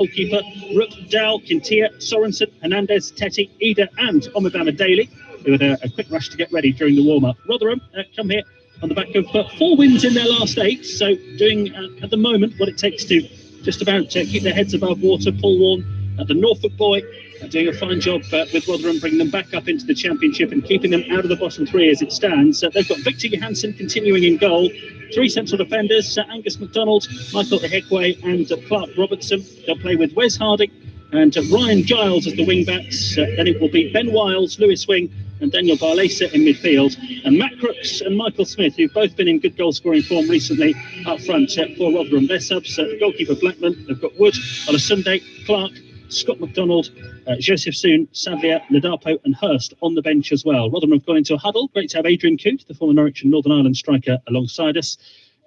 Goalkeeper, Rook, Dow, Kintia, Sorensen, Hernandez, Tetty, Ida and Omibama Daly, who had a quick rush to get ready during the warm-up. Rotherham come here on the back of 4 wins in their last 8, so doing at the moment what it takes to just about keep their heads above water. Paul Warne, the Norfolk boy, doing a fine job with Rotherham, bringing them back up into the Championship and keeping them out of the bottom 3 as it stands. They've got Victor Johansson continuing in goal, 3 central defenders, Angus MacDonald, Michael Ehekwe and Clark Robertson. They'll play with Wes Harding and Ryan Giles as the wing-backs. Then it will be Ben Wiles, Lewis Wing and Daniel Barlesa in midfield. And Matt Crooks and Michael Smith, who've both been in good goal-scoring form recently up front for Rotherham. Their subs, the goalkeeper Blackman, they've got Wood, Olasunde, Clark, Scott MacDonald, Joseph Soon, Savia, Ladapo and Hurst on the bench as well. Rotherham have gone into a huddle. Great to have Adrian Coote, the former Norwich and Northern Ireland striker, alongside us.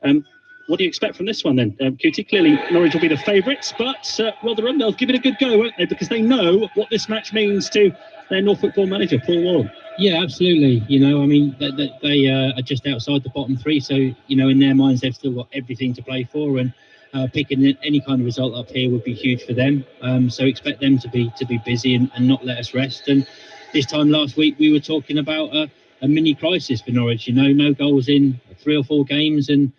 What do you expect from this one then, Cootie? Clearly Norwich will be the favourites, but Rotherham, they'll give it a good go, won't they? Because they know what this match means to their Norfolk ball manager, Paul Warren. Yeah, absolutely. They are just outside the bottom 3, so, in their minds, they've still got everything to play for, and picking any kind of result up here would be huge for them. So expect them to be busy and not let us rest. And this time last week, we were talking about a mini crisis for Norwich. No goals in 3 or 4 games and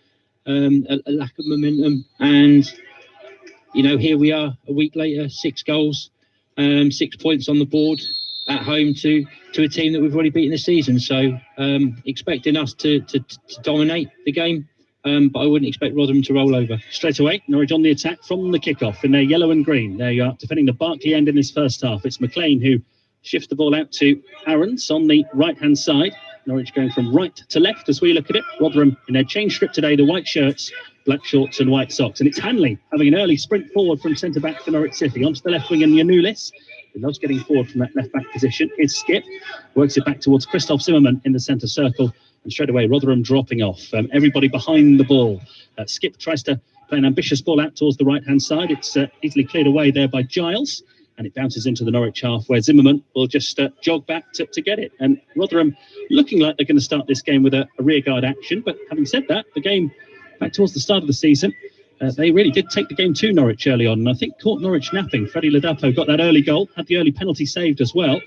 a lack of momentum. And, here we are a week later, 6 goals, 6 points on the board at home to a team that we've already beaten this season. So expecting us to dominate the game. But I wouldn't expect Rotherham to roll over. Straight away, Norwich on the attack from the kickoff in their yellow and green. They are defending the Barclay end in this first half. It's McLean who shifts the ball out to Aarons on the right-hand side. Norwich going from right to left as we look at it. Rotherham in their change strip today, the white shirts, black shorts and white socks. And it's Hanley having an early sprint forward from centre-back for Norwich City. Onto the left wing and Yanulis, who loves getting forward from that left-back position. Here's Skip, works it back towards Christoph Zimmermann in the centre circle. And straight away, Rotherham dropping off. Everybody behind the ball. Skip tries to play an ambitious ball out towards the right-hand side. It's easily cleared away there by Giles. And it bounces into the Norwich half, where Zimmermann will just jog back to get it. And Rotherham looking like they're going to start this game with a rearguard action. But having said that, the game back towards the start of the season, they really did take the game to Norwich early on. And I think caught Norwich napping. Freddie Ladapo got that early goal, had the early penalty saved as well.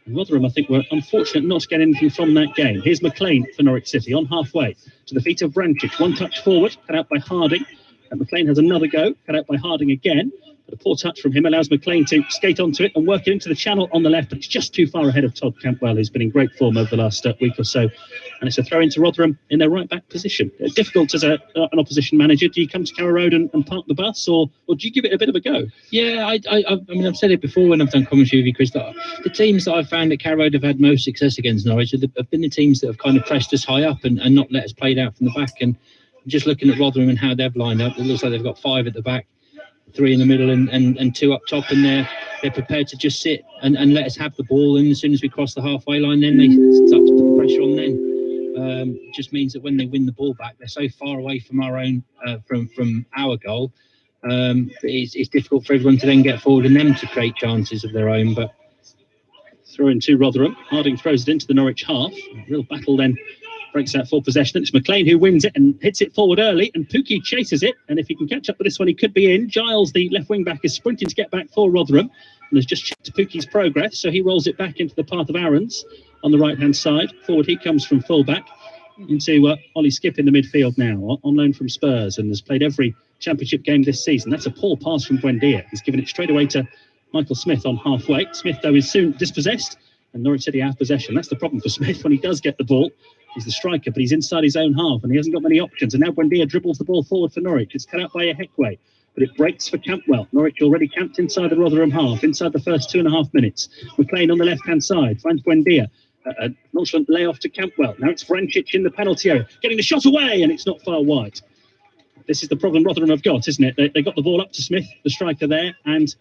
And Rotherham, I think, were unfortunate not to get anything from that game. Here's McLean for Norwich City on halfway to the feet of Vrancic. One touch forward, cut out by Harding. And McLean has another go, cut out by Harding again. But a poor touch from him allows McLean to skate onto it and work it into the channel on the left. But it's just too far ahead of Todd Campbell, who's been in great form over the last week or so. And it's a throw into Rotherham in their right-back position. Difficult as an opposition manager. Do you come to Carrow Road and park the bus, or do you give it a bit of a go? Yeah, I mean, I've said it before when I've done commentary with you, Chris, that the teams that I've found at Carrow Road have had most success against Norwich have been the teams that have kind of pressed us high up and not let us play it out from the back. And just looking at Rotherham and how they've lined up, it looks like they've got 5 at the back, 3 in the middle and 2 up top, and they're prepared to just sit and let us have the ball. And as soon as we cross the halfway line, then they start to put the pressure on. Then just means that when they win the ball back, they're so far away from our own from our goal. It's difficult for everyone to then get forward and them to create chances of their own. But throw into Rotherham. Harding throws it into the Norwich half. A real battle then breaks out full possession. It's McLean who wins it and hits it forward early, and Pookie chases it, and if he can catch up with this one, he could be in. Giles, the left wing back, is sprinting to get back for Rotherham and has just checked Pookie's progress, so he rolls it back into the path of Aarons on the right hand side. Forward he comes from full back into Ollie Skip in the midfield now, on loan from Spurs, and has played every Championship game this season. That's a poor pass from Buendia. He's given it straight away to Michael Smith on halfway. Smith, though, is soon dispossessed, and Norwich City have possession. That's the problem for Smith when he does get the ball. He's the striker, but he's inside his own half, and he hasn't got many options. And now Buendia dribbles the ball forward for Norwich. It's cut out by Ehekwe, but it breaks for Campbell. Norwich already camped inside the Rotherham half, inside the first 2.5 minutes. We're playing on the left-hand side. Finds Buendia. A nonchalant layoff to Campbell. Now it's Vrancic in the penalty area, getting the shot away, and it's not far wide. This is the problem Rotherham have got, isn't it? They got the ball up to Smith, the striker there, and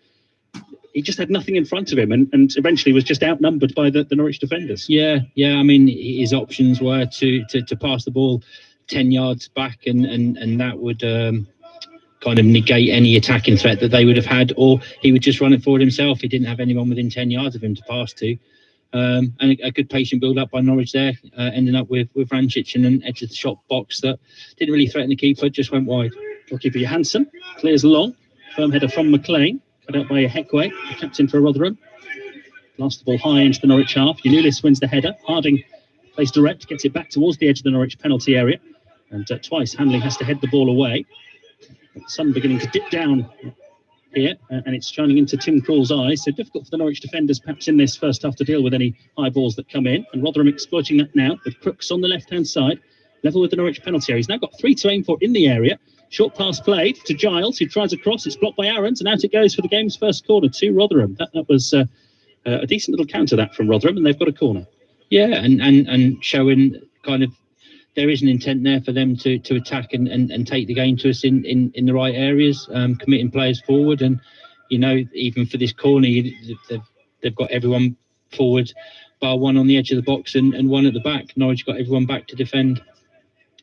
he just had nothing in front of him, and eventually was just outnumbered by the Norwich defenders. Yeah. I mean, his options were to pass the ball 10 yards back, and that would kind of negate any attacking threat that they would have had, or he would just run it forward himself. He didn't have anyone within 10 yards of him to pass to. And a good patient build-up by Norwich there, ending up with Vrancic in an edge of the shot box that didn't really threaten the keeper, just went wide. Goalkeeper Johansson clears long, firm header from McLean. cut out by Heckway, the captain for Rotherham. Blast the ball high into the Norwich half. Yanulis wins the header. Harding plays direct, gets it back towards the edge of the Norwich penalty area. And twice Hanley has to head the ball away. The sun beginning to dip down here, and it's shining into Tim Krul's eyes. So difficult for the Norwich defenders perhaps in this first half to deal with any high balls that come in. And Rotherham exploiting that now with Crooks on the left-hand side, level with the Norwich penalty area. He's now got 3 to aim for in the area. Short pass played to Giles, who tries a cross. It's blocked by Aarons, and out it goes for the game's first corner to Rotherham. That was a decent little counter that from Rotherham, and they've got a corner. Yeah, and showing kind of there is an intent there for them to attack and take the game to us in the right areas, committing players forward. And, even for this corner, they've got everyone forward, bar one on the edge of the box and one at the back. Norwich got everyone back to defend.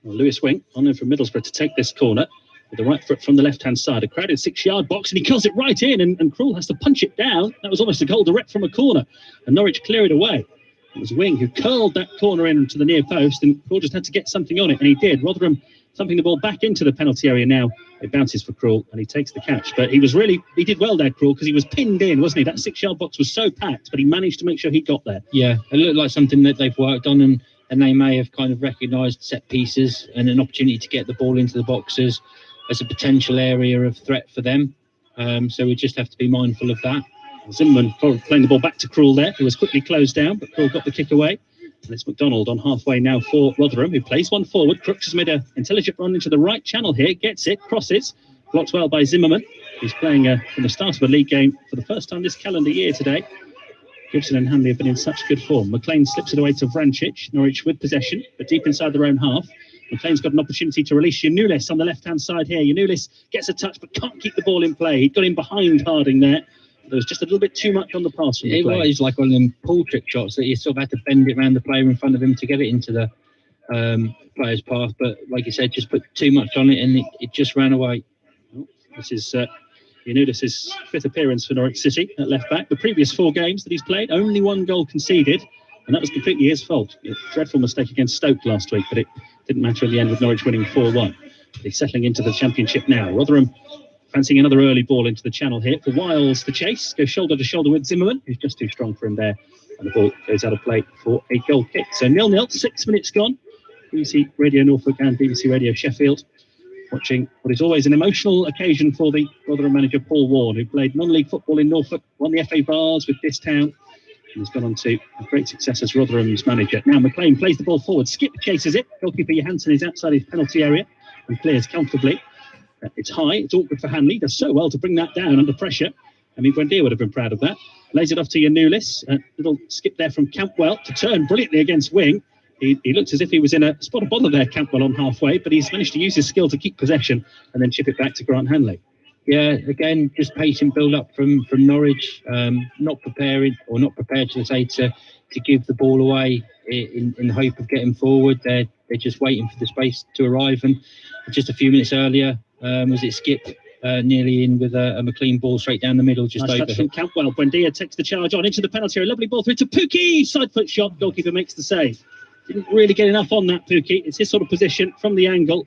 Well, Lewis Wing on in from Middlesbrough to take this corner with the right foot from the left-hand side. A crowded 6-yard box, and he kills it right in, and Krul has to punch it down. That was almost a goal direct from a corner, and Norwich clear it away. It was Wing who curled that corner in to the near post, and Krul just had to get something on it, and he did. Rotherham thumping the ball back into the penalty area now. It bounces for Krul, and he takes the catch. But he did well there, Krul, because he was pinned in, wasn't he? That 6-yard box was so packed, but he managed to make sure he got there. Yeah, it looked like something that they've worked on, and they may have kind of recognised set pieces and an opportunity to get the ball into the boxes as a potential area of threat for them. So we just have to be mindful of that. Zimmerman playing the ball back to Krul there, who was quickly closed down, but Krul got the kick away. And it's McDonald on halfway now for Rotherham, who plays one forward. Crooks has made an intelligent run into the right channel here, gets it, crosses, blocked well by Zimmerman, who's playing from the start of a league game for the first time this calendar year today. Gibson and Hanley have been in such good form. McLean slips it away to Vrancic. Norwich with possession, but deep inside their own half. McLean's got an opportunity to release Yanulis on the left-hand side here. Yanulis gets a touch, but can't keep the ball in play. He'd got in behind Harding there. There was just a little bit too much on the pass from McLean. It was like one of them pull trick shots that you sort of had to bend it around the player in front of him to get it into the player's path. But like you said, just put too much on it, and it just ran away. This is Yanulis' 5th appearance for Norwich City at left-back. The previous 4 games that he's played, only 1 goal conceded, and that was completely his fault. A dreadful mistake against Stoke last week, but it didn't matter in the end with Norwich winning 4-1. He's settling into the Championship now. Rotherham fancying another early ball into the channel here. For Wiles, the chase goes shoulder to shoulder with Zimmerman, who's just too strong for him there. And the ball goes out of play for a goal kick. So 0-0, 6 minutes gone. BBC Radio Norfolk and BBC Radio Sheffield watching what is always an emotional occasion for the Rotherham manager Paul Ward, who played non-league football in Norfolk, won the FA Bars with this town, and has gone on to a great success as Rotherham's manager. Now McLean plays the ball forward. Skip chases it. Goalkeeper Johansson is outside his penalty area and clears comfortably. It's high. It's awkward for Hanley. Does so well to bring that down under pressure. I mean, Buendia would have been proud of that. Lays it off to Yanulis. A little skip there from Campwell to turn brilliantly against Wing. He looked as if he was in a spot of bother there, Campbell, on halfway, but he's managed to use his skill to keep possession and then chip it back to Grant Hanley. Yeah, again, just patient build-up from Norwich, not prepared, should I say, to give the ball away in the hope of getting forward. They're just waiting for the space to arrive. And just a few minutes earlier, was it Skip nearly in with a McLean ball straight down the middle, just nice over. Touch from Campbell. Buendia takes the charge on into the penalty area. Lovely ball through to Pukki. Side foot shot. Goalkeeper makes the save. Didn't really get enough on that, Pukki. It's his sort of position from the angle.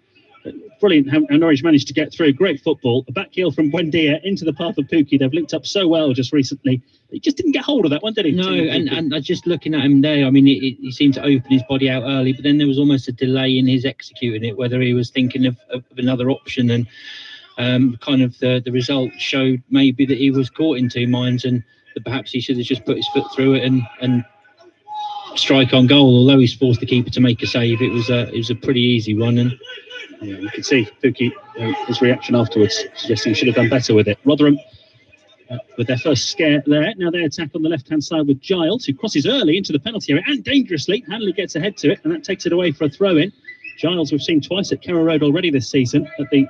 Brilliant how Norwich managed to get through. Great football. A back heel from Buendia into the path of Pukki. They've linked up so well just recently. He just didn't get hold of that one, did he? No, and just looking at him there, I mean, he seemed to open his body out early, but then there was almost a delay in his executing it, whether he was thinking of another option. And kind of the result showed maybe that he was caught in two minds, and that perhaps he should have just put his foot through it and strike on goal. Although he's forced the keeper to make a save, it was a pretty easy one. And yeah, you could see Pukki, his reaction afterwards, suggesting he should have done better with it. Rotherham with their first scare there. Now they attack on the left-hand side with Giles, who crosses early into the penalty area and dangerously. Hanley gets ahead to it, and that takes it away for a throw-in. Giles we've seen twice at Carrow Road already this season. At the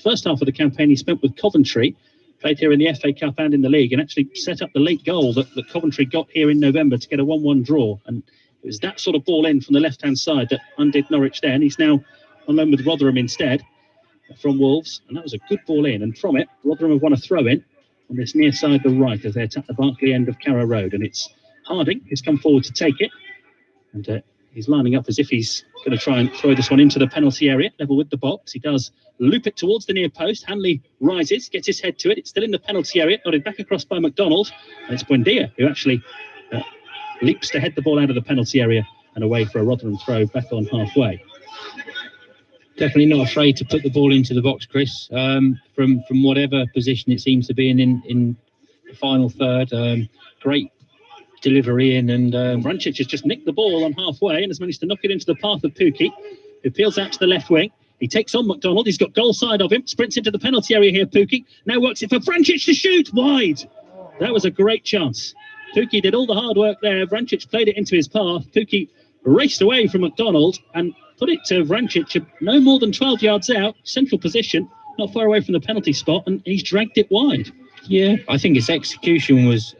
first half of the campaign he spent with Coventry, played here in the FA Cup and in the league, and actually set up the late goal that Coventry got here in November to get a 1-1 draw. And it was that sort of ball in from the left-hand side that undid Norwich there, and he's now on loan with Rotherham instead from Wolves, and that was a good ball in. And from it, Rotherham have won a throw-in on this near side the right as they attack the Barclay end of Carrow Road, and it's Harding who's come forward to take it, and He's lining up as if he's going to try and throw this one into the penalty area, level with the box. He does loop it towards the near post. Hanley rises, gets his head to it. It's still in the penalty area, nodded back across by McDonald. And it's Buendia who actually leaps to head the ball out of the penalty area and away for a Rotherham throw back on halfway. Definitely not afraid to put the ball into the box, Chris, from whatever position it seems to be in the final third. Great delivery in, and Vrancic has just nicked the ball on halfway and has managed to knock it into the path of Pukki, who peels out to the left wing. He takes on McDonald. He's got goal side of him. Sprints into the penalty area here, Pukki. Now works it for Vrancic to shoot wide. That was a great chance. Pukki did all the hard work there. Vrancic played it into his path. Pukki raced away from McDonald and put it to Vrancic no more than 12 yards out, central position, not far away from the penalty spot, and he's dragged it wide. Yeah, I think his execution was...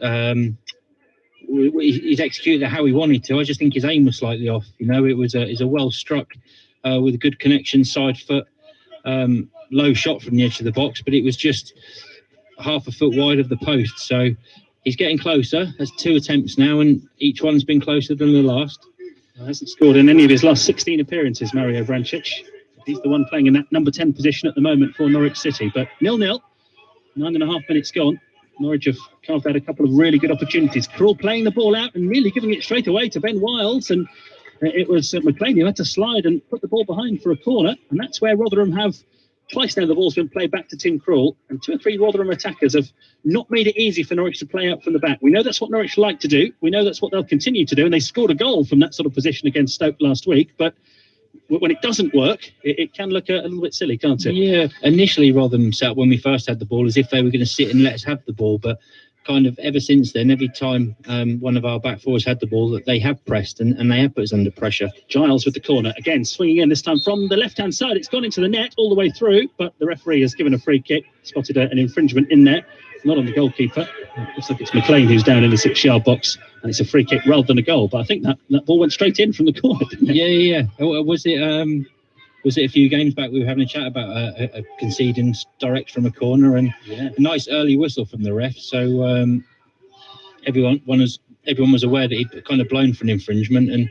he's executed it how he wanted to. I just think his aim was slightly off. You know, it was a well struck with a good connection, side foot, low shot from the edge of the box, but it was just half a foot wide of the post. So he's getting closer. Has 2 attempts now, and each one's been closer than the last. He hasn't scored in any of his last 16 appearances, Mario Vrancic. He's the one playing in that number 10 position at the moment for Norwich City. But 0-0, 9.5 minutes gone. Norwich have carved out a couple of really good opportunities. Krul playing the ball out and nearly giving it straight away to Ben Wiles. And it was McLean who had to slide and put the ball behind for a corner. And that's where Rotherham have, twice now the ball's been played back to Tim Krul. And 2 or 3 Rotherham attackers have not made it easy for Norwich to play out from the back. We know that's what Norwich like to do. We know that's what they'll continue to do. And they scored a goal from that sort of position against Stoke last week. But when it doesn't work, it can look a little bit silly, can't it? Yeah, initially Rotherham set up when we first had the ball as if they were going to sit and let us have the ball, but kind of ever since then, every time one of our back forwards had the ball, that they have pressed and they have put us under pressure. Giles with the corner, again swinging in, this time from the left-hand side. It's gone into the net all the way through, but the referee has given a free kick, spotted an infringement in there. Not on the goalkeeper. It looks like it's McLean who's down in the 6-yard box, and it's a free kick rather than a goal. But I think that ball went straight in from the corner, didn't it? Yeah. Was it a few games back we were having a chat about a conceding direct from a corner, and a nice early whistle from the ref. So everyone was aware that he'd kind of blown for an infringement, and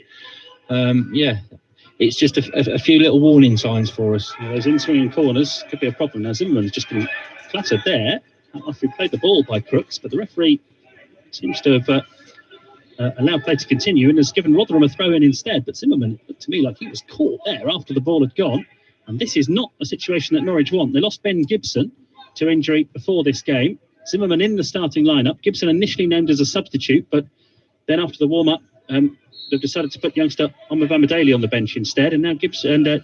it's just a few little warning signs for us. Those in-swinging corners could be a problem. Now Zimmerman's just been clattered there after he played the ball by Crooks, but the referee seems to have allowed play to continue and has given Rotherham a throw in instead. But Zimmerman looked to me like he was caught there after the ball had gone, and this is not a situation that Norwich want. They lost Ben Gibson to injury before this game. Zimmerman in the starting lineup. Gibson initially named as a substitute, but then after the warm-up they've decided to put youngster Omavamidele on the bench instead, and now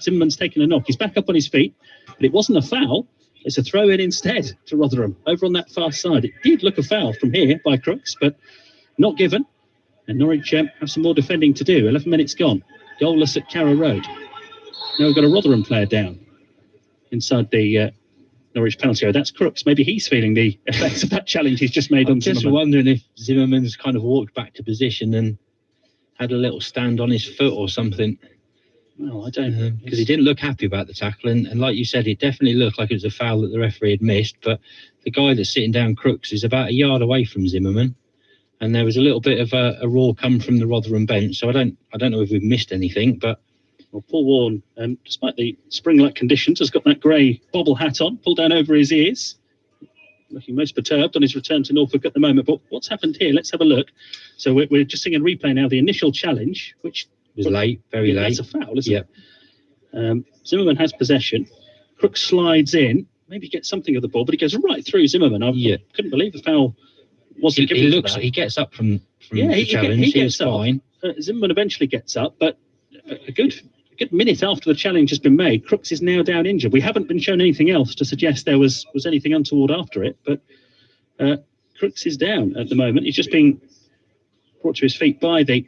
Zimmerman's taken a knock. He's back up on his feet, but it wasn't a foul. It's a throw in instead to Rotherham over on that far side. It did look a foul from here by Crooks, but not given. And Norwich have some more defending to do. 11 minutes gone. Goalless at Carrow Road. Now we've got a Rotherham player down inside the Norwich penalty area. That's Crooks. Maybe he's feeling the effects of that challenge he's just made on Zimmerman. I'm just wondering if Zimmerman's kind of walked back to position and had a little stand on his foot or something. Well, I don't know. Because he didn't look happy about the tackle. And like you said, it definitely looked like it was a foul that the referee had missed. But the guy that's sitting down, Crooks, is about a yard away from Zimmerman. And there was a little bit of a roar come from the Rotherham bench. So I don't know if we've missed anything. But well, Paul Warne, despite the spring-like conditions, has got that grey bobble hat on, pulled down over his ears. Looking most perturbed on his return to Norfolk at the moment. But what's happened here? Let's have a look. So we're just seeing a replay now, the initial challenge, which was late, very late. That's a foul, isn't it? Zimmerman has possession. Crooks slides in, maybe gets something of the ball, but he goes right through Zimmerman. I couldn't believe the foul wasn't given. He gets up from the challenge. He gets fine. Zimmerman eventually gets up, but a good minute after the challenge has been made, Crooks is now down injured. We haven't been shown anything else to suggest there was anything untoward after it, but Crooks is down at the moment. He's just being brought to his feet by the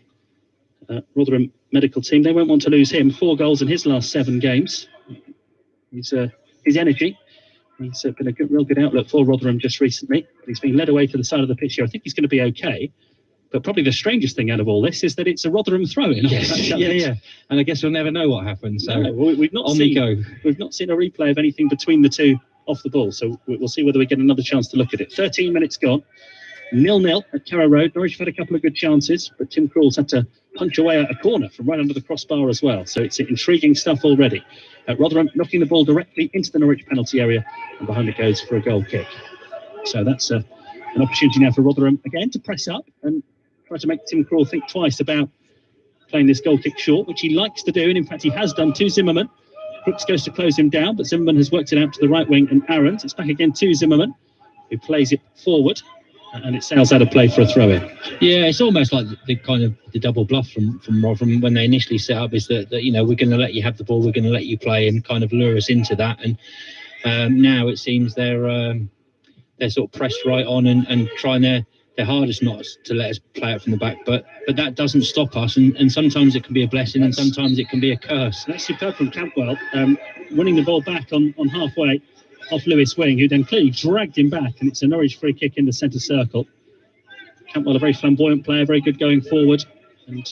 Rotherham medical team. They won't want to lose him. 4 goals in his last 7 games. His energy. He's been a real good outlet for Rotherham just recently. But he's been led away to the side of the pitch here. I think he's going to be okay. But probably the strangest thing out of all this is that it's a Rotherham throw-in. Yes. Yeah. And I guess we'll never know what happened. So we've not seen a replay of anything between the two off the ball. So we'll see whether we get another chance to look at it. 13 minutes gone. 0-0 at Carrow Road. Norwich have had a couple of good chances, but Tim Krul's had to punch away at a corner from right under the crossbar as well. So it's intriguing stuff already. Rotherham knocking the ball directly into the Norwich penalty area, and behind it goes for a goal kick. So that's an opportunity now for Rotherham again to press up and try to make Tim Krul think twice about playing this goal kick short, which he likes to do, and in fact he has done to Zimmerman. Crooks goes to close him down, but Zimmerman has worked it out to the right wing, and Aarons. It's back again to Zimmerman, who plays it forward, and it sails out of play for a throw-in. Yeah, it's almost like the kind of the double bluff from Rotherham when they initially set up, is that you know, we're going to let you have the ball, we're going to let you play, and kind of lure us into that. And now it seems they're sort of pressed right on and trying their hardest not to let us play out from the back, but that doesn't stop us, and sometimes it can be a blessing, and sometimes it can be a curse. That's superb from Campwell, winning the ball back on halfway off Lewis Wing, who then clearly dragged him back, and it's a Norwich free kick in the centre circle. Campwell, a very flamboyant player, very good going forward, and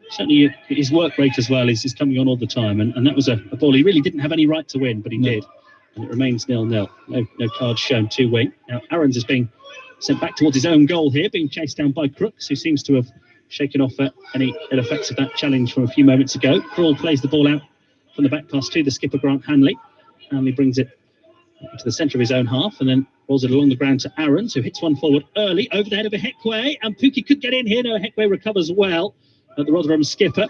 certainly his work rate as well is coming on all the time, and that was a ball he really didn't have any right to win, but he did, and it remains 0-0. No cards shown to Wing. Now Aarons is being sent back towards his own goal here, being chased down by Crooks, who seems to have shaken off any ill effects of that challenge from a few moments ago. Krul plays the ball out from the back pass to the skipper, Grant Hanley. Hanley brings it to the centre of his own half and then rolls it along the ground to Aarons, who hits one forward early over the head of Ehekwe, and Pukki could get in here. No, Ehekwe recovers well at the Rotherham skipper.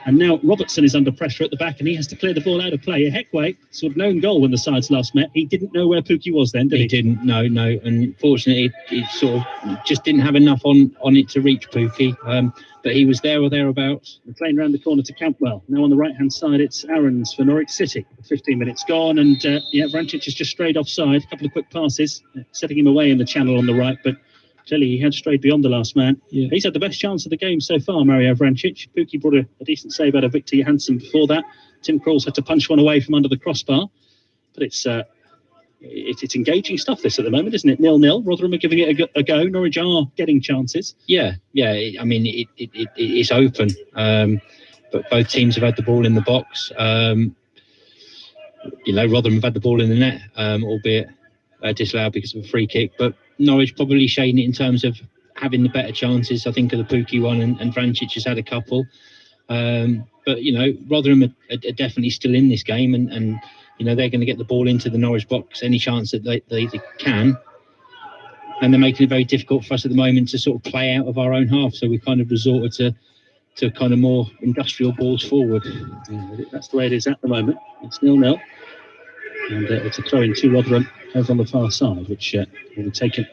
And now Robertson is under pressure at the back, and he has to clear the ball out of play. Ehekwe, sort of known goal when the sides last met. He didn't know where Pukki was then, did he? He didn't, no. And fortunately, it sort of just didn't have enough on it to reach Pukki. But he was there or thereabouts. We're playing round the corner to Campwell. Now on the right-hand side, it's Aarons for Norwich City. 15 minutes gone, and Vrancic has just strayed offside. A couple of quick passes, setting him away in the channel on the right, but clearly he had strayed beyond the last man. Yeah. He's had the best chance of the game so far, Mario Vrancic. Pukki brought a decent save out of Victor Johansson before that. Tim Krul's had to punch one away from under the crossbar. But it's engaging stuff, this, at the moment, isn't it? 0-0. Rotherham are giving it a go. Norwich are getting chances. Yeah. I mean, it's open. But both teams have had the ball in the box. Rotherham have had the ball in the net, albeit disallowed because of a free kick. But Norwich probably shading it in terms of having the better chances. I think of the Pukki one, and Vrancic has had a couple. But Rotherham are definitely still in this game, and they're going to get the ball into the Norwich box any chance that they can. And they're making it very difficult for us at the moment to sort of play out of our own half. So we kind of resorted to kind of more industrial balls forward. Yeah, that's the way it is at the moment. It's 0-0. And it's a throw in to Rotherham over on the far side, which will be taken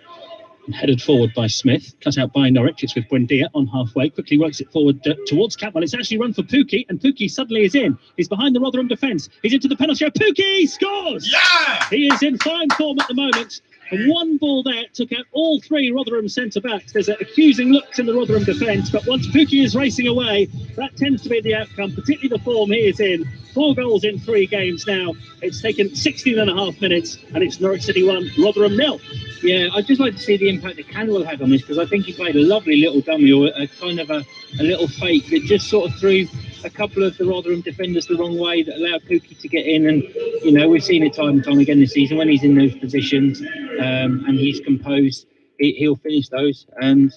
and headed forward by Smith. Cut out by Norwich. It's with Buendia on halfway. Quickly works it forward towards Campbell. It's actually run for Pukki, and Pukki suddenly is in. He's behind the Rotherham defence. He's into the penalty area. Pukki scores! Yeah! He is in fine form at the moment. And one ball there took out all three Rotherham centre-backs. There's accusing looks in the Rotherham defence, but once Pukki is racing away, that tends to be the outcome, particularly the form he is in. 4 goals in 3 games now. It's taken 16 and a half minutes, and it's Norwich City 1, Rotherham 0. Yeah, I'd just like to see the impact that Canwell had on this, because I think he played a lovely little dummy, or a kind of a little fake that just sort of threw a couple of the Rotherham defenders the wrong way, that allowed Pukki to get in. And we've seen it time and time again this season, when he's in those positions and he's composed, he'll finish those. And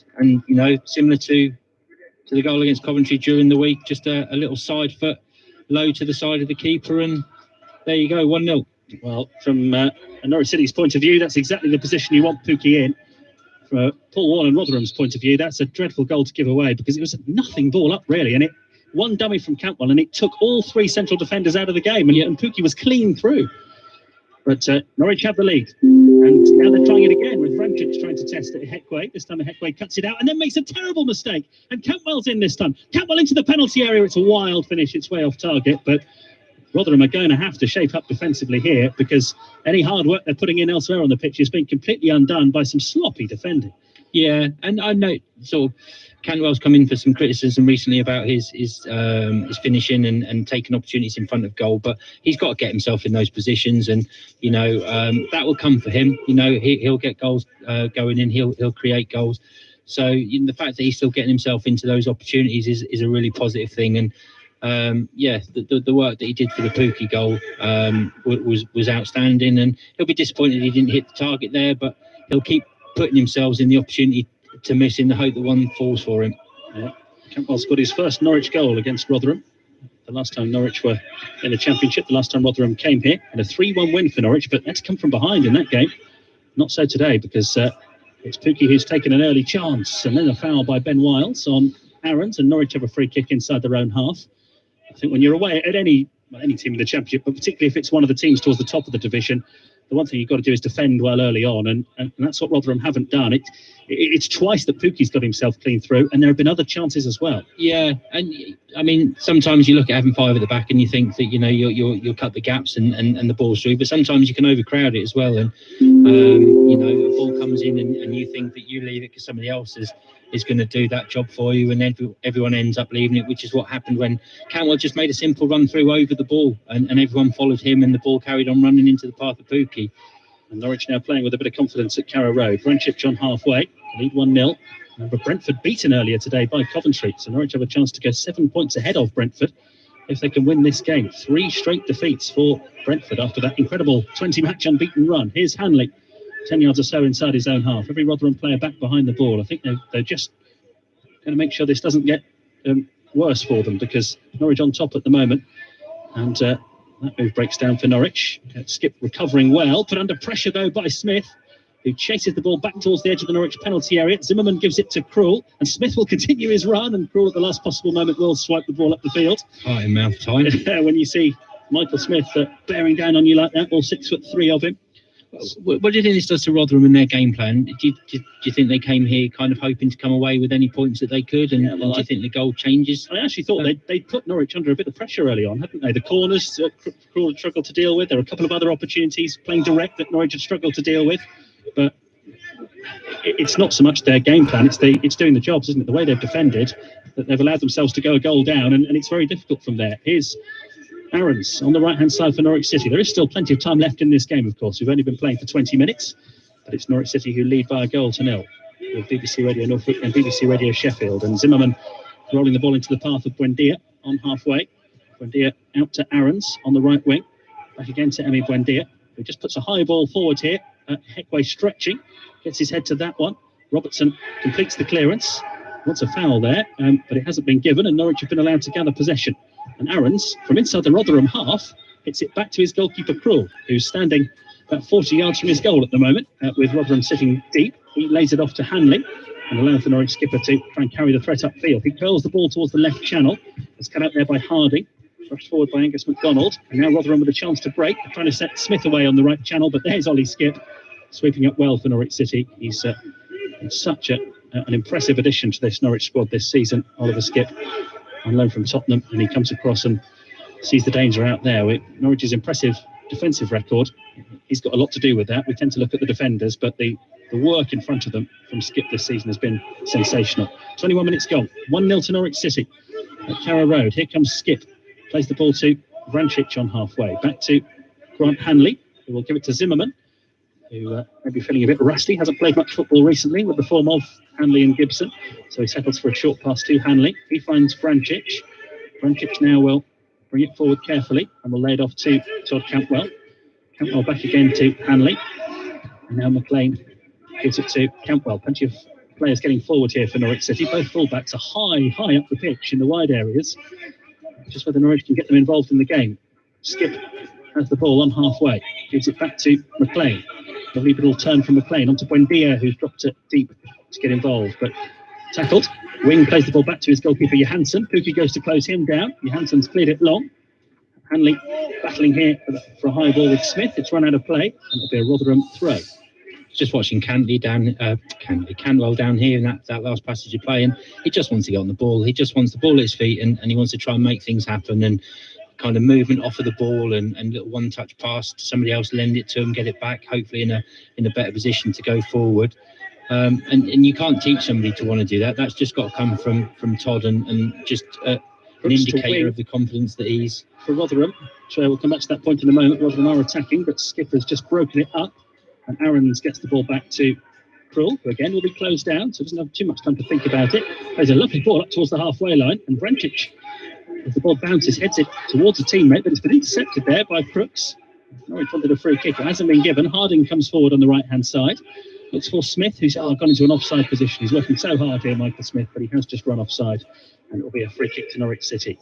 similar to the goal against Coventry during the week, just a little side foot low to the side of the keeper, and there you go, 1-0. Well, from Norwich City's point of view, that's exactly the position you want Pukki in. From Paul Wall and Rotherham's point of view, that's a dreadful goal to give away, because it was a nothing ball up, really, and it one dummy from Campbell, and it took all 3 central defenders out of the game, and Pukki was clean through. But Norwich have the lead, and now they're trying it again, with Vrancic trying to test it. Ehekwe. This time Ehekwe cuts it out and then makes a terrible mistake, and Campbell's in this time. Campbell into the penalty area. It's a wild finish. It's way off target, but Rotherham are going to have to shape up defensively here, because any hard work they're putting in elsewhere on the pitch is being completely undone by some sloppy defending. Yeah, and I know sort of Cantwell's come in for some criticism recently about his finishing and taking opportunities in front of goal, but he's got to get himself in those positions, and that will come for him. He'll get goals going in. He'll create goals. So the fact that he's still getting himself into those opportunities is a really positive thing. And the work that he did for the Pukki goal was outstanding, and he'll be disappointed he didn't hit the target there, but he'll keep putting themselves in the opportunity to miss in the hope that one falls for him. Yeah. Campbell scored his first Norwich goal against Rotherham. The last time Norwich were in the Championship, the last time Rotherham came here, and a 3-1 win for Norwich, but that's come from behind in that game. Not so today, because it's Pukki who's taken an early chance, and then a foul by Ben Wiles on Aarons, and Norwich have a free kick inside their own half. I think when you're away at any team in the Championship, but particularly if it's one of the teams towards the top of the division, the one thing you've got to do is defend well early on, and that's what Rotherham haven't done. It's twice that Pukki's got himself clean through, and there have been other chances as well. Yeah, and I mean, sometimes you look at having 5 at the back and you think that, you'll cut the gaps and the ball's through, but sometimes you can overcrowd it as well. And, a ball comes in and you think that you leave it because somebody else is going to do that job for you, and everyone ends up leaving it, which is what happened when Cantwell just made a simple run through over the ball, and everyone followed him, and the ball carried on running into the path of Pukki. And Norwich now playing with a bit of confidence at Carrow Road. Vrancic on halfway, lead 1-0. But Brentford beaten earlier today by Coventry, so Norwich have a chance to go 7 points ahead of Brentford if they can win this game. 3 straight defeats for Brentford after that incredible 20-match unbeaten run. Here's Hanley, 10 yards or so inside his own half. Every Rotherham player back behind the ball. I think they're just going to make sure this doesn't get worse for them, because Norwich on top at the moment. And that move breaks down for Norwich. Skip recovering well, put under pressure though by Smith, who chases the ball back towards the edge of the Norwich penalty area. Zimmerman gives it to Krul, and Smith will continue his run, and Krul at the last possible moment will swipe the ball up the field. Heart in mouth time. When you see Michael Smith bearing down on you like that, all 6'3" of him. What do you think this does to Rotherham and their game plan? Do you think they came here kind of hoping to come away with any points that they could? And, do you think the goal changes? I actually thought they'd put Norwich under a bit of pressure early on, hadn't they? The corners, Krul had struggled to deal with. There were a couple of other opportunities playing direct that Norwich had struggled to deal with. But it's not so much their game plan, it's doing the jobs, isn't it? The way they've defended, that they've allowed themselves to go a goal down, and it's very difficult from there. Here's Aarons on the right-hand side for Norwich City. There is still plenty of time left in this game, of course. We've only been playing for 20 minutes, but it's Norwich City who lead by a goal to 0 with BBC Radio Norfolk and BBC Radio Sheffield. And Zimmerman rolling the ball into the path of Buendia on halfway. Buendia out to Aarons on the right wing. Back again to Emi Buendia, who just puts a high ball forward here. Heckway stretching, gets his head to that one. Robertson completes the clearance. Wants a foul there, but it hasn't been given, and Norwich have been allowed to gather possession. And Aarons, from inside the Rotherham half, hits it back to his goalkeeper Krul, who's standing about 40 yards from his goal at the moment, with Rotherham sitting deep. He lays it off to Hanley and allows the Norwich skipper to try and carry the threat upfield. He curls the ball towards the left channel. It's cut out there by Harding, brushed forward by Angus MacDonald, and now Rotherham with a chance to break. They're trying to set Smith away on the right channel, but there's Ollie Skipp, sweeping up well for Norwich City. He's such an impressive addition to this Norwich squad this season, Oliver Skipp, on loan from Tottenham, and he comes across and sees the danger out there. With Norwich's impressive defensive record, he's got a lot to do with that. We tend to look at the defenders, but the work in front of them from Skipp this season has been sensational. 21 minutes gone, 1-0 to Norwich City at Carrow Road. Here comes Skipp, plays the ball to Vrancic on halfway, back to Grant Hanley, who will give it to Zimmerman, who may be feeling a bit rusty, hasn't played much football recently with the form of Hanley and Gibson, so he settles for a short pass to Hanley. He finds Vrancic. Vrancic now will bring it forward carefully and will lay it off to Todd Cantwell. Cantwell back again to Hanley, and now McLean gives it to Cantwell. Plenty of players getting forward here for Norwich City. Both fullbacks are high up the pitch in the wide areas, just whether Norwich can get them involved in the game. Skipp has the ball on halfway, gives it back to McLean. Lovely little turn from McLean onto Buendia, who's dropped it deep to get involved, but tackled. Wing plays the ball back to his goalkeeper Johansson. Pukki goes to close him down. Johansson's cleared it long. Hanley battling here for a high ball with Smith. It's run out of play, and it'll be a Rotherham throw. Just watching Cantwell down here in that last passage of play, and he just wants to get on the ball. He just wants the ball at his feet, and he wants to try and make things happen, and kind of movement off of the ball and little one-touch pass to somebody else, lend it to him, get it back, hopefully in a better position to go forward. And you can't teach somebody to want to do that. That's just got to come from Todd and just an indicator of the confidence that he's... For Rotherham, so we'll come back to that point in a moment. Rotherham are attacking, but Skipper's just broken it up, and Aarons gets the ball back to Krul, who again will be closed down, so doesn't have too much time to think about it. There's a lovely ball up towards the halfway line, and Vrancic, as the ball bounces, heads it towards a teammate, but it's been intercepted there by Crooks. Norwich wanted a free kick. It hasn't been given. Harding comes forward on the right-hand side. Looks for Smith, who's gone into an offside position. He's working so hard here, Michael Smith, but he has just run offside, and it will be a free kick to Norwich City.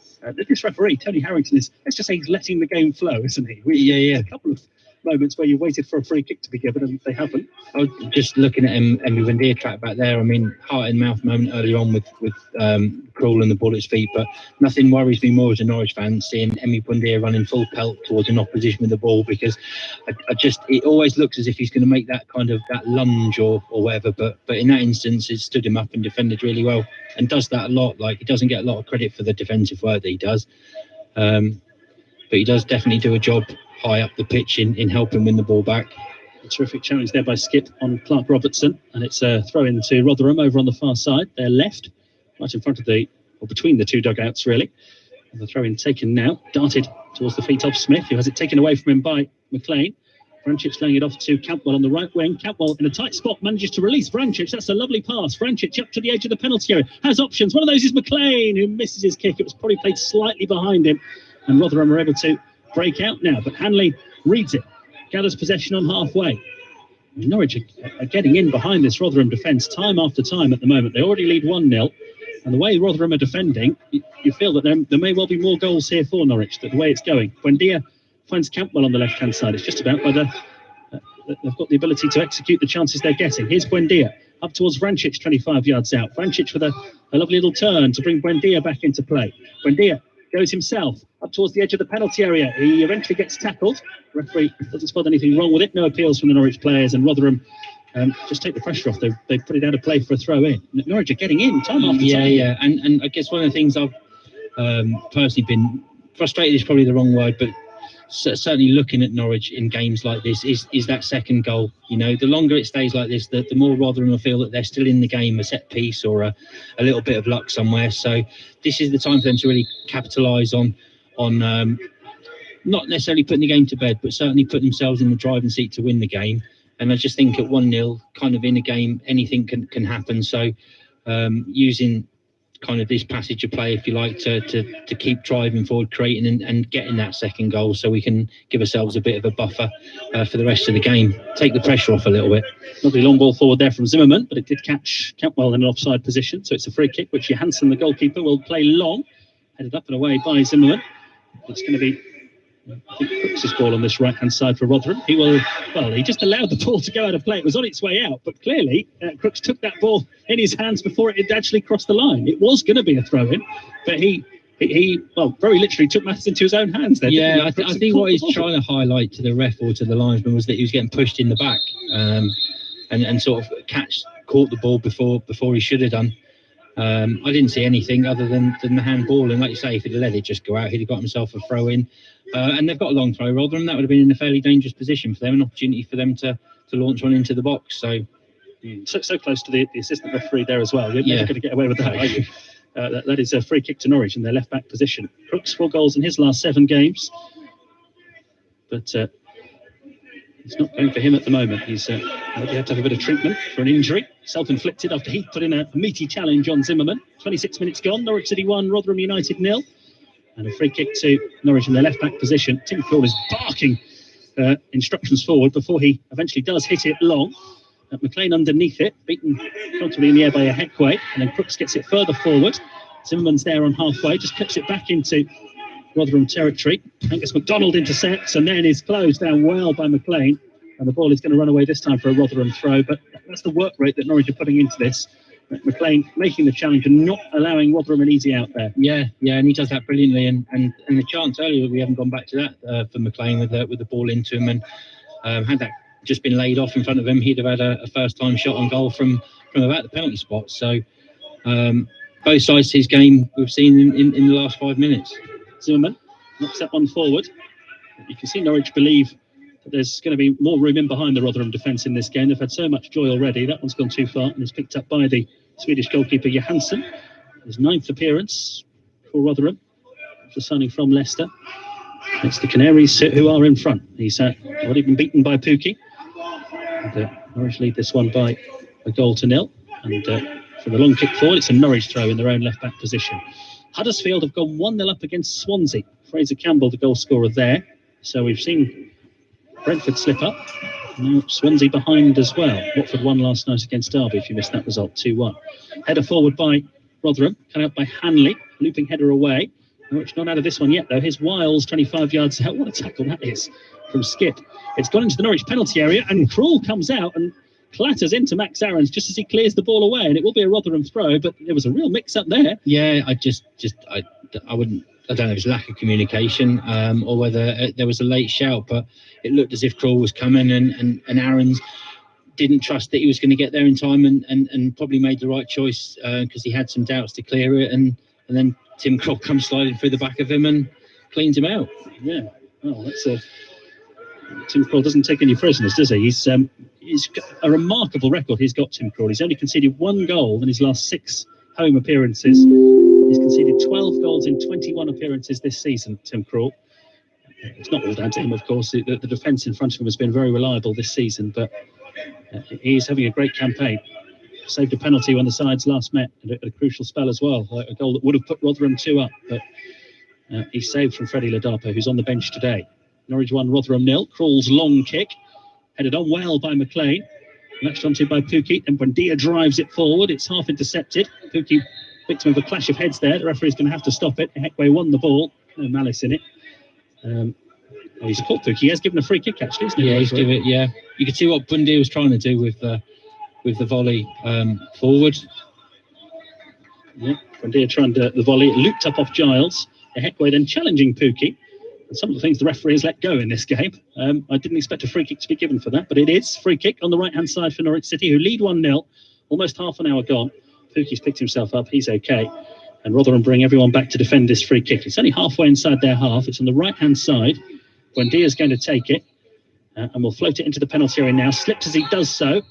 This referee, Tony Harrington, let's just say he's letting the game flow, isn't he? A couple of moments where you waited for a free kick to be given and they haven't. I was just looking at Emi Buendia track back there. I mean, heart in mouth moment earlier on with Krul and the ball at his feet, but nothing worries me more as a Norwich fan seeing Emi Buendia running full pelt towards an opposition with the ball, because it always looks as if he's going to make that kind of that lunge or whatever, but in that instance it stood him up and defended really well, and does that a lot. Like, he doesn't get a lot of credit for the defensive work that he does, but he does definitely do a job high up the pitch in helping win the ball back. A terrific challenge there by Skip on Clark Robertson, and it's a throw in to Rotherham over on the far side, their left, right in front of between the two dugouts really. And the throw in taken now, darted towards the feet of Smith, who has it taken away from him by McLean. Vrancic laying it off to Campbell on the right wing. Campbell in a tight spot manages to release Vrancic. That's a lovely pass. Vrancic up to the edge of the penalty area, has options. One of those is McLean, who misses his kick. It was probably played slightly behind him, and Rotherham are able to break out now, but Hanley reads it, gathers possession on halfway. Norwich are getting in behind this Rotherham defence time after time at the moment. They already lead 1-0, and the way Rotherham are defending, you feel that there may well be more goals here for Norwich, the way it's going. Buendia finds Campbell on the left-hand side. It's just about whether they've got the ability to execute the chances they're getting. Here's Buendia, up towards Vrancic, 25 yards out. Vrancic with a lovely little turn to bring Buendia back into play. Buendia goes himself up towards the edge of the penalty area. He eventually gets tackled. The referee doesn't spot anything wrong with it. No appeals from the Norwich players, and Rotherham just take the pressure off. They put it out of play for a throw in. Norwich are getting in time after time. Yeah. And I guess one of the things I've personally been frustrated is probably the wrong word, but certainly looking at Norwich in games like this is that second goal. You know, the longer it stays like this, the more Rotherham will feel that they're still in the game, a set piece or a little bit of luck somewhere. So this is the time for them to really capitalise on not necessarily putting the game to bed, but certainly put themselves in the driving seat to win the game. And I just think at 1-0, kind of in a game, anything can happen. So using kind of this passage of play, if you like, to keep driving forward, creating and getting that second goal, so we can give ourselves a bit of a buffer for the rest of the game, take the pressure off a little bit. Lovely long ball forward there from Zimmerman, but it did catch Campbell in an offside position, so it's a free kick which Johansson, the goalkeeper, will play long, headed up and away by Zimmerman. It's going to be, I think, Crooks' ball on this right-hand side for Rotherham. He just allowed the ball to go out of play. It was on its way out, but clearly Crooks took that ball in his hands before it had actually crossed the line. It was going to be a throw-in, but he very literally took matters into his own hands there. Yeah, I think what he's trying to highlight to the ref or to the linesman was that he was getting pushed in the back and sort of caught the ball before he should have done. I didn't see anything other than the handball, and like you say, if he'd let it just go out, he'd have got himself a throw-in. And they've got a long throw, Rotherham. That would have been in a fairly dangerous position for them, an opportunity for them to launch one into the box. So close to the assistant referee there as well. You're never going to get away with that, are you? That is a free kick to Norwich in their left-back position. Crooks, 4 goals in his last 7 games. But it's not going for him at the moment. He's had to have a bit of treatment for an injury, self-inflicted, after he put in a meaty challenge on Zimmerman. 26 minutes gone, Norwich City 1, Rotherham United 0. And a free kick to Norwich in their left-back position. Tim Krul is barking instructions forward before he eventually does hit it long. McLean underneath it, beaten comfortably in the air by a Heckway, and then Crooks gets it further forward. Zimmerman's there on halfway, just clips it back into Rotherham territory. Angus MacDonald intercepts and then is closed down well by McLean, and the ball is going to run away this time for a Rotherham throw. But that's the work rate that Norwich are putting into this. McLean making the challenge and not allowing Rotherham an easy out there. Yeah, and he does that brilliantly. And the chance earlier, we haven't gone back to that for McLean with the ball into him, and had that just been laid off in front of him, he'd have had a first-time shot on goal from about the penalty spot. So both sides to his game we've seen in the last 5 minutes. Zimmerman knocks that one forward. You can see Norwich believe that there's going to be more room in behind the Rotherham defence in this game. They've had so much joy already. That one's gone too far and is picked up by the Swedish goalkeeper Johansson. His 9th appearance for Rotherham after signing from Leicester. It's the Canaries who are in front. He's already been beaten by Pukki. And, Norwich lead this one by a 1-0. And for the long kick forward, it's a Norwich throw in their own left-back position. Huddersfield have gone 1-0 up against Swansea. Fraser Campbell, the goal scorer there. So we've seen Brentford slip up. Now Swansea behind as well. Watford won last night against Derby, if you missed that result, 2-1. Header forward by Rotherham, cut out by Hanley, looping header away. Norwich not out of this one yet, though. Here's Wiles, 25 yards out. What a tackle that is from Skip. It's gone into the Norwich penalty area, and Krul comes out and clatters into Max Aarons just as he clears the ball away, and it will be a Rotherham throw, but there was a real mix-up there. Yeah, I don't know if it's lack of communication or whether there was a late shout, but it looked as if Krul was coming and Aarons didn't trust that he was going to get there in time and probably made the right choice because he had some doubts to clear it, and then Tim Krul comes sliding through the back of him and cleans him out. Yeah, well, that's Tim Krul doesn't take any prisoners, does he? He's got a remarkable record. He's got Tim Krul. He's only conceded 1 goal in his last 6 home appearances. He's conceded 12 goals in 21 appearances this season, Tim Krul. It's not all down to him, of course. The defence in front of him has been very reliable this season, but he's having a great campaign. Saved a penalty when the sides last met at a crucial spell as well. A goal that would have put Rotherham 2 up, but he saved from Freddie Ladapo, who's on the bench today. Norwich 1, Rotherham 0. Krul's long kick, headed on well by McLean. Latched onto by Pukki, and Buendia drives it forward. It's half intercepted. Pukki, victim of a clash of heads there. The referee's going to have to stop it. Heckway won the ball. No malice in it. He's caught Pukki. He has given a free kick, actually, isn't he? Yeah, he's given it, yeah. You could see what Buendia was trying to do with the volley forward. Yeah, Buendia trying the volley. It looped up off Giles. Heckway then challenging Pukki. And some of the things the referee has let go in this game. I didn't expect a free kick to be given for that, but it is. Free kick on the right-hand side for Norwich City, who lead 1-0. Almost half an hour gone. Pukki's picked himself up. He's okay. And Rotherham bring everyone back to defend this free kick. It's only halfway inside their half. It's on the right-hand side. Buendia's going to take it and will float it into the penalty area now. Slips as he does so.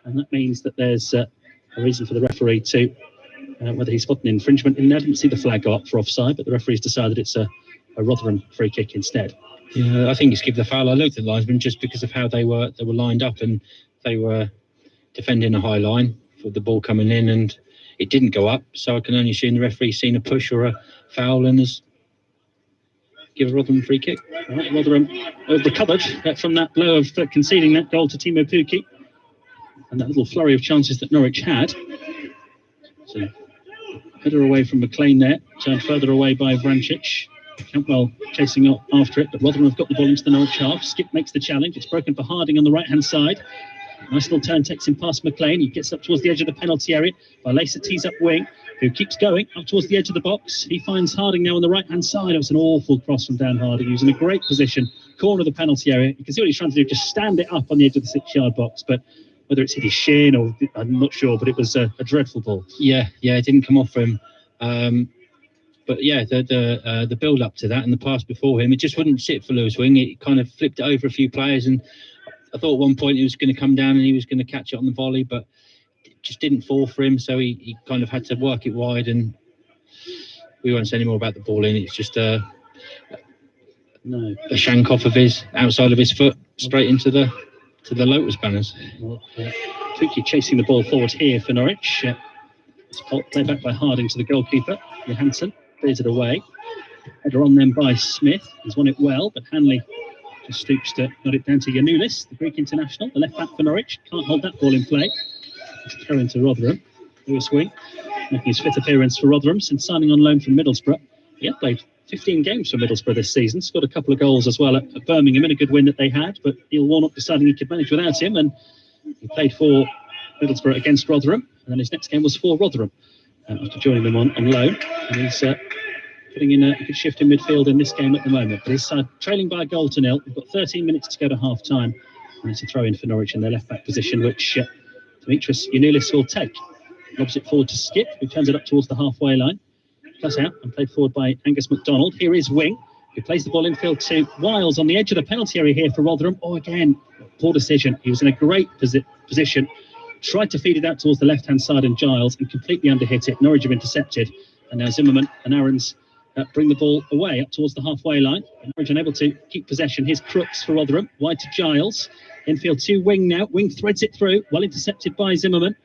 And that means that there's a reason for the referee to, whether he's spotted an infringement in there. I didn't see the flag go up for offside, but the referee's decided it's a Rotherham free kick instead. Yeah, I think it's given the foul. I looked at the linesmen just because of how they were lined up, and they were defending a high line for the ball coming in, and it didn't go up. So I can only assume the referee's seen a push or a foul and has given Rotherham a free kick. Right, Rotherham recovered from that blow of conceding that goal to Timo Pukki, and that little flurry of chances that Norwich had. So header away from McLean there, turned further away by Vrancic. Campbell chasing up after it, but Rotherham have got the ball into the Norwich half. Skip makes the challenge. It's broken for Harding on the right-hand side. Nice little turn takes him past McLean. He gets up towards the edge of the penalty area. Valesa tees up Wing, who keeps going up towards the edge of the box. He finds Harding now on the right-hand side. It was an awful cross from Dan Harding. He was in a great position, corner of the penalty area. You can see what he's trying to do, just stand it up on the edge of the 6-yard box. But whether it's hit his shin or I'm not sure, but it was a dreadful ball. Yeah, it didn't come off for him. But yeah, the build up to that and the pass before him, it just wouldn't sit for Lewis Wing. It kind of flipped it over a few players, and I thought at one point he was going to come down and he was going to catch it on the volley, but it just didn't fall for him. So he kind of had to work it wide, and we won't say any more about the ball in. It's just a shank off of his outside of his foot straight into the Lotus banners. Well, Pukki chasing the ball forward here for Norwich. It's played back by Harding to the goalkeeper, Johansson. Clears it away. Header on then by Smith. He's won it well, but Hanley just stoops to got it down to Yanulis, the Greek international, the left back for Norwich. Can't hold that ball in play. It's throw into Rotherham. Lewis Wing making his 5th appearance for Rotherham since signing on loan from Middlesbrough. He had played 15 games for Middlesbrough this season. Scored a couple of goals as well at Birmingham in a good win that they had, but Neil Warnock deciding he could manage without him, and he played for Middlesbrough against Rotherham, and then his next game was for Rotherham after joining them on loan. And he's putting in a good shift in midfield in this game at the moment. But he's trailing by a goal to nil. We've got 13 minutes to go to half time, and it's a throw in for Norwich in their left back position, which Dimitris Yanulis will take. Lobs it forward to Skip, who turns it up towards the halfway line. Cut out and played forward by Angus MacDonald. Here is Wing, who plays the ball infield to Wiles on the edge of the penalty area here for Rotherham. Oh, again, poor decision. He was in a great position. Tried to feed it out towards the left-hand side and Giles and completely underhit it. Norwich have intercepted. And now Zimmerman and Aarons bring the ball away up towards the halfway line. And Norwich unable to keep possession. Here's Crooks for Rotherham. Wide to Giles. Infield to Wing now. Wing threads it through. Well intercepted by Zimmerman.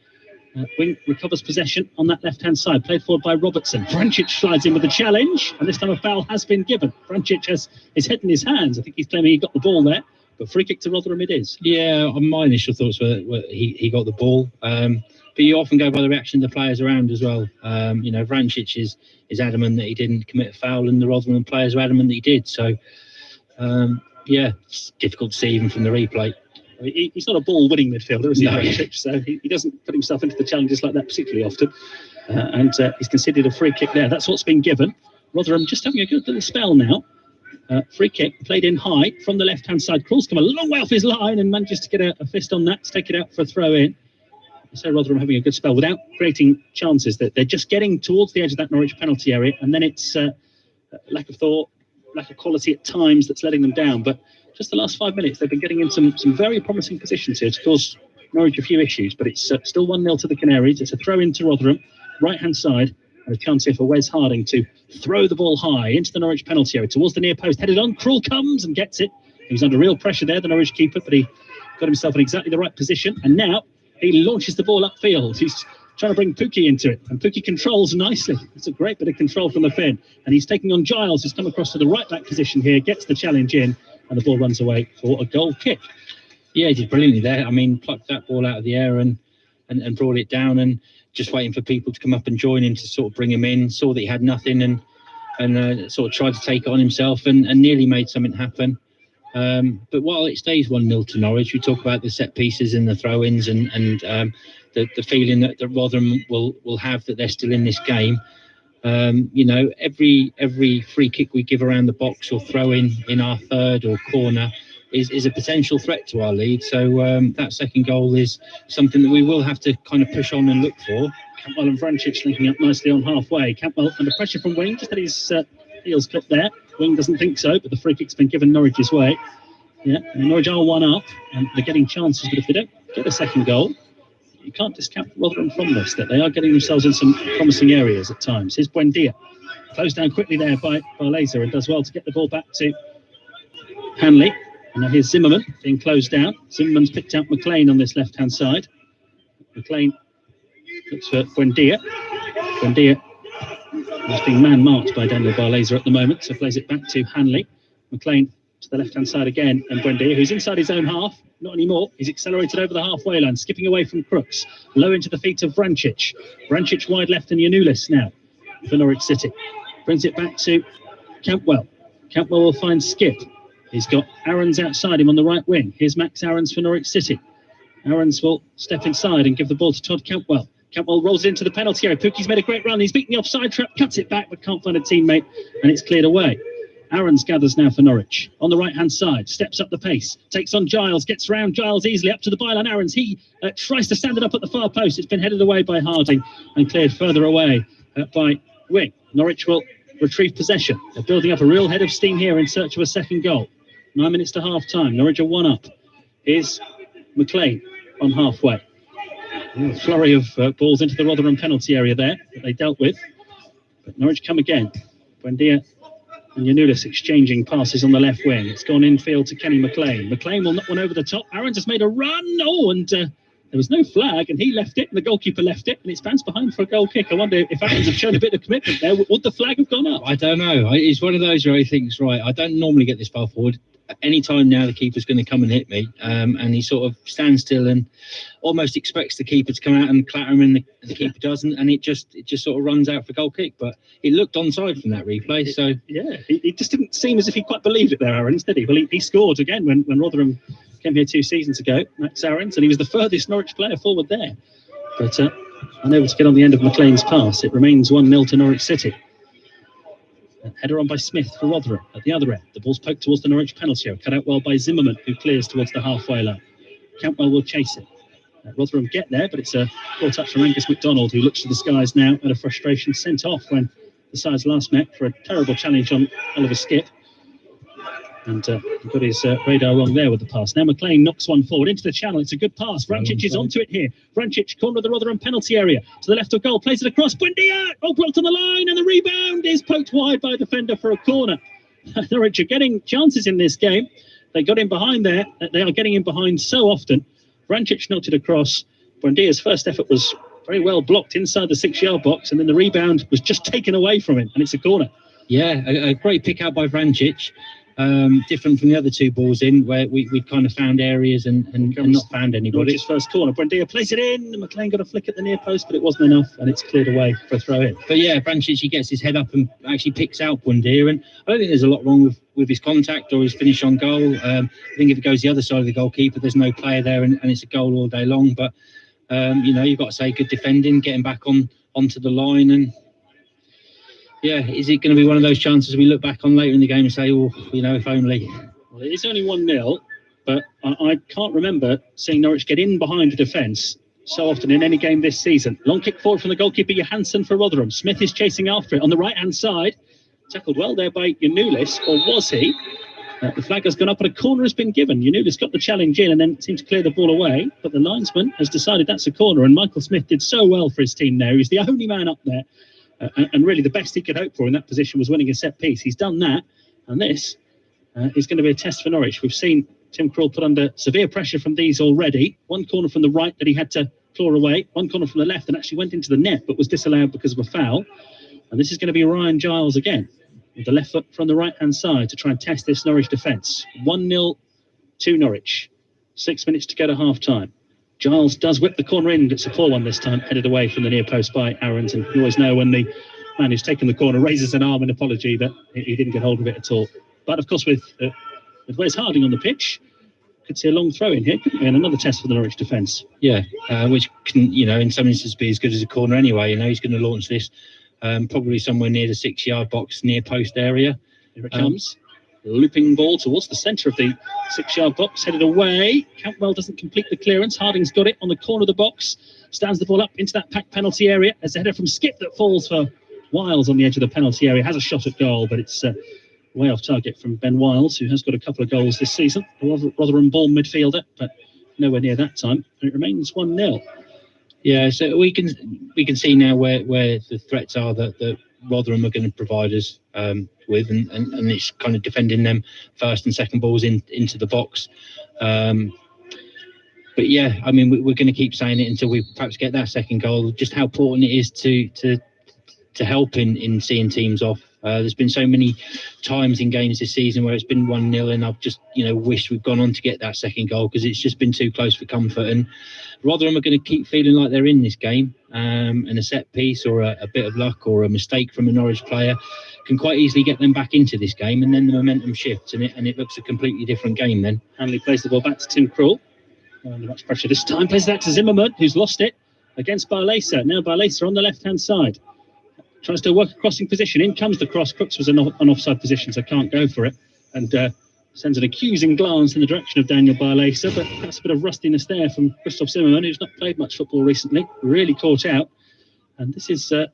Wing recovers possession on that left-hand side. Played forward by Robertson. Vrancic slides in with the challenge. And this time a foul has been given. Vrancic has his head in his hands. I think he's claiming he got the ball there. But free kick to Rotherham it is. Yeah, my initial thoughts were he got the ball. But you often go by the reaction of the players around as well. Vrancic is adamant that he didn't commit a foul, and the Rotherham players are adamant that he did. So, it's difficult to see even from the replay. He's not a ball-winning midfielder, is he, No. Vrancic? So he doesn't put himself into the challenges like that particularly often. And he's conceded a free kick there. That's what's been given. Rotherham just having a good little spell now. Free kick played in high from the left-hand side. Krul's come a long way off his line and manages to get a fist on that to take it out for a throw-in. So Rotherham having a good spell without creating chances. That they're just getting towards the edge of that Norwich penalty area, and then it's lack of thought, lack of quality at times that's letting them down. But just the last 5 minutes, they've been getting in some very promising positions here to cause Norwich a few issues. But it's still 1-0 to the Canaries. It's a throw in to Rotherham, right-hand side, and a chance here for Wes Harding to throw the ball high into the Norwich penalty area towards the near post. Headed on, Krul comes and gets it. He was under real pressure there, the Norwich keeper, but he got himself in exactly the right position. And now he launches the ball upfield. He's trying to bring Pukki into it, and Pukki controls nicely. It's a great bit of control from the Finn, and he's taking on Giles, who's come across to the right back position here, gets the challenge in, and the ball runs away for a goal kick. Yeah, he did brilliantly there. I mean, plucked that ball out of the air and brought it down, and just waiting for people to come up and join him to sort of bring him in. Saw that he had nothing and sort of tried to take it on himself and nearly made something happen. But while it stays 1-0 to Norwich, we talk about the set pieces and the throw-ins and the feeling that Rotherham will have that they're still in this game. Every free kick we give around the box or throw in our third or corner is a potential threat to our lead. So that second goal is something that we will have to kind of push on and look for. Campbell and Vrancic linking up nicely on halfway. Campbell under pressure from Wing, just had his heels clipped there. Wing doesn't think so, but the free kick's been given Norwich's way. Yeah, and Norwich are 1 up, and they're getting chances, but if they don't get a second goal, you can't discount Rotherham from this, that they are getting themselves in some promising areas at times. Here's Buendia, closed down quickly there by Laser, and does well to get the ball back to Hanley. And now here's Zimmerman being closed down. Zimmerman's picked out McLean on this left-hand side. McLean looks for Buendia. Buendia is being man-marked by Daniel Barlaser at the moment, so plays it back to Hanley. McLean to the left-hand side again, and Buendia, who's inside his own half, not anymore. He's accelerated over the halfway line, skipping away from Crooks, low into the feet of Vrancic. Vrancic wide left and Yanulis now for Norwich City. Brings it back to Campbell. Campbell will find Skip. He's got Aarons outside him on the right wing. Here's Max Aarons for Norwich City. Aarons will step inside and give the ball to Todd Campbell. Campbell rolls into the penalty area. Pukki's made a great run. He's beaten the offside trap, cuts it back, but can't find a teammate, and it's cleared away. Aarons gathers now for Norwich. On the right-hand side, steps up the pace, takes on Giles, gets round Giles easily up to the byline. Aarons, he tries to stand it up at the far post. It's been headed away by Harding and cleared further away by Wing. Norwich will retrieve possession. They're building up a real head of steam here in search of a second goal. 9 minutes to half-time. Norwich are 1 up. Here's McLean on halfway. A flurry of balls into the Rotherham penalty area there that they dealt with. But Norwich come again. Buendia and Yanulis exchanging passes on the left wing. It's gone infield to Kenny McLean. McLean will knock one over the top. Aarons has made a run. And there was no flag, and he left it, and the goalkeeper left it, and it's bounced behind for a goal kick. I wonder if Aarons had shown a bit of commitment there. Would the flag have gone up? I don't know. It's one of those where he thinks, right, I don't normally get this far forward. Any time now the keeper's going to come and hit me, and he sort of stands still and almost expects the keeper to come out and clatter him, and the keeper doesn't, and it just sort of runs out for goal kick. But it looked onside from that replay. So yeah, he just didn't seem as if he quite believed it there, Aarons, did he? Well, he scored again when Rotherham came here 2 seasons ago, Max Aarons, and he was the furthest Norwich player forward there. But unable to get on the end of McLean's pass. It remains 1-0 to Norwich City. Header on by Smith for Rotherham at the other end. The ball's poked towards the Norwich penalty area, cut out well by Zimmerman, who clears towards the halfway line. Campbell will chase it. Rotherham get there, but it's a poor touch from Angus MacDonald, who looks to the skies now at a frustration, sent off when the sides last met for a terrible challenge on Oliver Skip. And he got his radar wrong there with the pass. Now McLean knocks one forward into the channel. It's a good pass. Vrancic is onto it here. Vrancic, corner of the Rotherham penalty area. To the left of goal, plays it across. Buendia! Oh, blocked on the line, and the rebound is poked wide by a defender for a corner. Norwich are getting chances in this game. They got in behind there. They are getting in behind so often. Vrancic knocked it across. Buendia's first effort was very well blocked inside the 6-yard box, and then the rebound was just taken away from him, and it's a corner. Yeah, a great pick out by Vrancic. different from the other two balls in, where we kind of found areas and not found anybody. Norwich's first corner. Buendia plays it in. McLean got a flick at the near post, but it wasn't enough, and it's cleared away for a throw in. But yeah, Branchich, he gets his head up and actually picks out Buendia, and I don't think there's a lot wrong with his contact or his finish on goal. I think if it goes the other side of the goalkeeper, there's no player there, and it's a goal all day long. But you've got to say good defending, getting back onto the line, and yeah, is it going to be one of those chances we look back on later in the game and say, oh, if only? Well, it is only 1-0, but I can't remember seeing Norwich get in behind the defence so often in any game this season. Long kick forward from the goalkeeper Johansson for Rotherham. Smith is chasing after it on the right-hand side. Tackled well there by Yanulis, or was he? The flag has gone up, but a corner has been given. Yanulis got the challenge in and then seemed to clear the ball away, but the linesman has decided that's a corner, and Michael Smith did so well for his team there. He's the only man up there. And really the best he could hope for in that position was winning a set piece. He's done that, and this is going to be a test for Norwich. We've seen Tim Krul put under severe pressure from these already. One corner from the right that he had to claw away, one corner from the left that actually went into the net but was disallowed because of a foul. And this is going to be Ryan Giles again, with the left foot from the right-hand side to try and test this Norwich defence. 1-0 to Norwich. 6 minutes to go to half-time. Giles does whip the corner in. It's a poor one this time, headed away from the near post by Aarons. And you always know when the man who's taken the corner raises an arm in apology that he didn't get hold of it at all. But of course, with Wes Harding on the pitch, could see a long throw in here, couldn't we? And another test for the Norwich defence. Yeah, which can, in some instances be as good as a corner anyway. He's going to launch this probably somewhere near the 6-yard box, near post area. Here it comes. Looping ball towards the centre of the 6-yard box, headed away. Campbell doesn't complete the clearance. Harding's got it on the corner of the box, stands the ball up into that packed penalty area. There's a header from Skip that falls for Wiles on the edge of the penalty area. Has a shot at goal, but it's way off target from Ben Wiles, who has got a couple of goals this season. A Rotherham born midfielder, but nowhere near that time. And it remains 1-0. Yeah, so we can see now where the threats are that Rotherham are going to provide us with, and it's kind of defending them first and second balls into the box. But yeah, we're going to keep saying it until we perhaps get that second goal, just how important it is to help in seeing teams off. There's been so many times in games this season where it's been 1-0, and I've just wished we'd gone on to get that second goal because it's just been too close for comfort. And Rotherham are going to keep feeling like they're in this game, and a set piece or a bit of luck or a mistake from a Norwich player can quite easily get them back into this game, and then the momentum shifts and it looks a completely different game then. Hanley plays the ball back to Tim Krul. Under much pressure this time, plays that to Zimmerman, who's lost it against Barlesa. Now Barlesa on the left-hand side. Tries to work a crossing position. In comes the cross. Crooks was an offside position, so can't go for it. And sends an accusing glance in the direction of Daniel Barlesa. But that's a bit of rustiness there from Christoph Zimmerman, who's not played much football recently. Really caught out. And this is an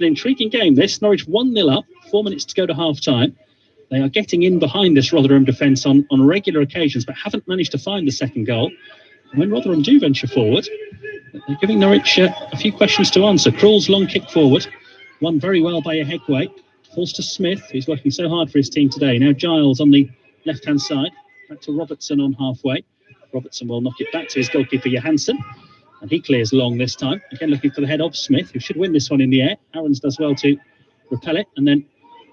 intriguing game, this. Norwich 1-0 up. 4 minutes to go to half-time. They are getting in behind this Rotherham defence on regular occasions, but haven't managed to find the second goal. And when Rotherham do venture forward, they're giving Norwich a few questions to answer. Krul's long kick forward. Won very well by Ehekwe. Falls to Smith, who's working so hard for his team today. Now Giles on the left-hand side. Back to Robertson on halfway. Robertson will knock it back to his goalkeeper Johansson. And he clears long this time. Again looking for the head of Smith, who should win this one in the air. Aarons does well to repel it. And then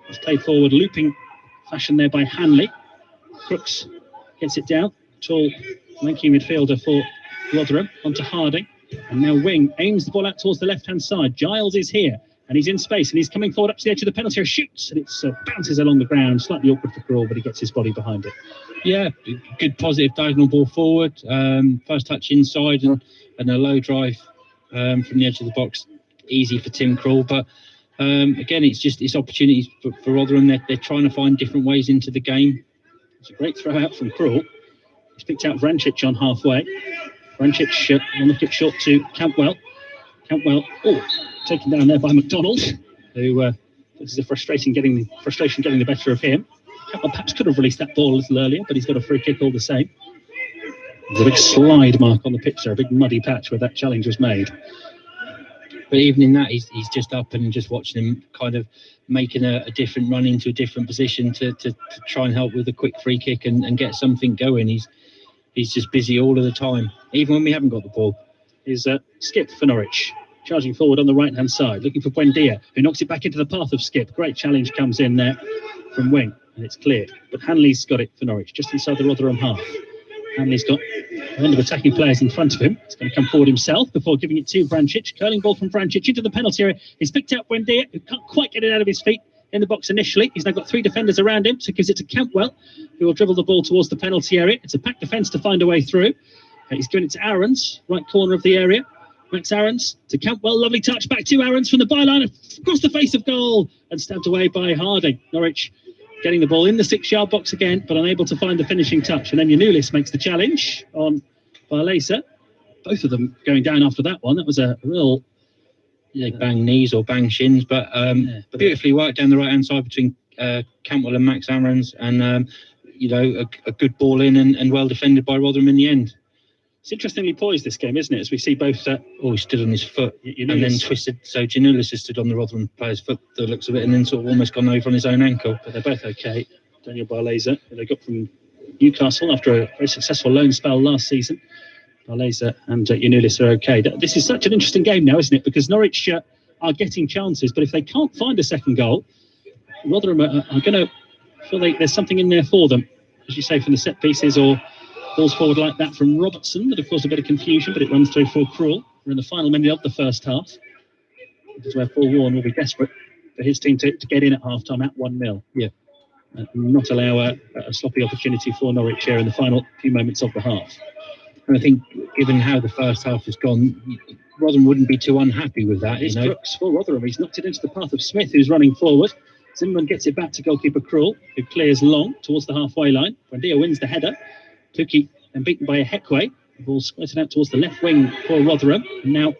it's played forward, looping fashion there by Hanley. Crooks gets it down. Tall, lanky midfielder for Rotherham. Onto Harding. And now Wing aims the ball out towards the left-hand side. Giles is here. And he's in space, and he's coming forward up to the edge of the penalty area, shoots, and it bounces along the ground. Slightly awkward for Krul, but he gets his body behind it. Yeah, good positive diagonal ball forward. First touch inside and a low drive from the edge of the box. Easy for Tim Krul, but again, it's opportunities for Rotherham. They're trying to find different ways into the game. It's a great throw out from Krul. He's picked out Vrancic on halfway. Vrancic will knock it short to Campbell. Campbell, taken down there by McDonald, who this is a frustration getting the better of him. Campbell perhaps could have released that ball a little earlier, but he's got a free kick all the same. There's a big slide mark on the pitch there, a big muddy patch where that challenge was made. But even in that, he's just up and just watching him kind of making a different run into a different position to try and help with a quick free kick and get something going. He's just busy all of the time, even when we haven't got the ball. Is Skip for Norwich. charging forward on the right-hand side, looking for Buendia, who knocks it back into the path of Skip. Great challenge comes in there from wing, and it's cleared. But Hanley's got it for Norwich, just inside the Rotherham half. Hanley's got a lot of attacking players in front of him. He's going to come forward himself before giving it to Vrancic. Curling ball from Vrancic into the penalty area. He's picked out Buendia, who can't quite get it out of his feet in the box initially. He's now got 3 defenders around him, so gives it to Campwell, who will dribble the ball towards the penalty area. It's a packed defence to find a way through. He's given it to Aarons, right corner of the area. Max Aarons to Campwell, lovely touch back to Aarons from the byline, across the face of goal, and stabbed away by Harding. Norwich getting the ball in the 6-yard box again, but unable to find the finishing touch. And then Yanulis makes the challenge on Barlesa. Both of them going down after that one. That was a real... bang knees or bang shins, but beautifully worked down the right-hand side between Campwell and Max Aarons, and a good ball in and well defended by Rotherham in the end. It's interestingly poised, this game, isn't it? As we see both... he stood on his foot and then twisted. So Giannoulis has stood on the Rotherham player's foot, the looks of it, and then sort of almost gone over on his own ankle. But they're both okay. Daniel Barlesa, who they got from Newcastle after a very successful loan spell last season. Barlesa and Giannoulis are okay. This is such an interesting game now, isn't it? Because Norwich are getting chances, but if they can't find a second goal, Rotherham are going to feel there's something in there for them, as you say, from the set pieces or balls forward like that from Robertson that have caused a bit of confusion, but it runs through for Krul. We're in the final minute of the first half. This is where Paul Warren will be desperate for his team to get in at half-time at 1-0. Yeah. And not allow a sloppy opportunity for Norwich here in the final few moments of the half. And I think, given how the first half has gone, Rotherham wouldn't be too unhappy with that. It's Brooks for Rotherham. He's knocked it into the path of Smith, who's running forward. Zimmerman gets it back to goalkeeper Krul, who clears long towards the halfway line. Buendia wins the header. Pukki then beaten by a Hekwe. The ball squirted out towards the left wing for Rotherham. And now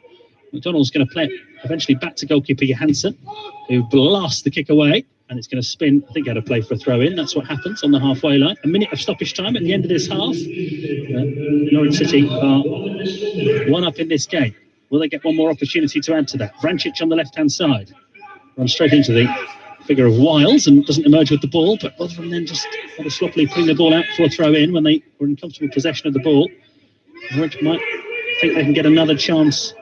McDonald's going to play it eventually back to goalkeeper Johansson, who blasts the kick away. And it's going to spin. I think he had a play for a throw-in. That's what happens on the halfway line. A minute of stoppage time at the end of this half. Norwich City are 1 up in this game. Will they get one more opportunity to add to that? Vrancic on the left-hand side. Runs straight into the figure of Wiles and doesn't emerge with the ball, but Rotherham then just rather sloppily putting the ball out for a throw-in when they were in comfortable possession of the ball. Norwich might think they can get another chance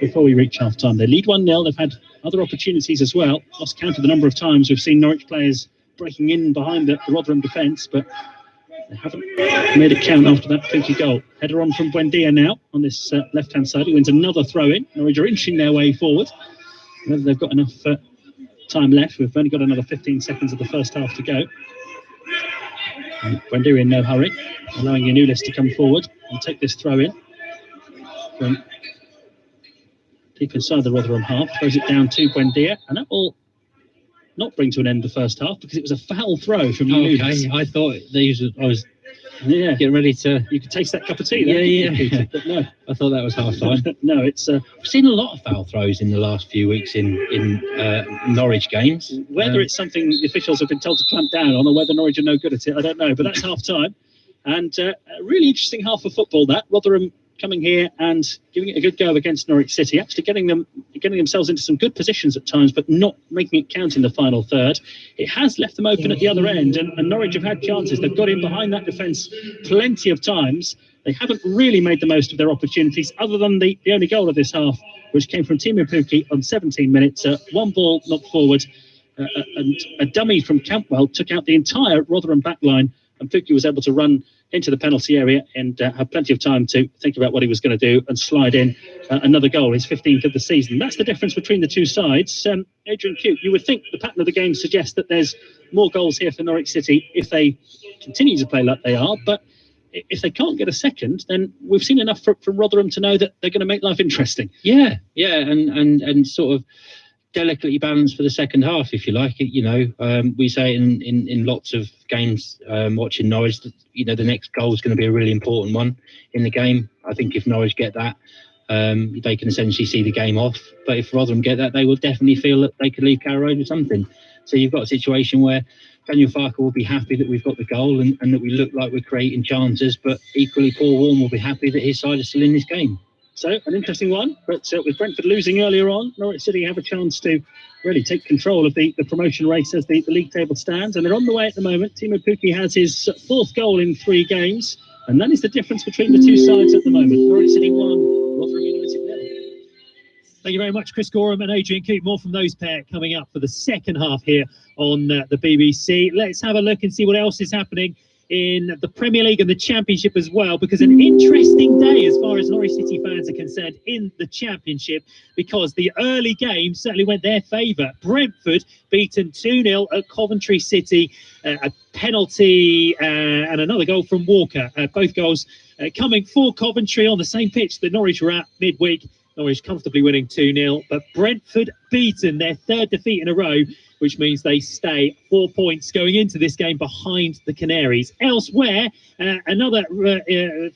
before we reach half-time. They lead 1-0. They've had other opportunities as well. Lost count of the number of times we've seen Norwich players breaking in behind the Rotherham defence, but they haven't made it count after that Pukki goal. Header on from Buendia now on this left-hand side. He wins another throw-in. Norwich are inching their way forward. Whether they've got enough time left. We've only got another 15 seconds of the first half to go. Buendia in no hurry, allowing Yanulis to come forward and take this throw-in from deep inside the Rotherham half, throws it down to Buendia, and that will not bring to an end the first half because it was a foul throw from Yanulis. Okay, I thought I was getting ready to... You could taste that cup of tea there. Yeah. But no. I thought that was half-time. No, it's... We've seen a lot of foul throws in the last few weeks in Norwich games. Whether it's something the officials have been told to clamp down on or whether Norwich are no good at it, I don't know, but that's half-time. And a really interesting half of football, that. Rotherham coming here and giving it a good go against Norwich City, actually getting themselves into some good positions at times, but not making it count in the final third. It has left them open at the other end, and Norwich have had chances. They've got in behind that defence plenty of times. They haven't really made the most of their opportunities, other than the only goal of this half, which came from Teemu Pukki on 17 minutes. One ball knocked forward, and a dummy from Campwell took out the entire Rotherham backline, and Pukki was able to run into the penalty area and have plenty of time to think about what he was going to do and slide in another goal, his 15th of the season. That's the difference between the two sides. Adrian Cute, you would think the pattern of the game suggests that there's more goals here for Norwich City if they continue to play like they are, but if they can't get a second, then we've seen enough from Rotherham to know that they're going to make life interesting. Yeah, and sort of delicately balanced for the second half, if you like. We say in lots of games watching Norwich that the next goal is going to be a really important one in the game. I think if Norwich get that, they can essentially see the game off. But if Rotherham get that, they will definitely feel that they could leave Carrow Road with something. So you've got a situation where Daniel Farker will be happy that we've got the goal and that we look like we're creating chances, but equally Paul Warren will be happy that his side is still in this game. So, an interesting one, but with Brentford losing earlier on, Norwich City have a chance to really take control of the promotion race as the league table stands, and they're on the way at the moment. Teemu Pukki has his 4th goal in 3 games, and that is the difference between the two sides at the moment. Norwich City 1, Rotherham United 0. Thank you very much, Chris Gorham and Adrian Coote. More from those pair coming up for the second half here on the BBC. Let's have a look and see what else is happening in the Premier League and the Championship as well, because an interesting day as far as Norwich City fans are concerned in the Championship, because the early game certainly went their favour. Brentford beaten 2-0 at Coventry City, a penalty and another goal from Walker. Both goals coming for Coventry on the same pitch that Norwich were at midweek. Norwich comfortably winning 2-0, but Brentford beaten, their third defeat in a row, which means they stay 4 points going into this game behind the Canaries. Elsewhere, another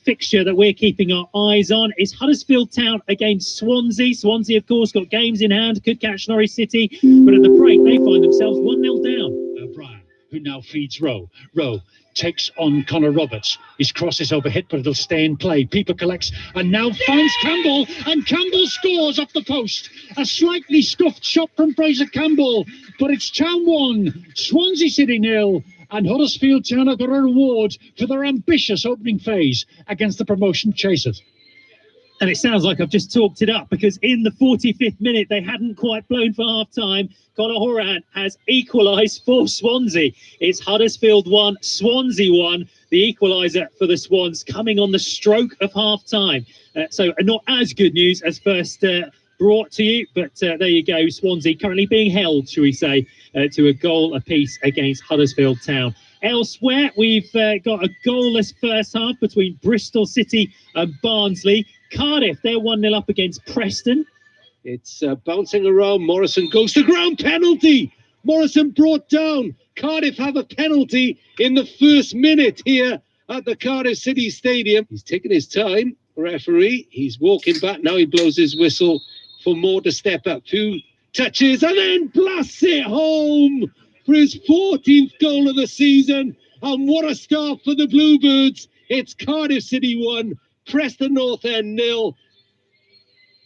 fixture that we're keeping our eyes on is Huddersfield Town against Swansea. Swansea, of course, got games in hand, could catch Norwich City, but at the break, they find themselves 1-0 down. O'Brien, who now feeds Rowe. Rowe takes on Connor Roberts. His cross is overhit, but it'll stay in play. Peeper collects and now finds Campbell, and Campbell scores off the post. A slightly scuffed shot from Fraser Campbell, but it's Town 1, Swansea City 0, and Huddersfield Town have got a reward for their ambitious opening phase against the promotion chasers. And it sounds like I've just talked it up, because in the 45th minute, they hadn't quite blown for half-time. Conor Horan has equalised for Swansea. It's Huddersfield 1, Swansea 1. The equaliser for the Swans coming on the stroke of half-time. So not as good news as first brought to you, but there you go. Swansea currently being held, shall we say, to a goal apiece against Huddersfield Town. Elsewhere, we've got a goalless first half between Bristol City and Barnsley. Cardiff, they're 1-0 up against Preston. It's bouncing around. Morrison goes to ground. Penalty. Morrison brought down. Cardiff have a penalty in the first minute here at the Cardiff City Stadium. He's taking his time, referee. He's walking back. Now he blows his whistle for Moore to step up. 2 touches and then blasts it home for his 14th goal of the season. And what a start for the Bluebirds. It's Cardiff City 1, Preston North End 0.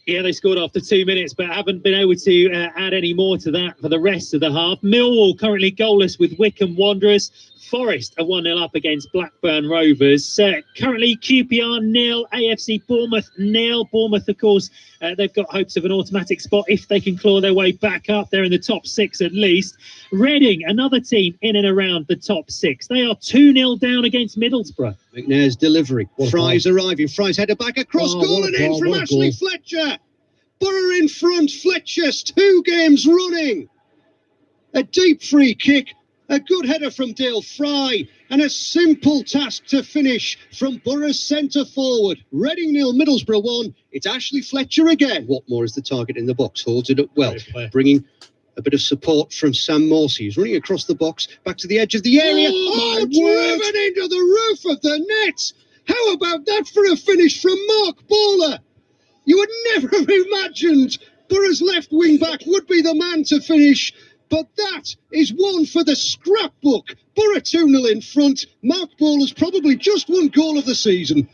Yeah, they scored after 2 minutes, but haven't been able to add any more to that for the rest of the half. Millwall currently goalless with Wycombe Wanderers. Forest are 1-0 up against Blackburn Rovers. Currently QPR 0, AFC Bournemouth 0. Bournemouth, of course, they've got hopes of an automatic spot if they can claw their way back up. They're in the top 6 at least. Reading, another team in and around the top 6. They are 2-0 down against Middlesbrough. McNair's delivery. Fry's arriving. Fry's headed back across goal and in from Ashley Fletcher. Borough in front. Fletcher's 2 games running. A deep free kick. A good header from Dale Fry. And a simple task to finish from Borough's centre forward. Reading 0, Middlesbrough 1. It's Ashley Fletcher again. Watmore is the target in the box. Holds it up well. Bringing a bit of support from Sam Morsey. He's running across the box, back to the edge of the area. Oh, driven into the roof of the net. How about that for a finish from Mark Bowler? You would never have imagined Borough's left wing back would be the man to finish, but that is one for the scrapbook. Borough 2-0 in front. Mark Bowler's probably just one goal of the season.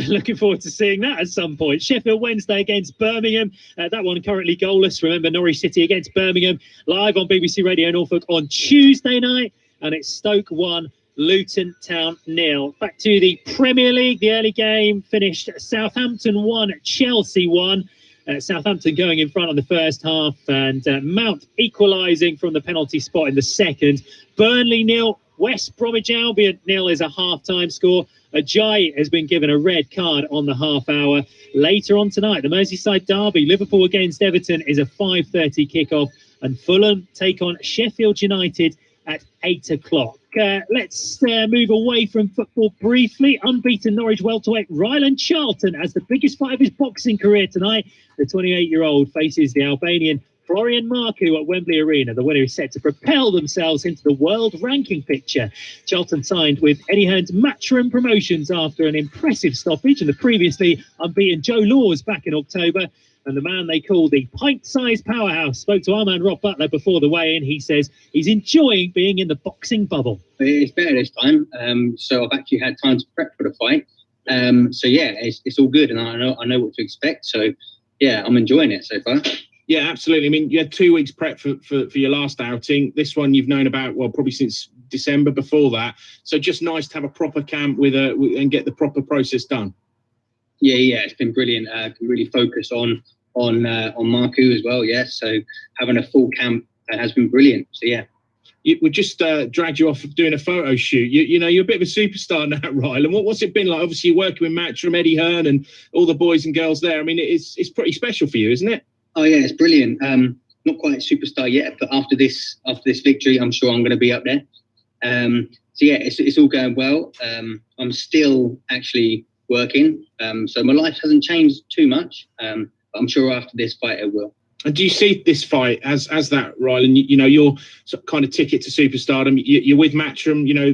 Looking forward to seeing that at some point. Sheffield Wednesday against Birmingham. That one currently goalless. Remember, Norwich City against Birmingham. Live on BBC Radio Norfolk on Tuesday night. And it's Stoke 1, Luton Town 0. Back to the Premier League. The early game finished Southampton 1, Chelsea 1. Southampton going in front on the first half. And Mount equalising from the penalty spot in the second. Burnley 0, West Bromwich Albion 0 is a half-time score. Ajayi has been given a red card on the half hour. Later on tonight, the Merseyside derby, Liverpool against Everton, is a 5:30 kickoff, and Fulham take on Sheffield United at 8 o'clock. Let's move away from football briefly. Unbeaten Norwich welterweight Ryland Charlton has the biggest fight of his boxing career tonight. The 28-year-old faces the Albanian Florian Marku at Wembley Arena. The winner is set to propel themselves into the world ranking picture. Charlton signed with Eddie Hearn's Matchroom Promotions after an impressive stoppage, and the previously unbeaten Joe Laws back in October. And the man they call the pint-sized powerhouse spoke to our man Rob Butler before the weigh-in. He says he's enjoying being in the boxing bubble. It's better this time, so I've actually had time to prep for the fight. So yeah, it's all good, and I know what to expect. So yeah, I'm enjoying it so far. Yeah, absolutely. I mean, you had 2 weeks prep for your last outing. This one you've known about, well, probably since December before that. So just nice to have a proper camp and get the proper process done. Yeah, it's been brilliant. Can really focus on Marku as well. Yeah, so having a full camp has been brilliant. So yeah. We just dragged you off doing a photo shoot. You know, you're a bit of a superstar now, Rylan. What's it been like? Obviously, you're working with Matchroom, Eddie Hearn, and all the boys and girls there. I mean, it's pretty special for you, isn't it? Oh yeah, it's brilliant. Not quite superstar yet, but after this victory, I'm sure I'm going to be up there. So yeah, it's all going well. I'm still actually working, so my life hasn't changed too much. But I'm sure after this fight it will. And do you see this fight as that, Rylan? You know, your kind of ticket to superstardom. You're with Matchroom, you know,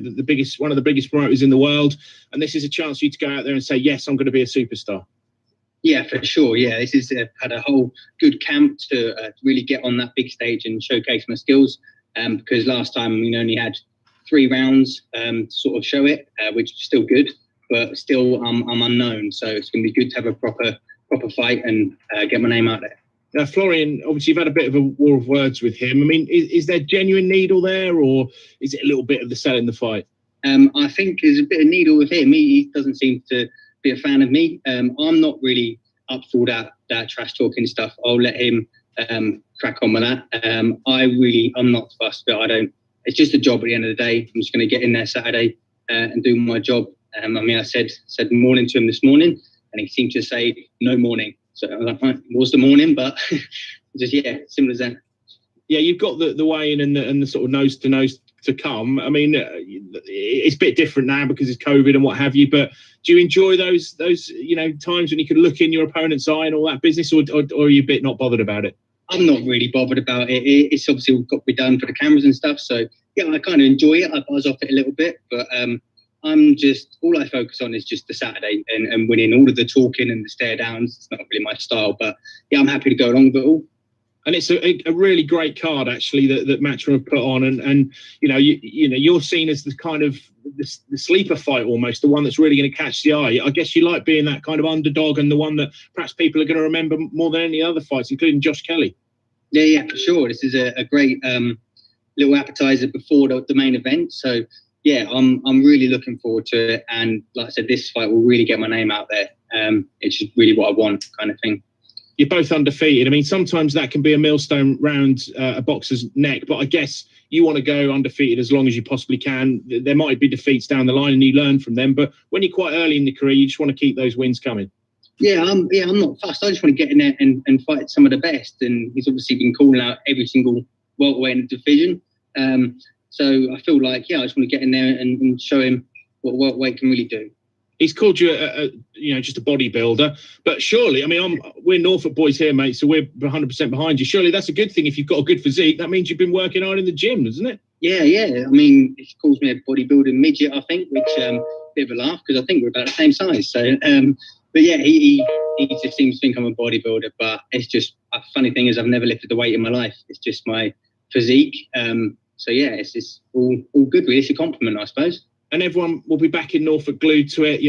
one of the biggest promoters in the world, and this is a chance for you to go out there and say, yes, I'm going to be a superstar. Yeah, for sure. Yeah, this is had a whole good camp to really get on that big stage and showcase my skills. Because last time we only had 3 rounds to sort of show it, which is still good, but still I'm unknown. So it's going to be good to have a proper fight and get my name out there. Florian, obviously you've had a bit of a war of words with him. I mean, is there genuine needle there, or is it a little bit of the selling the fight? I think there's a bit of needle with him. He doesn't seem to be a fan of me. I'm not really up for that trash talking stuff. I'll let him crack on with that. I'm not fussed, but I don't. It's just a job at the end of the day. I'm just going to get in there Saturday and do my job. I mean, I said morning to him this morning, and he seemed to say no morning. So I was like, right, it was the morning, but just, yeah, simple as that. Yeah, you've got the weigh-in and the sort of nose-to-nose to come. I mean, it's a bit different now because it's COVID and what have you, but do you enjoy those times when you can look in your opponent's eye and all that business, or are you a bit not bothered about it? I'm not really bothered about it. It's obviously got to be done for the cameras and stuff, so yeah, I kind of enjoy it. I buzz off it a little bit, but all I focus on is just the Saturday and winning. All of the talking and the stare downs, it's not really my style, but yeah, I'm happy to go along with it all. And it's a really great card actually that Matchroom have put on, and you're seen as the kind of the sleeper fight almost, the one that's really going to catch the eye. I guess you like being that kind of underdog and the one that perhaps people are going to remember more than any other fights, including Josh Kelly. Yeah, for sure. This is a great little appetizer before the main event. So yeah, I'm really looking forward to it. And like I said, this fight will really get my name out there. It's just really what I want, kind of thing. You're both undefeated. I mean, sometimes that can be a millstone round a boxer's neck, but I guess you want to go undefeated as long as you possibly can. There might be defeats down the line and you learn from them, but when you're quite early in the career, you just want to keep those wins coming. Yeah, I'm not fussed. I just want to get in there and fight some of the best. And he's obviously been calling out every single welterweight in the division. So I feel like, yeah, I just want to get in there and show him what welterweight can really do. He's called you just a bodybuilder, but surely, I mean, we're Norfolk boys here, mate, so we're 100% behind you. Surely that's a good thing if you've got a good physique. That means you've been working hard in the gym, doesn't it? Yeah. I mean, he calls me a bodybuilding midget, I think, which bit of a laugh because I think we're about the same size. So, but yeah, he just seems to think I'm a bodybuilder. But it's just a funny thing is I've never lifted a weight in my life. It's just my physique. So yeah, it's just all good. Really, it's a compliment, I suppose. And everyone will be back in Norfolk glued to it.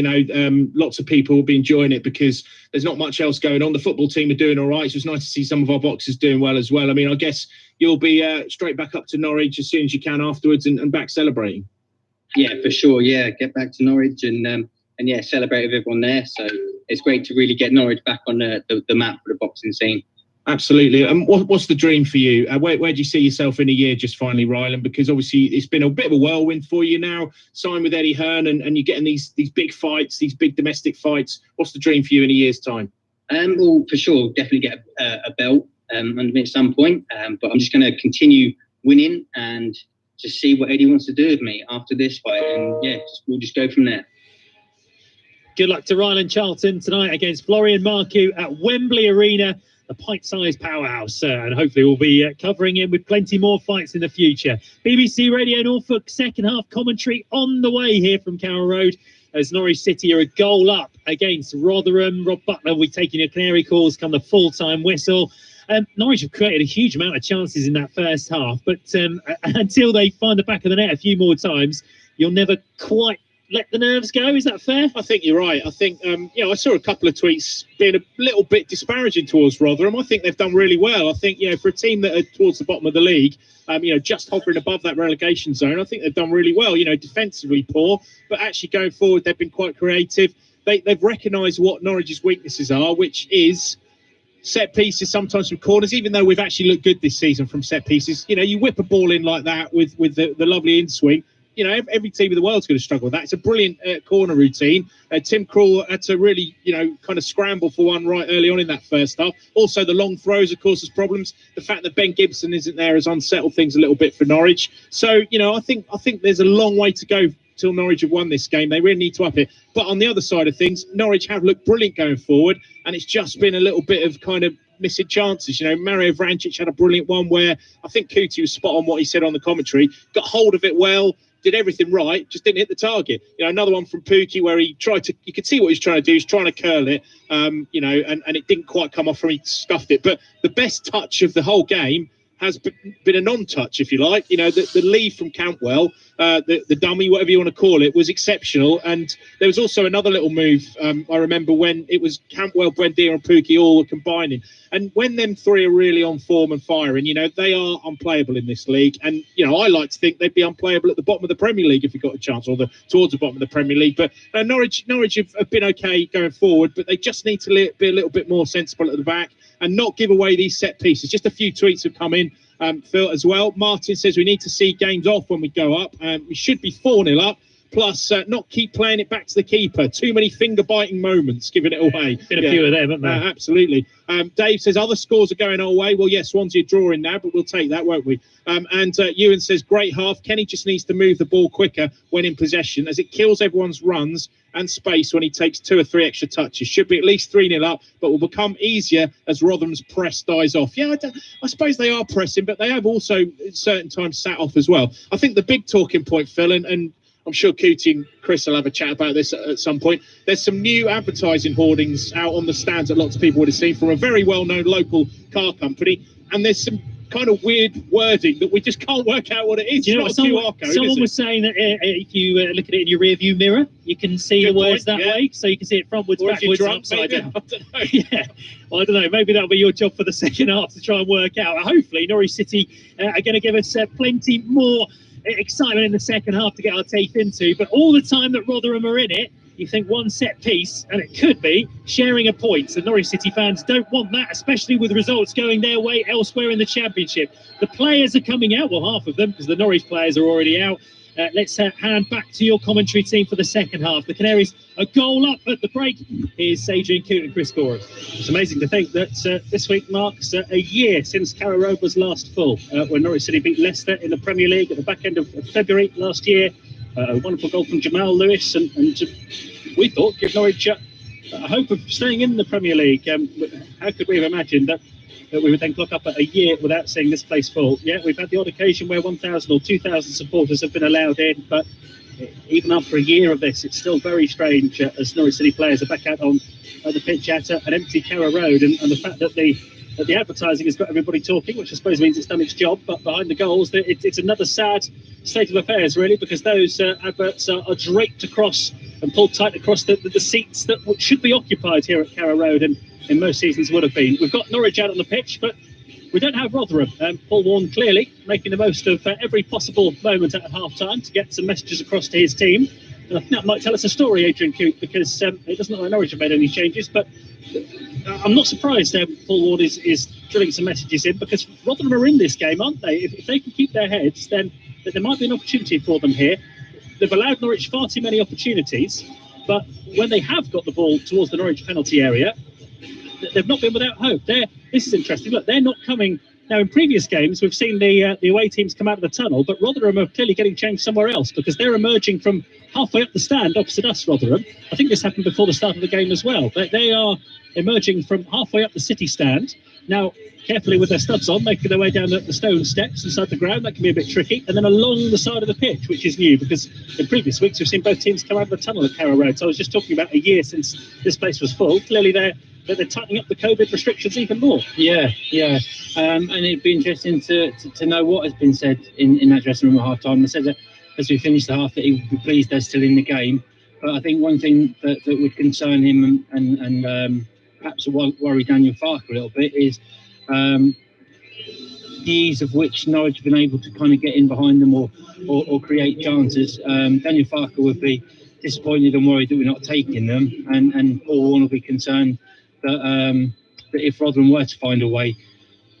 Lots of people will be enjoying it because there's not much else going on. The football team are doing all right. So it's nice to see some of our boxers doing well as well. I mean, I guess you'll be straight back up to Norwich as soon as you can afterwards and back celebrating. Yeah, for sure. Yeah, get back to Norwich and yeah, celebrate with everyone there. So it's great to really get Norwich back on the map for the boxing scene. Absolutely. And what's the dream for you? Where do you see yourself in a year, just finally, Rylan? Because obviously it's been a bit of a whirlwind for you now, signed with Eddie Hearn and you're getting these big fights, these big domestic fights. What's the dream for you in a year's time? Well, for sure, definitely get a belt under me at some point. But I'm just going to continue winning and just see what Eddie wants to do with me after this fight. And yeah, we'll just go from there. Good luck to Rylan Charlton tonight against Florian Marku at Wembley Arena, a pint-sized powerhouse, and hopefully we'll be covering him with plenty more fights in the future. BBC Radio Norfolk second half commentary on the way here from Carroll Road as Norwich City are a goal up against Rotherham. Rob Butler will be taking your canary calls come the full-time whistle. Norwich have created a huge amount of chances in that first half, but until they find the back of the net a few more times, you'll never quite let the nerves go. Is that fair? I think you're right. I think, I saw a couple of tweets being a little bit disparaging towards Rotherham. I think they've done really well. I think, for a team that are towards the bottom of the league, just hovering above that relegation zone, I think they've done really well. Defensively poor, but actually going forward, they've been quite creative. They've recognised what Norwich's weaknesses are, which is set pieces, sometimes from corners, even though we've actually looked good this season from set pieces. You know, you whip a ball in like that with the lovely in-swing. You know, every team in the world's going to struggle with that. It's a brilliant corner routine. Tim Krul had to really, you know, kind of scramble for one right early on in that first half. Also, the long throws, of course, has problems. The fact that Ben Gibson isn't there has unsettled things a little bit for Norwich. So, you know, I think there's a long way to go till Norwich have won this game. They really need to up it. But on the other side of things, Norwich have looked brilliant going forward, and it's just been a little bit of kind of missing chances. You know, Mario Vrancic had a brilliant one where I think Kuti was spot on what he said on the commentary. Got hold of it well, did everything right, just didn't hit the target. You know, another one from Pookie where he tried to, you could see what he's trying to do. He's trying to curl it, you know, and it didn't quite come off, and he scuffed it. But the best touch of the whole game has been a non-touch, if you like. You know, the lead from Cantwell, the dummy, whatever you want to call it, was exceptional. And there was also another little move, I remember, when it was Cantwell, Buendia and Pookie all were combining. And when them three are really on form and firing, you know, they are unplayable in this league. And, you know, I like to think they'd be unplayable at the bottom of the Premier League if we got a chance, or towards the bottom of the Premier League. But Norwich have been okay going forward, but they just need to be a little bit more sensible at the back and not give away these set pieces. Just a few tweets have come in, Phil, as well. Martin says we need to see games off when we go up. We should be 4-0 up. Plus, not keep playing it back to the keeper. Too many finger-biting moments, giving it away. Been a few of them, haven't there? Absolutely. Dave says other scores are going our way. Well, yes, Swansea are drawing now, but we'll take that, won't we? And Ewan says, great half. Kenny just needs to move the ball quicker when in possession, as it kills everyone's runs and space when he takes 2 or 3 extra touches. Should be at least 3-0 up, but will become easier as Rotherham's press dies off. Yeah, I suppose they are pressing, but they have also at certain times sat off as well. I think the big talking point, Phil, and I'm sure Kuti and Chris will have a chat about this at some point. There's some new advertising hoardings out on the stands that lots of people would have seen from a very well-known local car company. And there's some kind of weird wording that we just can't work out what it is. You know, someone was saying that if you look at it in your rear view mirror, you can see the words that way. So you can see it frontwards, backwards, upside down. I don't know. Yeah, well, I don't know. Maybe that'll be your job for the second half to try and work out. Hopefully, Norwich City are going to give us plenty more excitement in the second half to get our teeth into. But all the time that Rotherham are in it, you think one set piece, and it could be sharing a point. So Norwich City fans don't want that, especially with results going their way elsewhere in the Championship. The players are coming out, well, half of them, because the Norwich players are already out. Let's hand back to your commentary team for the second half. The Canaries a goal up at the break. Here's Adrian Coote and Chris Gorham. It's amazing to think that this week marks a year since Carrow Road was last full, when Norwich City beat Leicester in the Premier League at the back end of February last year. A wonderful goal from Jamal Lewis, and we thought give Norwich a hope of staying in the Premier League. How could we have imagined that we would then clock up at a year without seeing this place full? Yeah, we've had the odd occasion where 1,000 or 2,000 supporters have been allowed in, but even after a year of this, it's still very strange as Norwich City players are back out on the pitch at an empty Carrow Road, and the fact that the advertising has got everybody talking, which I suppose means it's done its job, but behind the goals, it's another sad state of affairs, really, because those adverts are draped across and pulled tight across the seats that should be occupied here at Carrow Road, and in most seasons would have been. We've got Norwich out on the pitch, but we don't have Rotherham. Paul Warne clearly making the most of every possible moment at half-time to get some messages across to his team. And I think that might tell us a story, Adrian Coote, because it doesn't look like Norwich have made any changes, but I'm not surprised Paul Warne is drilling some messages in, because Rotherham are in this game, aren't they? If they can keep their heads, then there might be an opportunity for them here. They've allowed Norwich far too many opportunities, but when they have got the ball towards the Norwich penalty area, they've not been without hope. This is interesting. Look, they're not coming. Now, in previous games, we've seen the away teams come out of the tunnel, but Rotherham are clearly getting changed somewhere else, because they're emerging from halfway up the stand opposite us, Rotherham. I think this happened before the start of the game as well. They are emerging from halfway up the City stand. Now, carefully with their studs on, making their way down the stone steps inside the ground. That can be a bit tricky. And then along the side of the pitch, which is new, because in previous weeks, we've seen both teams come out of the tunnel at Carrow Road. So I was just talking about a year since this place was full. Clearly, they're tightening up the COVID restrictions even more. Yeah. And it'd be interesting to know what has been said in that dressing room at half-time. They said that as we finish the half that he would be pleased they're still in the game. But I think one thing that would concern him and perhaps worry Daniel Farke a little bit is the ease of which Norwich have been able to kind of get in behind them or create chances. Daniel Farke would be disappointed and worried that we're not taking them, and Paul Warne will be concerned that that if Rotherham were to find a way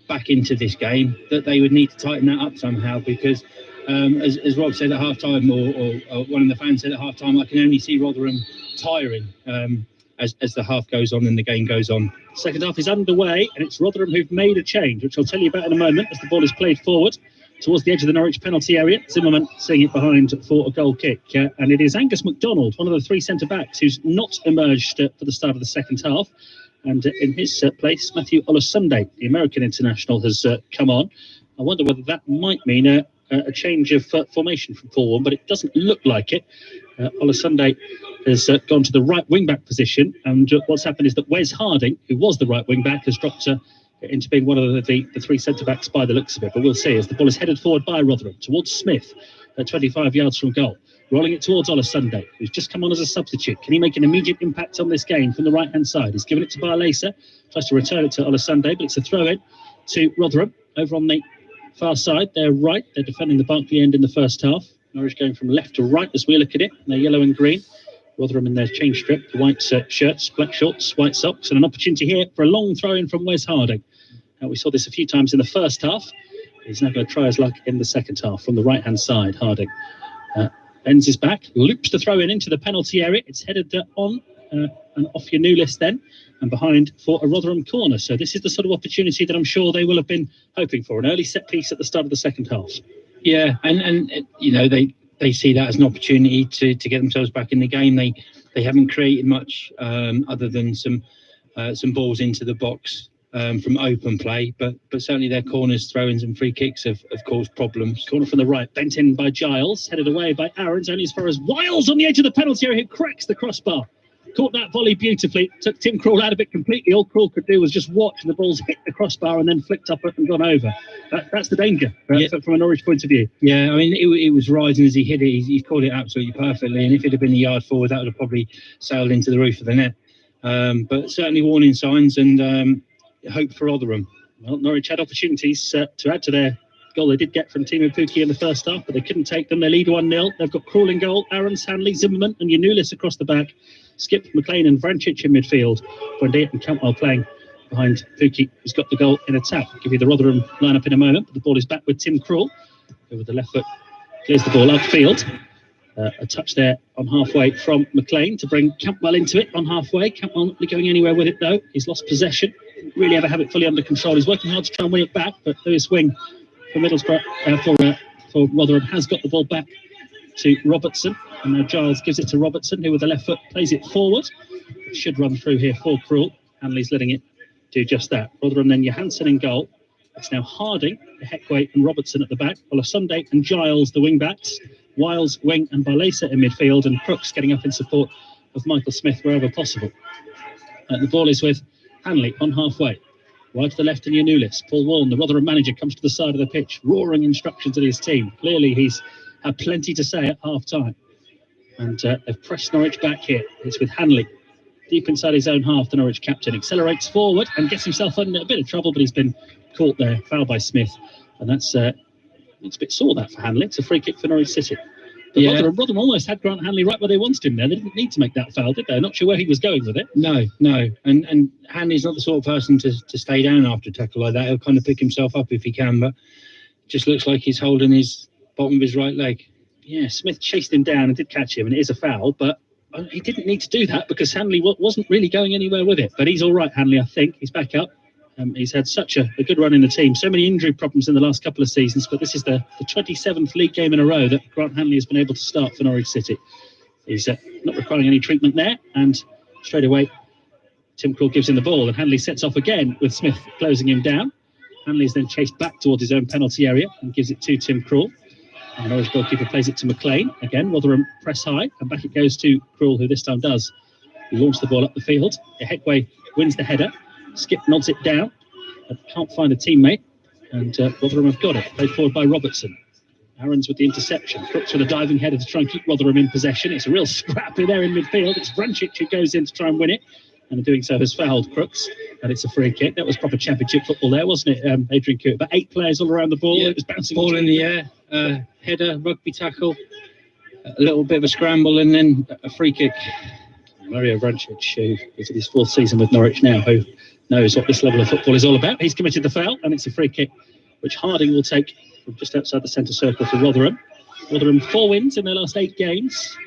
back into this game, that they would need to tighten that up somehow, because as Rob said at half-time, or one of the fans said at half-time, I can only see Rotherham tiring as the half goes on and the game goes on. Second half is underway, and it's Rotherham who've made a change, which I'll tell you about in a moment, as the ball is played forward towards the edge of the Norwich penalty area. Zimmerman seeing it behind for a goal kick, and it is Angus MacDonald, one of the three centre-backs, who's not emerged for the start of the second half. And in his place, Matthew Olusunde, the American international, has come on. I wonder whether that might mean a change of formation from Fulham, but it doesn't look like it. Olusunde has gone to the right wing-back position, and what's happened is that Wes Harding, who was the right wing-back, has dropped into being one of the three centre-backs by the looks of it. But we'll see, as the ball is headed forward by Rotherham towards Smith at 25 yards from goal. Rolling it towards Olusunde, who's just come on as a substitute. Can he make an immediate impact on this game from the right-hand side? He's given it to Barlesa, tries to return it to Olusunde, but it's a throw-in to Rotherham. Over on the far side, they're right. They're defending the Barkley end in the first half. Norwich going from left to right as we look at it. They're yellow and green. Rotherham in their change strip, the white shirts, black shorts, white socks, and an opportunity here for a long throw-in from Wes Harding. We saw this a few times in the first half. He's now going to try his luck in the second half from the right-hand side. Harding bends his back, loops the throw-in into the penalty area. It's headed on and off your new list then, and behind for a Rotherham corner. So this is the sort of opportunity that I'm sure they will have been hoping for, an early set piece at the start of the second half. Yeah, and you know, they see that as an opportunity to get themselves back in the game. They haven't created much other than some balls into the box from open play, but certainly their corners, throw-ins and free kicks have caused problems. Corner from the right, bent in by Giles, headed away by Aarons, only as far as Wiles on the edge of the penalty area, who cracks the crossbar. Caught that volley beautifully, took Tim Krul out of it completely. All Krul could do was just watch the balls hit the crossbar and then flicked up and gone over. That's the danger from a Norwich point of view. Yeah, I mean, it was rising as he hit it. He caught it absolutely perfectly, and if it had been a yard forward, that would have probably sailed into the roof of the net. But certainly warning signs, and hope for Rotherham. Well, Norwich had opportunities to add to their goal they did get from Timo Pukki in the first half, but they couldn't take them. They lead 1-0. They've got Krul in goal, Aarons, Hanley, Zimmerman and Yanulis across the back. Skip, McLean and Vrancic in midfield. Buendia and Cantwell playing behind Pukki, who's got the goal in attack. I'll give you the Rotherham lineup in a moment, but the ball is back with Tim Krul, who with the left foot clears the ball upfield. A touch there on halfway from McLean to bring Cantwell into it on halfway. Cantwell not really going anywhere with it though. He's lost possession. Didn't really ever have it fully under control. He's working hard to try and win it back, but Lewis Wing for Middlesbrough for Rotherham has got the ball back to Robertson, and now Giles gives it to Robertson, who with the left foot plays it forward. It should run through here for Krul. Hanley's letting it do just that. Rotherham then Johansson in goal. It's now Harding, Heckway and Robertson at the back. Olusunde and Giles the wing backs. Wiles, Wing and Barlesa in midfield, and Crooks getting up in support of Michael Smith wherever possible. The ball is with Hanley on halfway. Right to the left in Yanulis. Paul Warren, the Rotherham manager, comes to the side of the pitch, roaring instructions at his team. Clearly he's had plenty to say at half-time. And they've pressed Norwich back here. It's with Hanley deep inside his own half. The Norwich captain accelerates forward and gets himself under a bit of trouble, but he's been caught there, foul by Smith. And that's it's a bit sore that for Hanley. It's a free kick for Norwich City. But Rotherham almost had Grant Hanley right where they wanted him there. They didn't need to make that foul, did they? Not sure where he was going with it. No. And Hanley's not the sort of person to stay down after a tackle like that. He'll kind of pick himself up if he can, but it just looks like he's holding his bottom of his right leg. Yeah, Smith chased him down and did catch him, and it is a foul, but he didn't need to do that because Hanley wasn't really going anywhere with it. But he's all right, Hanley, I think. He's back up. He's had such a good run in the team. So many injury problems in the last couple of seasons, but this is the 27th league game in a row that Grant Hanley has been able to start for Norwich City. He's not requiring any treatment there, and straight away Tim Krul gives him the ball, and Hanley sets off again with Smith closing him down. Hanley's then chased back towards his own penalty area and gives it to Tim Krul. And Norwich goalkeeper plays it to McLean. Again, Rotherham press high, and back it goes to Krul, who this time does launch the ball up the field. Heckway wins the header. Skip nods it down, but can't find a teammate, and Rotherham have got it. Played forward by Robertson. Aarons with the interception. Crooks with a diving header to try and keep Rotherham in possession. It's a real scrap in there in midfield. It's Vrancic who goes in to try and win it, and in doing so has fouled Crooks, and it's a free kick. That was proper championship football there, wasn't it, Adrian Coote? About 8 players all around the ball. Yeah, it was bouncing. Ball in the air, header, rugby tackle, a little bit of a scramble, and then a free kick. Mario Vrancic, who is in his 4th season with Norwich now, who knows what this level of football is all about. He's committed the foul, and it's a free kick, which Harding will take from just outside the centre circle for Rotherham. Rotherham 4 wins in their last 8 games,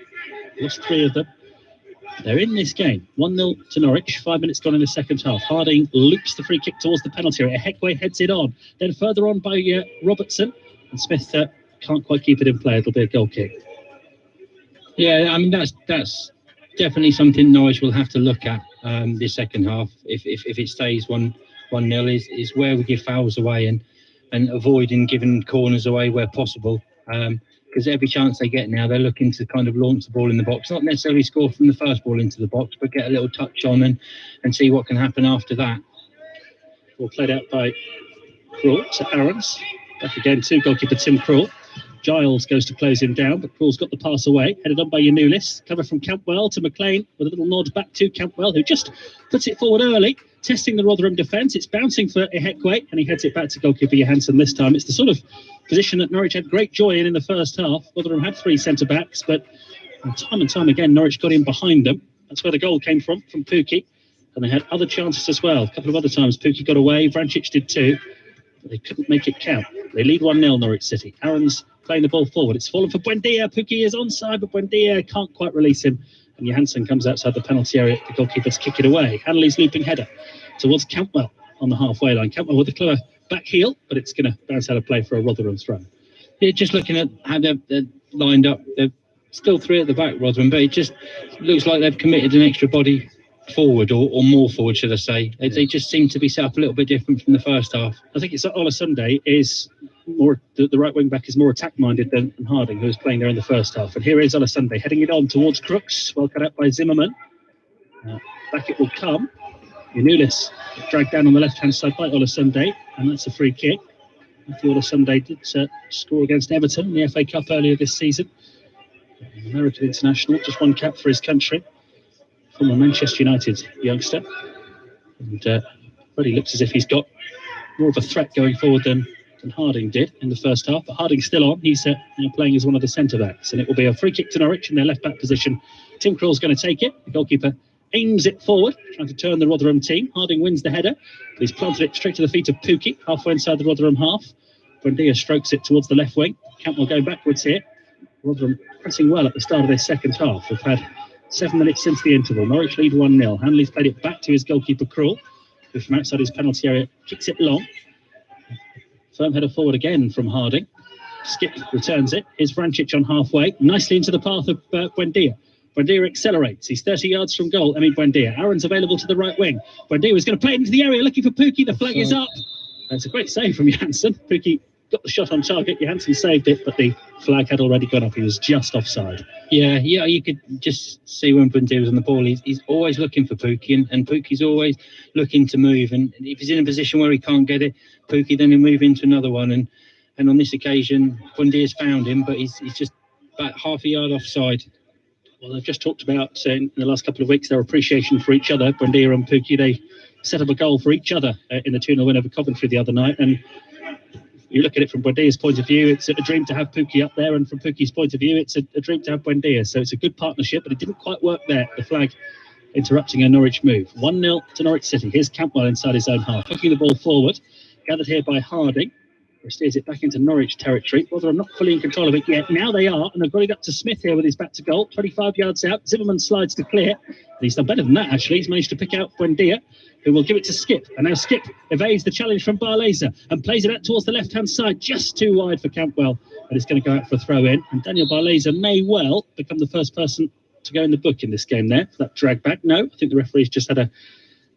lost 3 of them. They're in this game, 1-0 to Norwich, 5 minutes gone in the second half. Harding loops the free kick towards the penalty area. Heckway heads it on, then further on by Robertson, and Smith can't quite keep it in play. It'll be a goal kick. Yeah, I mean, that's definitely something Norwich will have to look at this second half. If it stays 1-0, is where we give fouls away and avoiding giving corners away where possible. Because every chance they get now, they're looking to kind of launch the ball in the box, not necessarily score from the first ball into the box, but get a little touch on and see what can happen after that. Ball played out by Krul to Aarons. Back again to goalkeeper Tim Krul. Giles goes to close him down, but Krul's got the pass away. Headed on by Yanulis. Cover from Campbell to McLean with a little nod back to Campbell, who just puts it forward early, testing the Rotherham defence. It's bouncing for Ihekwe, and he heads it back to goalkeeper Johansson this time. It's the sort of position that Norwich had great joy in the first half. Rotherham had 3 centre-backs, but time and time again, Norwich got in behind them. That's where the goal came from Pukki. And they had other chances as well. A couple of other times Pukki got away. Vrancic did too, but they couldn't make it count. They lead 1-0 Norwich City. Aaron's playing the ball forward. It's fallen for Buendia. Pukki is onside, but Buendia can't quite release him. And Johansson comes outside the penalty area. The goalkeeper to kick it away. Hanley's looping header towards Campbell on the halfway line. Campbell with a clever back heel, but it's going to bounce out of play for a Rotherham throw. Yeah, just looking at how they're lined up, they're still 3 at the back, Rotherham, but it just looks like they've committed an extra body forward, or more forward, should I say. They just seem to be set up a little bit different from the first half. I think it's Ola Sunday is more, the right wing back is more attack minded than Harding, who was playing there in the first half. And here is Ola Sunday heading it on towards Crooks, well cut out by Zimmerman. Back it will come. Yanulis dragged down on the left hand side by Ola Sunday, and that's a free kick. Matthew Ola Sunday did score against Everton in the FA Cup earlier this season. An American international, just 1 cap for his country. Former Manchester United youngster, and already looks as if he's got more of a threat going forward than Harding did in the first half. But Harding's still on. He's playing as one of the centre backs, and it will be a free kick to Norwich in their left back position. Tim Krul's going to take it. The goalkeeper aims it forward, trying to turn the Rotherham team. Harding wins the header, but he's planted it straight to the feet of Pukki, halfway inside the Rotherham half. Buendia strokes it towards the left wing. Campbell going backwards here. Rotherham pressing well at the start of their second half. We've had 7 minutes since the interval. Norwich lead 1-0. Hanley's played it back to his goalkeeper Krul, who from outside his penalty area kicks it long. Firm header forward again from Harding. Skip returns it. Here's Vrancic on halfway, nicely into the path of Buendia. Buendia accelerates. He's 30 yards from goal. Buendia. Aaron's available to the right wing. Buendia was going to play it into the area, looking for Pukki. The flag is up. It's a great save from Johansson. Pukki got the shot on target. Johansson saved it, but the flag had already gone up. He was just offside. Yeah, you could just see when Buendia was on the ball, he's always looking for Pukki, and Pukki's always looking to move. And if he's in a position where he can't get it, Pukki then he'll move into another one. And on this occasion, Buendia's found him, but he's just about half a yard offside. Well, they've just talked about in the last couple of weeks their appreciation for each other. Buendia and Pukki, they set up a goal for each other in the 2-0 win over Coventry the other night. And you look at it from Buendia's point of view, it's a dream to have Pukki up there, and from Pukki's point of view, it's a dream to have Buendia. So it's a good partnership, but it didn't quite work there. The flag interrupting a Norwich move. 1-0 to Norwich City. Here's Campbell inside his own half, hooking the ball forward, gathered here by Harding, who steers it back into Norwich territory. Rotherham not fully in control of it yet. Now they are, and they've got it up to Smith here with his back to goal. 25 yards out. Zimmerman slides to clear. And he's done better than that, actually. He's managed to pick out Buendia, who will give it to Skip. And now Skip evades the challenge from Barleza and plays it out towards the left-hand side, just too wide for Campbell. But it's going to go out for a throw-in. And Daniel Barleza may well become the first person to go in the book in this game there for that drag back. No, I think the referee's just had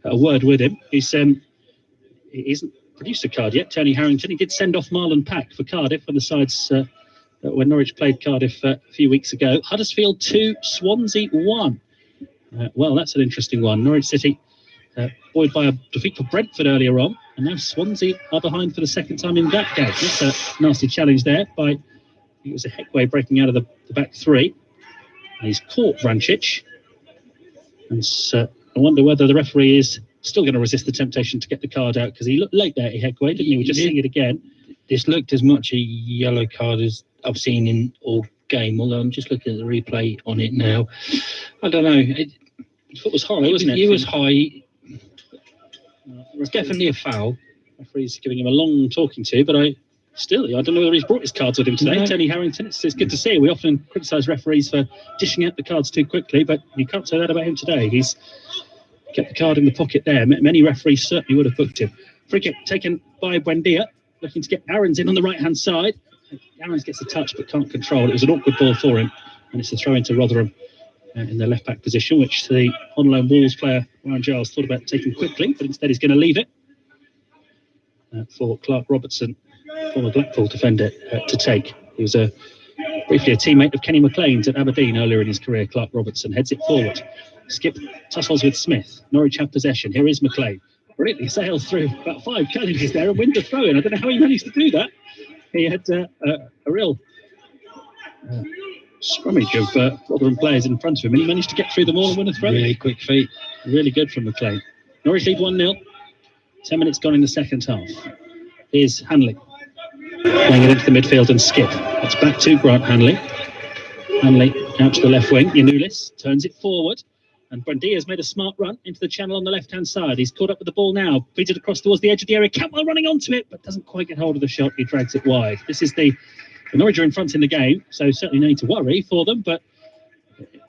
a word with him. He isn't produced a card yet. Tony Harrington, he did send off Marlon Pack for Cardiff when the sides when Norwich played Cardiff a few weeks ago. Huddersfield 2, Swansea 1. Well, that's an interesting one. Norwich City buoyed by a defeat for Brentford earlier on, and now Swansea are behind for the second time in that game. That's a nasty challenge there by, I think it was Ihekwe breaking out of the back three. And he's caught Vrancic, and I wonder whether the referee is still going to resist the temptation to get the card out, because he looked late there, Ihekwe, didn't he? We're just seeing it again. This looked as much a yellow card as I've seen in all game, although I'm just looking at the replay on it now. I don't know. The foot was high, wasn't it? It was high. It's definitely a foul. Referee's giving him a long talking to, but I don't know whether he's brought his cards with him today. No. Tony Harrington, it's good to see. We often criticise referees for dishing out the cards too quickly, but you can't say that about him today. He's kept the card in the pocket there. Many referees certainly would have booked him. Free kick taken by Buendia, looking to get Aarons in on the right-hand side. Aarons gets a touch but can't control. It was an awkward ball for him, and it's a throw into Rotherham in the left-back position, which the on-loan Wolves player, Ryan Giles, thought about taking quickly, but instead he's going to leave it for Clark Robertson, former Blackpool defender, to take. He was briefly a teammate of Kenny McLean's at Aberdeen earlier in his career. Clark Robertson heads it forward. Skip tussles with Smith. Norwich have possession. Here is McLean. Brilliantly sails through about 5 challenges there and wins the throw-in. I don't know how he managed to do that. He had a real scrummage of Rotherham players in front of him, and he managed to get through them all and win a throw-in. Really quick feet. Really good from McLean. Norwich lead 1-0. 10 minutes gone in the second half. Here's Hanley playing it into the midfield, and Skip. It's back to Grant Hanley. Hanley out to the left wing. Yanulis turns it forward, and Buendia's made a smart run into the channel on the left-hand side. He's caught up with the ball now, feeds it across towards the edge of the area. Cantwell running onto it, but doesn't quite get hold of the shot. He drags it wide. This is the Norwich are in front in the game, so certainly no need to worry for them. But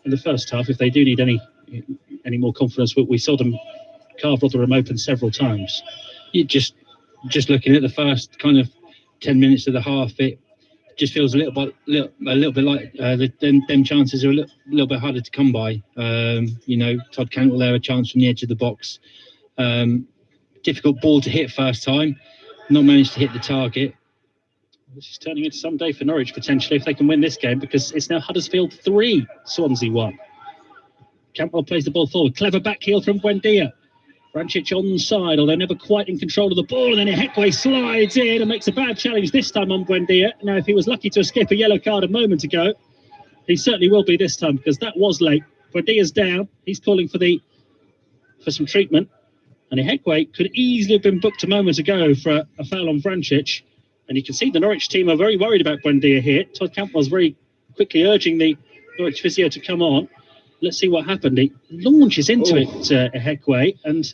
in the first half, if they do need any more confidence, we saw them carve Rotherham open several times. You just looking at the first kind of 10 minutes of the half, it just feels a little bit like them chances are a little bit harder to come by. Todd Cantwell there, a chance from the edge of the box. Difficult ball to hit first time, not managed to hit the target. This is turning into some day for Norwich potentially if they can win this game, because it's now Huddersfield 3, Swansea 1. Cantwell plays the ball forward. Clever back heel from Buendia. Vrancic onside, although never quite in control of the ball, and then Heckway slides in and makes a bad challenge this time on Buendia. Now, if he was lucky to escape a yellow card a moment ago, he certainly will be this time, because that was late. Buendia's down. He's calling for some treatment, and Heckway could easily have been booked a moment ago for a foul on Vrancic. And you can see the Norwich team are very worried about Buendia here. Todd Cantwell's very quickly urging the Norwich physio to come on. Let's see what happened. He launches into it, Heckway, and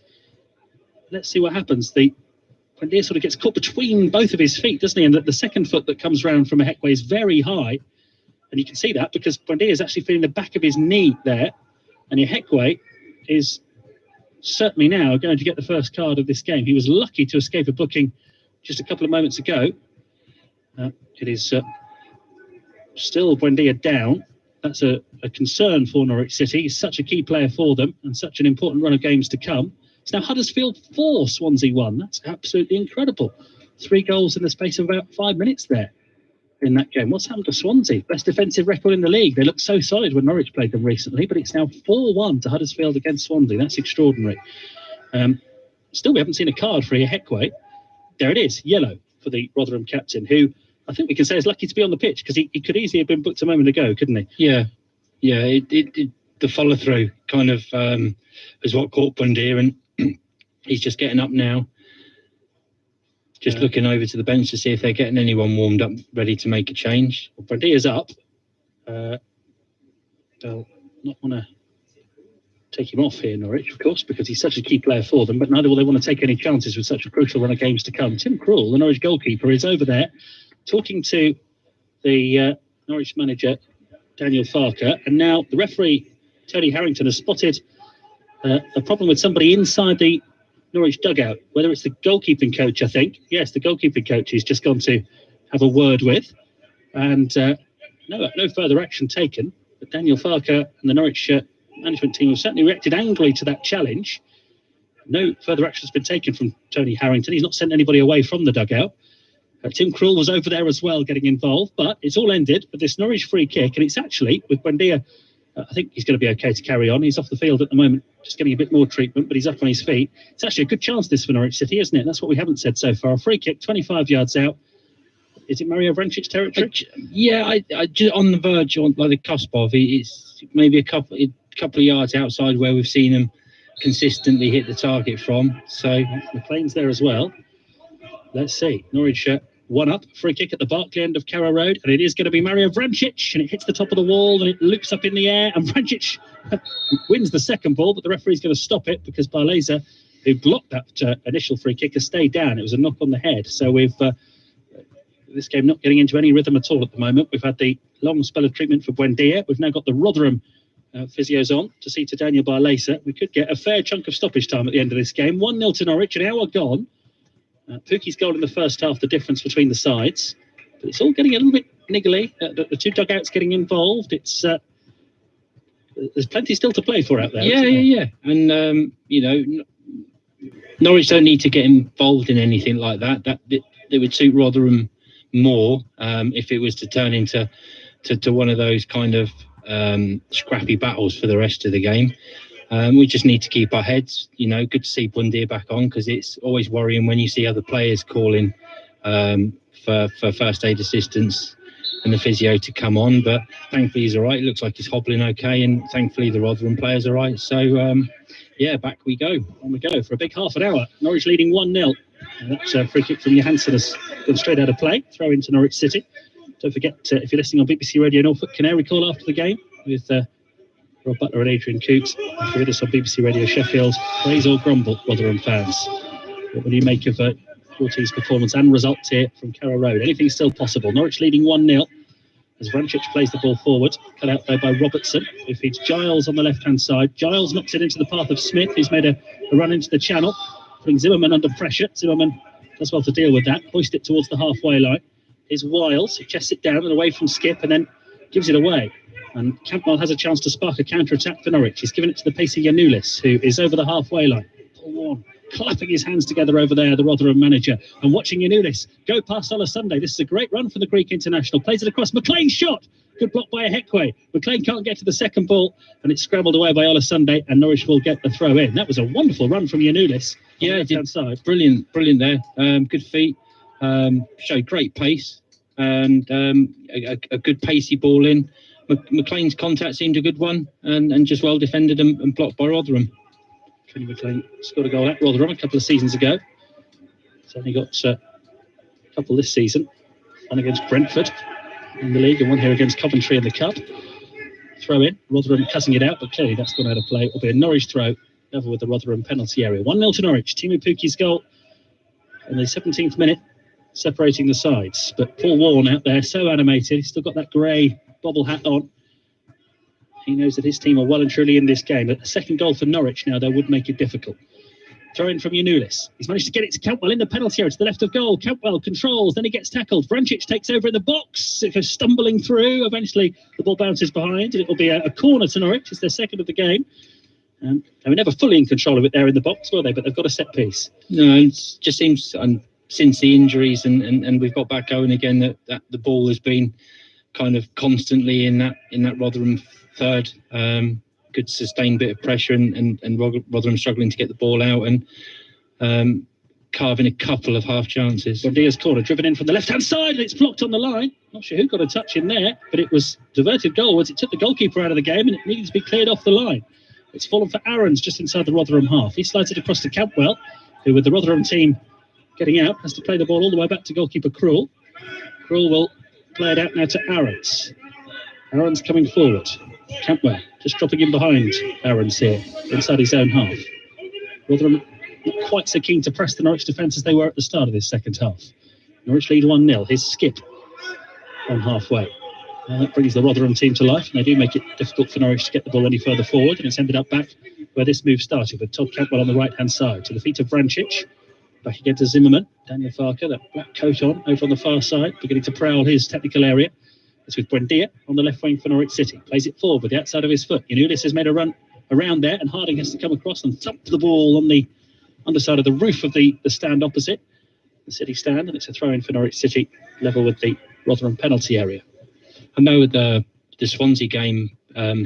let's see what happens. Buendia sort of gets caught between both of his feet, doesn't he? And the second foot that comes round from Heckway is very high. And you can see that because Buendia is actually feeling the back of his knee there. And Heckway is certainly now going to get the first card of this game. He was lucky to escape a booking just a couple of moments ago. It is still Buendia down. That's a concern for Norwich City. He's such a key player for them and such an important run of games to come. It's now Huddersfield 4, Swansea 1. That's absolutely incredible. 3 goals in the space of about 5 minutes there in that game. What's happened to Swansea? Best defensive record in the league. They looked so solid when Norwich played them recently, but it's now 4-1 to Huddersfield against Swansea. That's extraordinary. Still, we haven't seen a card for Heckway. There it is, yellow for the Rotherham captain, who I think we can say is lucky to be on the pitch, because he could easily have been booked a moment ago, couldn't he? Yeah. The follow through kind of is what caught Buendia, and he's just getting up now, just looking over to the bench to see if they're getting anyone warmed up, ready to make a change. Well, Buendia's up. They'll not want to take him off here, Norwich, of course, because he's such a key player for them, but neither will they want to take any chances with such a crucial run of games to come. Tim Krul, the Norwich goalkeeper, is over there talking to the Norwich manager, Daniel Farker, and now the referee, Tony Harrington, has spotted a problem with somebody inside the Norwich dugout, whether it's the goalkeeping coach, I think. Yes, the goalkeeping coach he's just gone to have a word with, and no further action taken, but Daniel Farker and the Norwich management team have certainly reacted angrily to that challenge. No further action has been taken from Tony Harrington. He's not sent anybody away from the dugout. Tim Krul was over there as well, getting involved, but it's all ended with this Norwich free kick, and it's actually, with Buendia, I think he's going to be okay to carry on. He's off the field at the moment, just getting a bit more treatment, but he's up on his feet. It's actually a good chance this for Norwich City, isn't it? That's what we haven't said so far. A free kick, 25 yards out. Is it Mario Vrancic territory? Yeah, I just on the verge, on like the cusp of it. It's maybe a couple of yards outside where we've seen him consistently hit the target from. So McLean's there as well. Let's see. Norwich one up, free kick at the Barclay end of Carrow Road, and it is going to be Mario Vrancic, and it hits the top of the wall and it loops up in the air, and Vrancic wins the second ball, but the referee's going to stop it because Barleza who blocked that initial free kick, has stayed down. It was a knock on the head. So we've this game not getting into any rhythm at all at the moment. We've had the long spell of treatment for Buendia. We've now got the Rotherham physios on to see to Daniel Barlesa. We could get a fair chunk of stoppage time at the end of this game. 1-0 to Norwich, an hour gone. Pukki's goal in the first half, the difference between the sides. But it's all getting a little bit niggly. The two dugouts getting involved. It's there's plenty still to play for out there. Yeah. And, Norwich don't need to get involved in anything like that. That would suit Rotherham more if it was to turn into one of those kind of scrappy battles for the rest of the game. We just need to keep our heads. Good to see Bundia back on, because it's always worrying when you see other players calling for first aid assistance and the physio to come on. But thankfully he's all right. It looks like he's hobbling okay, and thankfully the Rotherham players are right. So back we go. On we go for a big half an hour. Norwich leading 1-0. That free kick from Johansson has gone straight out of play. Throw into Norwich City. Don't forget, if you're listening on BBC Radio Norfolk, Canary call after the game with Rob Butler and Adrian Coots. If you're with us on BBC Radio Sheffield, praise or grumble, Rotherham fans. What will you make of your team's performance and results here from Carrow Road? Anything's still possible. Norwich leading 1-0 as Vrancic plays the ball forward. Cut out there by Robertson, who feeds Giles on the left-hand side. Giles knocks it into the path of Smith, who's made a run into the channel, putting Zimmerman under pressure. Zimmerman does well to deal with that. Hoist it towards the halfway line. Here's Wiles, who chests it down and away from Skip and then gives it away. And Campbell has a chance to spark a counter-attack for Norwich. He's given it to the pacey Yanulis, who is over the halfway line. Paul Warne clapping his hands together over there, the Rotherham manager, and watching Yanulis go past Ola Sunday. This is a great run for the Greek international. Plays it across. McLean's shot. Good block by Ehekwe. McLean can't get to the second ball, and it's scrambled away by Ola Sunday, and Norwich will get the throw in. That was a wonderful run from Yanulis. Yeah, it did. Side. Brilliant there. Good feet. Showed great pace, and a good pacey ball in. McLean's contact seemed a good one, and just well defended and blocked by Rotherham. Kenny McLean scored a goal at Rotherham a couple of seasons ago. He's only got a couple this season. One against Brentford in the league and one here against Coventry in the Cup. Throw in. Rotherham cutting it out, but clearly that's gone out of play. It'll be a Norwich throw, level with the Rotherham penalty area. 1-0 to Norwich. Timu Pukki's goal in the 17th minute, separating the sides. But Paul Warne out there, so animated. He's still got that grey bobble hat on. He knows that his team are well and truly in this game. A second goal for Norwich now, though, would make it difficult. Throw in from Yanulis. He's managed to get it to Cantwell in the penalty area to the left of goal. Cantwell controls, then he gets tackled. Vrancic takes over in the box. It goes stumbling through. Eventually, the ball bounces behind, and it will be a corner to Norwich. It's their second of the game. They were never fully in control of it there in the box, were they? But they've got a set piece. No, it just seems, since the injuries and we've got back going again, that the ball has been kind of constantly in that Rotherham third. Good sustained bit of pressure and Rotherham struggling to get the ball out and carving a couple of half chances. Buendia's corner driven in from the left-hand side, and it's blocked on the line. Not sure who got a touch in there, but it was diverted goalwards. It took the goalkeeper out of the game, and it needed to be cleared off the line. It's fallen for Aarons just inside the Rotherham half. He slides it across to Campbell, who with the Rotherham team getting out has to play the ball all the way back to goalkeeper Krul. Krul will play it out now to Aarons. Aarons coming forward. Campbell just dropping in behind Aarons here, inside his own half. Rotherham not quite so keen to press the Norwich defence as they were at the start of this second half. Norwich lead 1-0. Here's Skip on halfway. And that brings the Rotherham team to life, and they do make it difficult for Norwich to get the ball any further forward, and it's ended up back where this move started, with Todd Cantwell on the right-hand side, to the feet of Vrancic. Back again to Zimmerman. Daniel Farker, that black coat on, over on the far side, beginning to prowl his technical area. It's with Buendia on the left wing for Norwich City. Plays it forward with the outside of his foot. Yanulis has made a run around there, and Harding has to come across and thump the ball on the underside of the roof of the stand opposite the City stand, and it's a throw in for Norwich City, level with the Rotherham penalty area. I know with the Swansea game,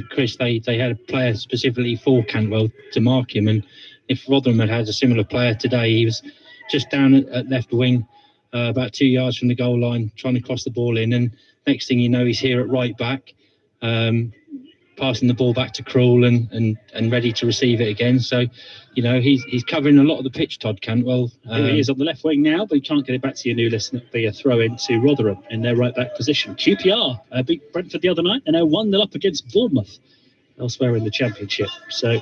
Chris, they had a player specifically for Cantwell to mark him, and if Rotherham had a similar player today, he was just down at left wing, about 2 yards from the goal line, trying to cross the ball in, and next thing you know, he's here at right back, passing the ball back to Krul and ready to receive it again. So, he's covering a lot of the pitch, Todd Cantwell. Here he is on the left wing now, but he can't get it back to Yanulis, and it'll be a throw in to Rotherham in their right back position. QPR beat Brentford the other night, and now 1-0 up against Bournemouth elsewhere in the Championship. So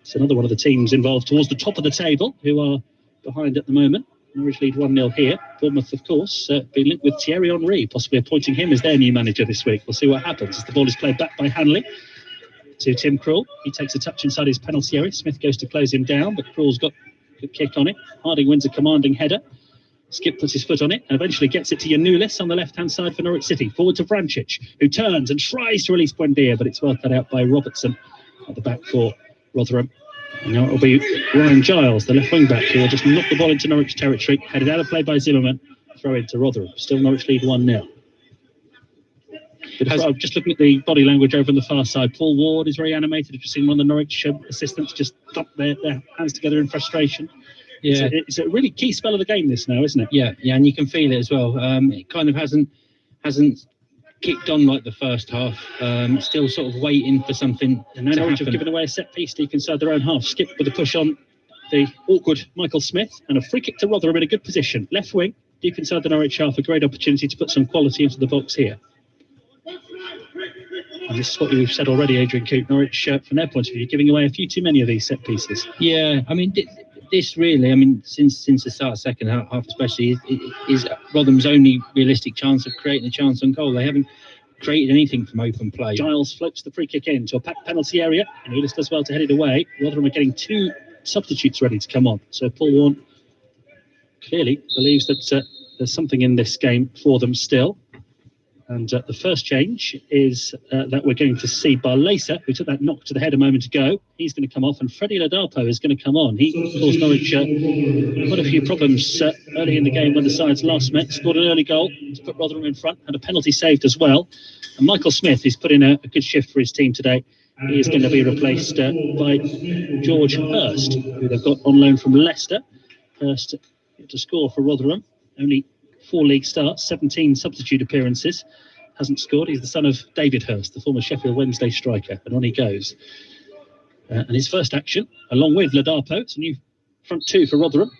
It's another one of the teams involved towards the top of the table who are behind at the moment. Norwich lead 1-0 here. Bournemouth, of course, being linked with Thierry Henry, possibly appointing him as their new manager this week. We'll see what happens as the ball is played back by Hanley to Tim Krul. He takes a touch inside his penalty area. Smith goes to close him down, but Krul's got a good kick on it. Harding wins a commanding header. Skip puts his foot on it and eventually gets it to Yanulis on the left-hand side for Norwich City. Forward to Vrancic, who turns and tries to release Buendia, but it's well cut out by Robertson at the back for Rotherham. And now it'll be Ryan Giles, the left wing-back, who will just knock the ball into Norwich territory. Headed out of play by Zimmerman. Throw into Rotherham. Still Norwich lead 1-0. Just looking at the body language over on the far side, Paul Ward is very animated. I've just seen one of the Norwich assistants just thump their hands together in frustration. Yeah, it's a really key spell of the game, this now, isn't it? Yeah, and you can feel it as well. It kind of hasn't kicked on like the first half. Still sort of waiting for something. And now Norwich have given away a set piece deep inside their own half. Skip with a push on the awkward Michael Smith, and a free kick to Rotherham in a good position. Left wing, deep inside the Norwich half, a great opportunity to put some quality into the box here. And this is what we've said already, Adrian Coote. Norwich, from their point of view, giving away a few too many of these set pieces. Yeah, I mean, this really, I mean, since the start of second half especially, is Rotherham's only realistic chance of creating a chance on goal. They haven't created anything from open play. Giles floats the free kick in to a packed penalty area, and Ulis does well to head it away. Rotherham are getting 2 substitutes ready to come on. So Paul Warne clearly believes that there's something in this game for them still. And the first change is that we're going to see Barlaser, who took that knock to the head a moment ago. He's going to come off, and Freddie Ladapo is going to come on. He caused Norwich quite a few problems early in the game when the sides last met. Scored an early goal to put Rotherham in front, had a penalty saved as well. And Michael Smith is put in a good shift for his team today. He is going to be replaced by George Hurst, who they've got on loan from Leicester. Hurst to score for Rotherham. Only 4 league starts, 17 substitute appearances. Hasn't scored. He's the son of David Hurst, the former Sheffield Wednesday striker. And on he goes. And his first action, along with Ladapo, it's a new front 2 for Rotherham,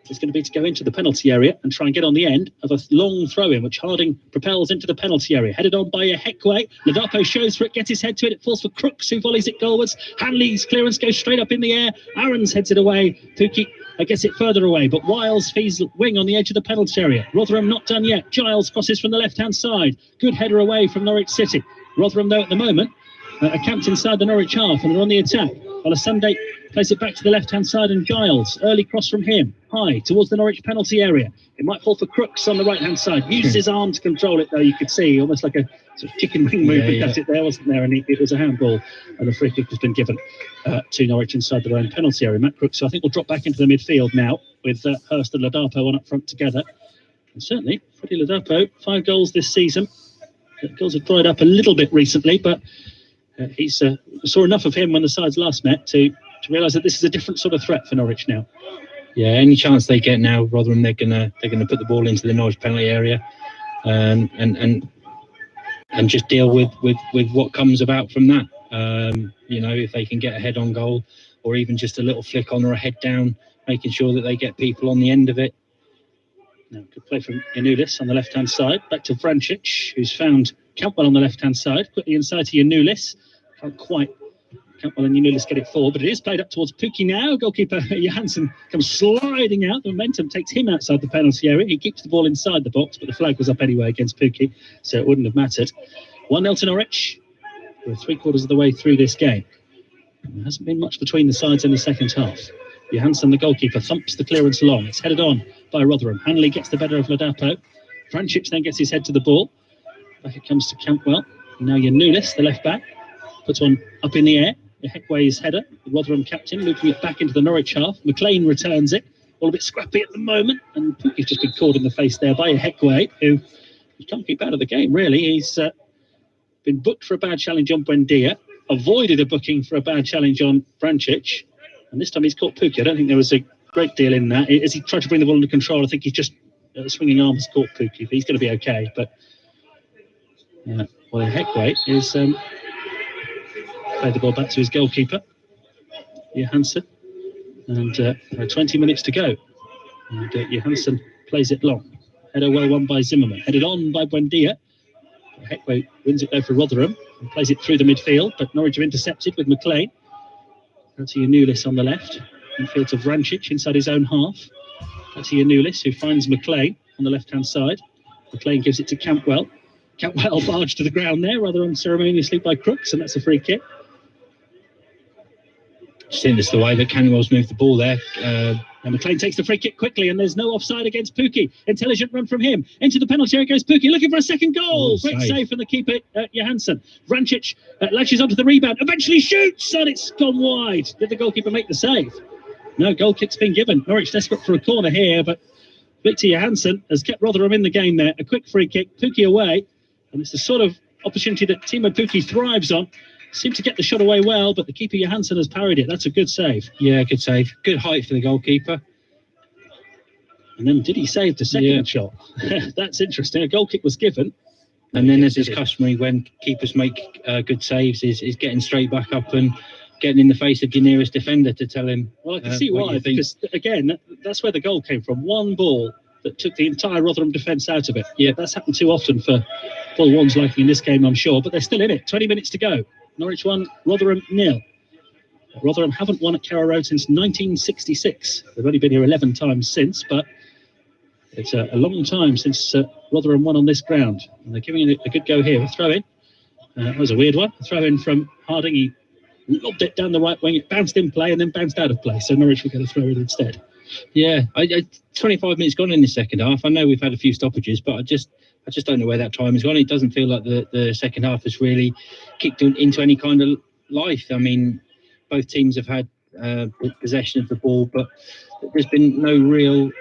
is going to be to go into the penalty area and try and get on the end of a long throw-in, which Harding propels into the penalty area. Headed on by Ehekwe. Ladapo shows for it, gets his head to it. It falls for Crooks, who volleys it goalwards. Hanley's clearance goes straight up in the air. Aarons heads it away. Pukki gets it further away, but Wiles feeds wing on the edge of the penalty area. Rotherham not done yet. Giles crosses from the left-hand side. Good header away from Norwich City. Rotherham, though, at the moment, are camped inside the Norwich half and are on the attack. Sunday plays it back to the left-hand side, and Giles, early cross from him, high towards the Norwich penalty area. It might fall for Crooks on the right-hand side. Uses his arm to control it, though, you could see, almost like a sort of chicken wing move. Got it there, wasn't there? And it was a handball, and the free kick has been given to Norwich inside their own penalty area. Matt Crooks, so I think, will drop back into the midfield now with Hurst and Ladapo on up front together. And certainly, Freddie Ladapo, 5 goals this season. The goals have dried up a little bit recently, but he's saw enough of him when the sides last met to realise that this is a different sort of threat for Norwich now. Yeah, any chance they get now, Rotherham, they're gonna put the ball into the Norwich penalty area, and just deal with what comes about from that. If they can get a head on goal, or even just a little flick on or a head down, making sure that they get people on the end of it. Now, good play from Yanulis on the left-hand side. Back to Vrancic, who's found Campbell on the left-hand side. Quickly inside to Yanulis. Can't quite Campbell and Yanulis get it forward, but it is played up towards Pukki now. Goalkeeper Johansson comes sliding out. The momentum takes him outside the penalty area. He keeps the ball inside the box, but the flag was up anyway against Pukki, so it wouldn't have mattered. 1-0 to Norwich. We're 3/4 of the way through this game. And there hasn't been much between the sides in the second half. Johansson, the goalkeeper, thumps the clearance long. It's headed on by Rotherham. Hanley gets the better of Ladapo. Vrancic then gets his head to the ball. Back it comes to Campbell. Now Yanulis, the left back, puts one up in the air. Ehekwe's header, the Rotherham captain, looping it back into the Norwich half. McLean returns it. All a bit scrappy at the moment. And Pukki's just been caught in the face there by Ehekwe, who he can't keep out of the game, really. He's been booked for a bad challenge on Buendia, avoided a booking for a bad challenge on Vrancic, and this time he's caught Pukki. I don't think there was a great deal in that. As he tried to bring the ball under control, I think he's just swinging arm has caught Pukki, but he's going to be okay. But Ehekwe is played the ball back to his goalkeeper, Johansson, and 20 minutes to go. And Johansson plays it long. Header well won by Zimmerman. Headed on by Buendia. Ehekwe wins it though for Rotherham and plays it through the midfield, but Norwich are intercepted with McLean. That's Yanulis on the left. Infield to Vrancic inside his own half. That's Yanulis, who finds McLean on the left-hand side. McLean gives it to Campbell. Campbell barged to the ground there rather unceremoniously by Crooks, and that's a free kick. I think that's the way that Canwell's moved the ball there. And McLean takes the free kick quickly, and there's no offside against Pukki. Intelligent run from him. Into the penalty area goes Pukki, looking for a second goal. Quick save from the keeper, Johansson. Vrancic latches onto the rebound, eventually shoots, and it's gone wide. Did the goalkeeper make the save? No, goal kick's been given. Norwich desperate for a corner here, but Victor Johansson has kept Rotherham in the game there. A quick free kick, Pukki away, and it's the sort of opportunity that Timo Pukki thrives on. Seemed to get the shot away well, but the keeper Johansson has parried it. That's a good save. Yeah, good save. Good height for the goalkeeper. And then did he save the second shot? That's interesting. A goal kick was given. And then as is customary when keepers make good saves is getting straight back up and getting in the face of your nearest defender to tell him. Well, I can see why, because again, that's where the goal came from. One ball that took the entire Rotherham defence out of it. Yeah, that's happened too often for Paul Warne's liking in this game, I'm sure, but they're still in it. 20 minutes to go. Norwich 1, Rotherham 0. Rotherham haven't won at Carrow Road since 1966. They've only been here 11 times since, but it's a long time since Rotherham won on this ground. And they're giving it a good go here. A throw in. That was a weird one. A throw in from Harding. He lobbed it down the right wing. It bounced in play and then bounced out of play. So Norwich will get a throw in instead. Yeah, 25 minutes gone in the second half. I know we've had a few stoppages, but I just don't know where that time has gone. It doesn't feel like the second half has really kicked into any kind of life. I mean, both teams have had possession of the ball, but there's been no real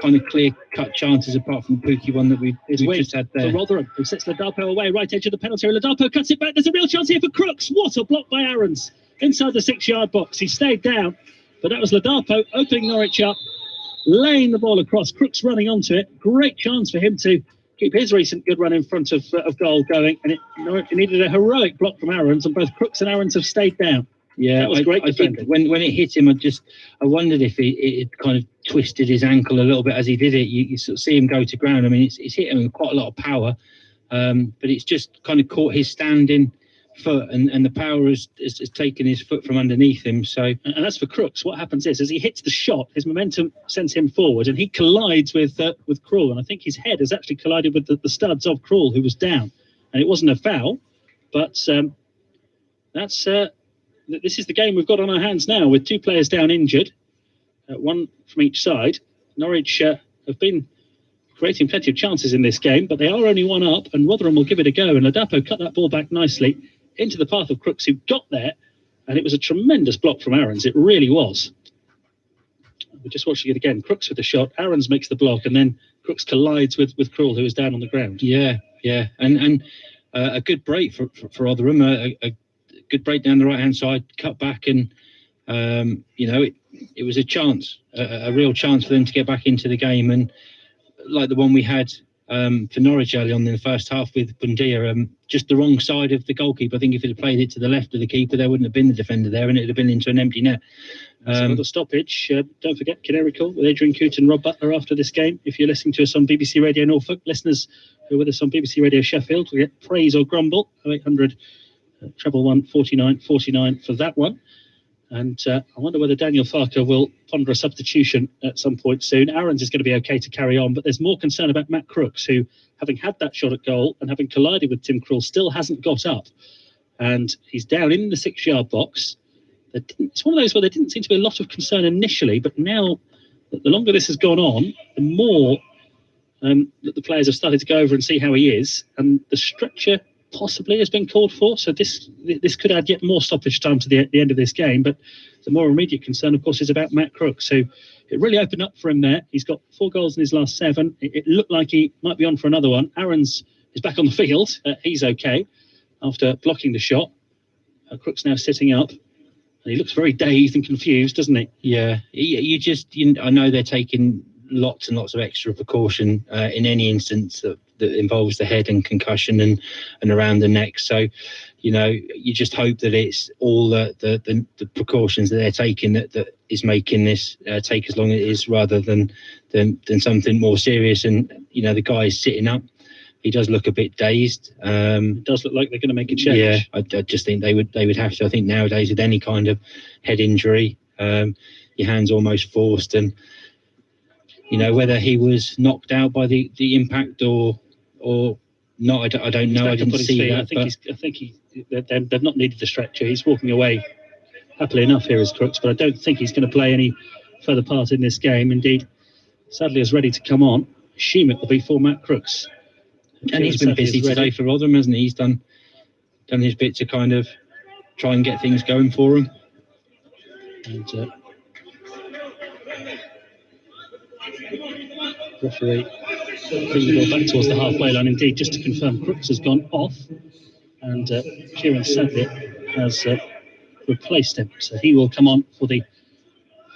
kind of clear-cut chances apart from the Pukki one that we've just had there. For Rotherham, who sets Ladapo away, right edge of the penalty area. Ladapo cuts it back. There's a real chance here for Crooks. What a block by Aarons inside the 6-yard box. He stayed down, but that was Ladapo opening Norwich up, laying the ball across. Crooks running onto it. Great chance for him to keep his recent good run in front of goal going, and it needed a heroic block from Aarons, and both Crooks and Aarons have stayed down. Yeah, that was great. I think when it hit him, I wondered if it kind of twisted his ankle a little bit as he did it. You sort of see him go to ground. I mean, it's hit him with quite a lot of power, but it's just kind of caught his standing foot, and the power has taken his foot from underneath him. So, and as for Crooks, what happens is, as he hits the shot, his momentum sends him forward, and he collides with Krul, and I think his head has actually collided with the studs of Krul, who was down, and it wasn't a foul, but this is the game we've got on our hands now, with 2 players down injured, one from each side. Norwich have been creating plenty of chances in this game, but they are only 1 up, and Rotherham will give it a go, and Ladapo cut that ball back nicely into the path of Crooks, who got there, and it was a tremendous block from Aarons. It really was. We're just watching it again. Crooks with the shot, Aarons makes the block, and then Crooks collides with Krul, who is down on the ground. Yeah, and a good break for Rotherham, a good break down the right-hand side, cut back, and it was a chance, a real chance for them to get back into the game, and like the one we had for Norwich early on in the first half with Bundia, just the wrong side of the goalkeeper. I think if it had played it to the left of the keeper, there wouldn't have been the defender there, and it would have been into an empty net. Another stoppage. Don't forget Canerical with Adrian Coote and Rob Butler after this game. If you're listening to us on BBC Radio Norfolk, listeners who are with us on BBC Radio Sheffield will get praise or grumble. 0800 111 49 49 for that one. And I wonder whether Daniel Farker will ponder a substitution at some point soon. Aarons is going to be okay to carry on, but there's more concern about Matt Crooks, who, having had that shot at goal and having collided with Tim Krul, still hasn't got up. And he's down in the 6-yard box. It's one of those where there didn't seem to be a lot of concern initially, but now, the longer this has gone on, the more that the players have started to go over and see how he is. And the stretcher possibly has been called for, so this could add yet more stoppage time to the end of this game. But the more immediate concern, of course, is about Matt Crooks, who it really opened up for him there. He's got 4 goals in his last 7. It looked like he might be on for another one. Aarons is back on the field. He's okay after blocking the shot. Crooks now sitting up, and he looks very dazed and confused, doesn't he? Yeah, I know they're taking lots and lots of extra precaution in any instance that involves the head and concussion and around the neck. So, you just hope that it's all the precautions that they're taking that is making this take as long as it is, rather than something more serious. And the guy is sitting up. he does look a bit dazed. It does look like they're going to make a change. Yeah, I just think they would have to. I think nowadays with any kind of head injury, your hand's almost forced, and whether he was knocked out by the impact or not, I don't know. I didn't see that. I think they've not needed the stretcher. He's walking away happily enough here as Crooks, but I don't think he's going to play any further part in this game. Indeed, Sadly is ready to come on. Assume it will be for Matt Crooks. And he's been busy today for Rotherham, hasn't he? He's done his bit to kind of try and get things going for him. And referee brings the ball back towards the halfway line. Indeed, just to confirm, Crooks has gone off, and Kieran Sadly has replaced him. So he will come on for the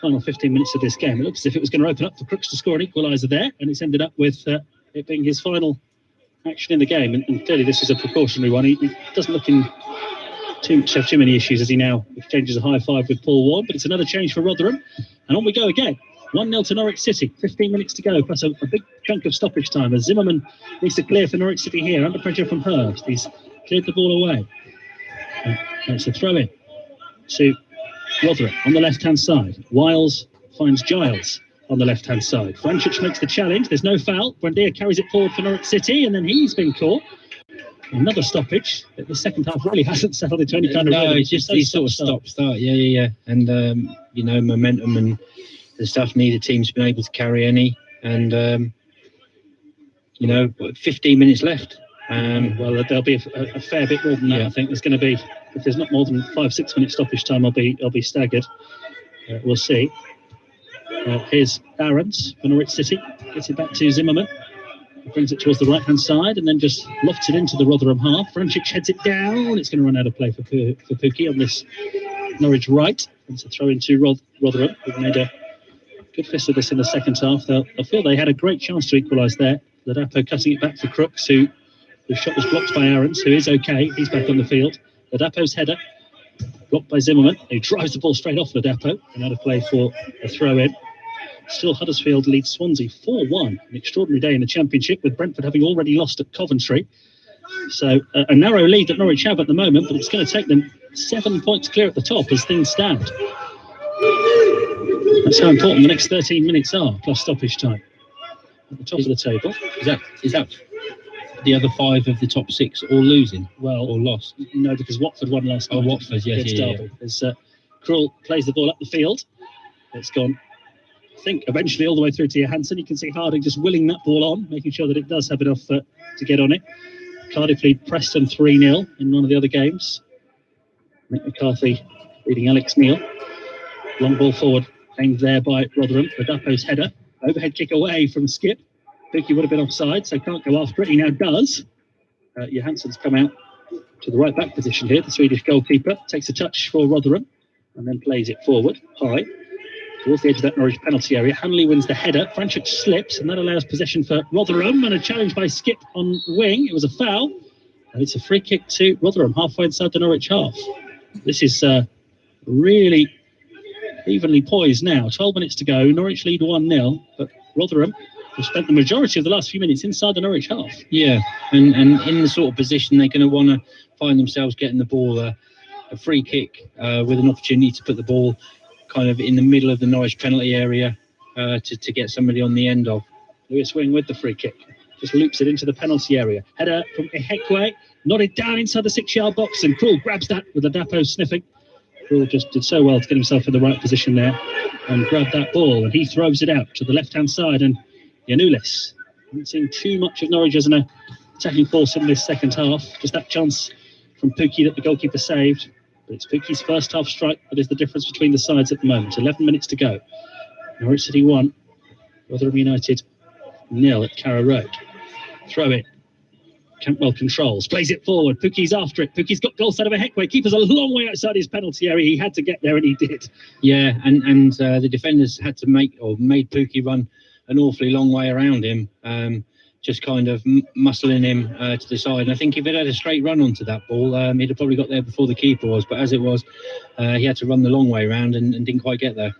final 15 minutes of this game. It looks as if it was going to open up for Crooks to score an equaliser there, and it's ended up with it being his final action in the game. And clearly this is a precautionary one. He doesn't look in too many issues as he now exchanges a high five with Paul Warren, but it's another change for Rotherham. And on we go again. 1-0 to Norwich City, 15 minutes to go, plus a big chunk of stoppage time as Zimmerman needs to clear for Norwich City here, under pressure from Hurst. He's cleared the ball away. And it's a throw in to Rotherham on the left-hand side. Wiles finds Giles on the left-hand side. Franchich makes the challenge. There's no foul. Buendia carries it forward for Norwich City, and then he's been caught. Another stoppage. The second half really hasn't settled into any kind of... No, it's just these sort of stop-start. Yeah. And, momentum and the stuff neither team's been able to carry any. And, 15 minutes left. Well, there'll be a fair bit more than that. I think there's going to be... If there's not more than 5-6 minutes stoppage time, I'll be staggered. We'll see. Here's Barons for Norwich City. Gets it back to Zimmerman. Brings it towards the right-hand side and then just lofts it into the Rotherham half. Franchich heads it down. It's going to run out of play for Pookie on this Norwich right. And to throw into Rotherham, who've made a good fist of this in the second half. I feel they had a great chance to equalise there. Ladapo cutting it back for Crooks, whose shot was blocked by Aarons, who is okay. He's back on the field. Ladapo's header blocked by Zimmerman, who drives the ball straight off Ladapo and out of play for a throw-in. Still, Huddersfield leads Swansea 4-1. An extraordinary day in the Championship, with Brentford having already lost at Coventry. So a narrow lead that Norwich have at the moment, but it's going to take them 7 points clear at the top as things stand. That's how important the next 13 minutes are, plus stoppage time. At the top of the table. Is that the other 5 of the top 6 all losing? Well, or lost? No, because Watford won last night. Oh, Watford, yes. Derby. As Krul plays the ball up the field. It's gone, I think, eventually all the way through to Johansson. You can see Harding just willing that ball on, making sure that it does have enough to get on it. Cardiff lead Preston 3-0 in one of the other games. Nick McCarthy leading Alex Neil. Long ball forward, aimed there by Rotherham. Ladapo's header. Overhead kick away from Skip. Pookie would have been offside, so can't go after it. He now does. Johansson's come out to the right back position here. The Swedish goalkeeper takes a touch for Rotherham and then plays it forward, high, towards the edge of that Norwich penalty area. Hanley wins the header. Franchich slips, and that allows possession for Rotherham. And a challenge by Skip on wing. It was a foul. And it's a free kick to Rotherham, halfway inside the Norwich half. This is really evenly poised now. 12 minutes to go. Norwich lead 1-0, but Rotherham have spent the majority of the last few minutes inside the Norwich half. Yeah, and in the sort of position they're going to want to find themselves getting the ball, a free kick with an opportunity to put the ball kind of in the middle of the Norwich penalty area to get somebody on the end of. Lewis Wing with the free kick. Just loops it into the penalty area. Header from Ihekwe, nodded down inside the 6-yard box, and Krul grabs that with Ladapo sniffing. Krul just did so well to get himself in the right position there and grab that ball, and he throws it out to the left-hand side, and Yanulis. Haven't seen too much of Norwich as an attacking force in this second half. Just that chance from Pookie that the goalkeeper saved. But it's Pookie's first half strike that is the difference between the sides at the moment. 11 minutes to go. Norwich City 1, Rotherham United 0 at Carrow Road. Throw it. Campbell controls, plays it forward. Pookie's after it. Pookie's got goal set of Ihekwe. Keeper's a long way outside his penalty area. He had to get there, and he did. Yeah, and the defenders had to made Pookie run an awfully long way around him, just kind of muscling him to the side. And I think if he'd had a straight run onto that ball, he'd have probably got there before the keeper was. But as it was, he had to run the long way around and didn't quite get there.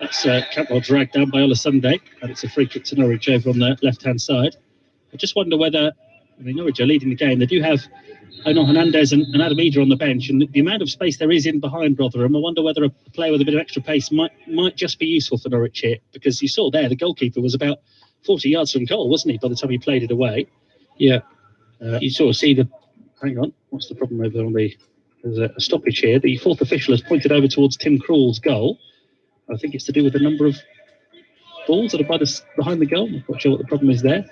That's Campbell dragged down by Ola Sunday, and it's a free kick to Norwich over on the left-hand side. I just wonder whether I mean, Norwich are leading the game. They do have Ono Hernandez and Adam Eder on the bench, and the amount of space there is in behind Rotherham, I wonder whether a player with a bit of extra pace might just be useful for Norwich here, because you saw there the goalkeeper was about 40 yards from goal, wasn't he, by the time he played it away? Yeah. You sort of see the... Hang on, what's the problem over on the... There's a stoppage here. The fourth official has pointed over towards Tim Krul's goal. I think it's to do with the number of balls that are behind the goal. I'm not sure what the problem is there.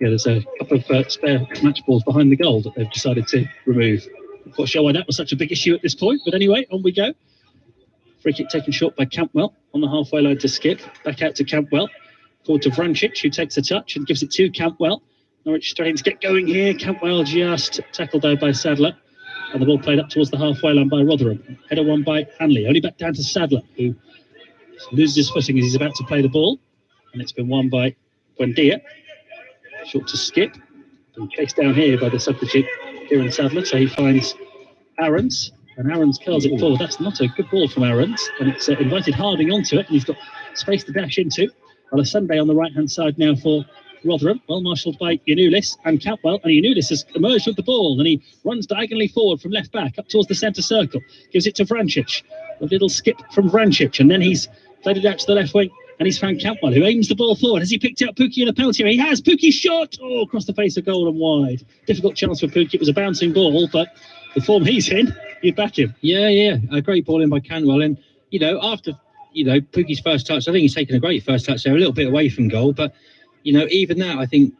Yeah, there's a couple of spare match balls behind the goal that they've decided to remove. I'm not sure why that was such a big issue at this point, but anyway, on we go. Free kick taken short by Campwell on the halfway line to Skip. Back out to Campwell. Forward to Vrancic, who takes a touch and gives it to Campwell. Norwich starting to get going here. Campwell just tackled though by Sadler. And the ball played up towards the halfway line by Rotherham. Header won by Hanley. Only back down to Sadler, who loses his footing as he's about to play the ball. And it's been won by Buendia. Short to Skip. And chased down here by the substitute, Kieran Sadler. So he finds Aarons. And Aarons curls it forward. That's not a good ball from Aarons. And it's invited Harding onto it. And he's got space to dash into. On a Sunday on the right-hand side now for Rotherham, well marshalled by Yanulis and Campwell, and Yanulis has emerged with the ball and he runs diagonally forward from left back up towards the centre circle, gives it to Vrancic, a little skip from Vrancic, and then he's played it out to the left wing and he's found Campwell, who aims the ball forward. Has he picked out Pukki in a penalty area? He has. Pukki shot across the face of goal and wide. Difficult chance for Pukki. It was a bouncing ball, but the form he's in, you'd back him. Yeah, a great ball in by Campwell, and after Pukki's first touch, I think he's taken a great first touch there, a little bit away from goal, but even that, I think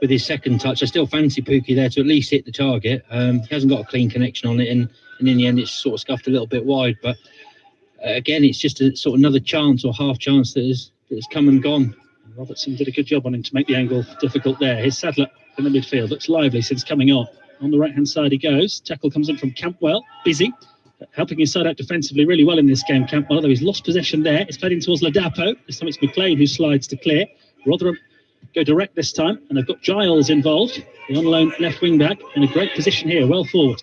with his second touch, I still fancy Pukki there to at least hit the target. He hasn't got a clean connection on it, and in the end, it's sort of scuffed a little bit wide. But again, it's just a sort of another chance or half chance that has come and gone. Robertson did a good job on him to make the angle difficult there. Here's Sadler in the midfield. Looks lively since coming on. On the right-hand side he goes. Tackle comes in from Campwell. Busy. Helping his side out defensively really well in this game, Campbell, although he's lost possession there. It's played in towards Ladapo. This time it's McLean who slides to clear. Rotherham go direct this time, and they've got Giles involved, the on-loan left wing-back, in a great position here, well forward.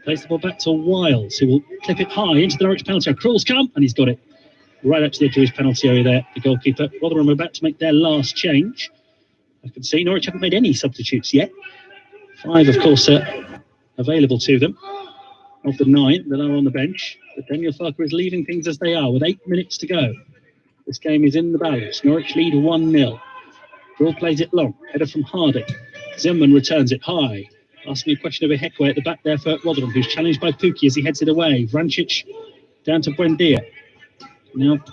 Plays the ball back to Wiles, who will clip it high into the Norwich penalty area. Krul's come, and he's got it right up to the edge of his penalty area there, the goalkeeper. Rotherham are about to make their last change. I can see Norwich haven't made any substitutes yet. 5, of course, available to them. Of the 9 that are on the bench, but Daniel Farker is leaving things as they are with 8 minutes to go. This game is in the balance. Norwich lead 1-0. Krul plays it long. Header from Harding. Zimmerman returns it high. Asking a question of Ehekwe at the back there for Rotherham, who's challenged by Pukki as he heads it away. Vrancic down to Buendia. Now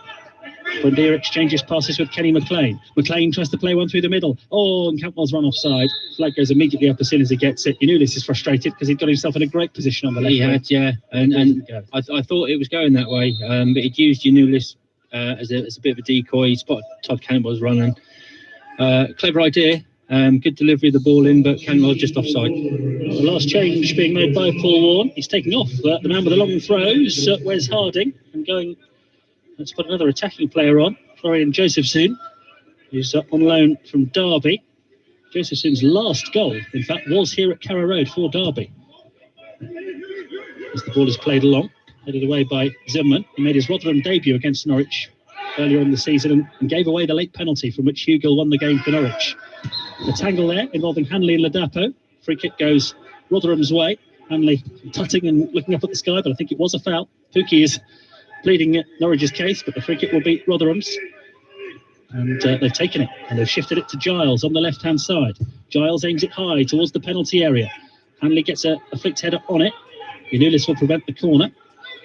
Buendia exchanges passes with Kenny McLean. McLean tries to play one through the middle. And Campbell's run offside. Flag goes immediately up as soon as he gets it. Yanulis is frustrated because he's got himself in a great position on the left. He had, yeah. And I thought it was going that way, but he'd used Yanulis as a bit of a decoy. He spotted Todd Campbell's run. And clever idea. Good delivery of the ball in, but Campbell just offside. The last change being made by Paul Warren. He's taking off the man with the long throws, Wes Harding, and going... Let's put another attacking player on, Florian Josephson, who's on loan from Derby. Josephson's last goal, in fact, was here at Carrow Road for Derby. As the ball is played along, headed away by Zimmerman. He made his Rotherham debut against Norwich earlier in the season and gave away the late penalty from which Hugill won the game for Norwich. The tangle there involving Hanley and Ladapo. Free kick goes Rotherham's way. Hanley tutting and looking up at the sky, but I think it was a foul. Pukki is pleading Norwich's case, but the free kick will beat Rotherham's. And they've taken it, and they've shifted it to Giles on the left-hand side. Giles aims it high towards the penalty area. Hanley gets a flicked header on it. Yanulis will prevent the corner.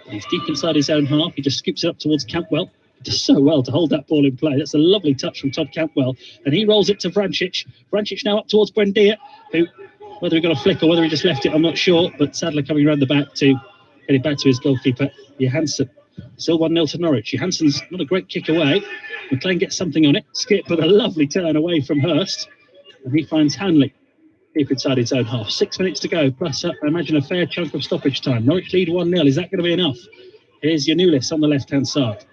He's deep inside his own half. He just scoops it up towards Campwell. He does so well to hold that ball in play. That's a lovely touch from Todd Campwell. And he rolls it to Vrancic. Vrancic now up towards Buendia, who, whether he got a flick or whether he just left it, I'm not sure. But Sadler coming around the back to get it back to his goalkeeper, Johansson. Still 1-0 to Norwich. Johansson's not a great kick away. McLean gets something on it. Skip with a lovely turn away from Hurst. And he finds Hanley deep inside his own half. 6 minutes to go, plus I imagine a fair chunk of stoppage time. Norwich lead 1-0. Is that going to be enough? Here's Yanulis on the left-hand side.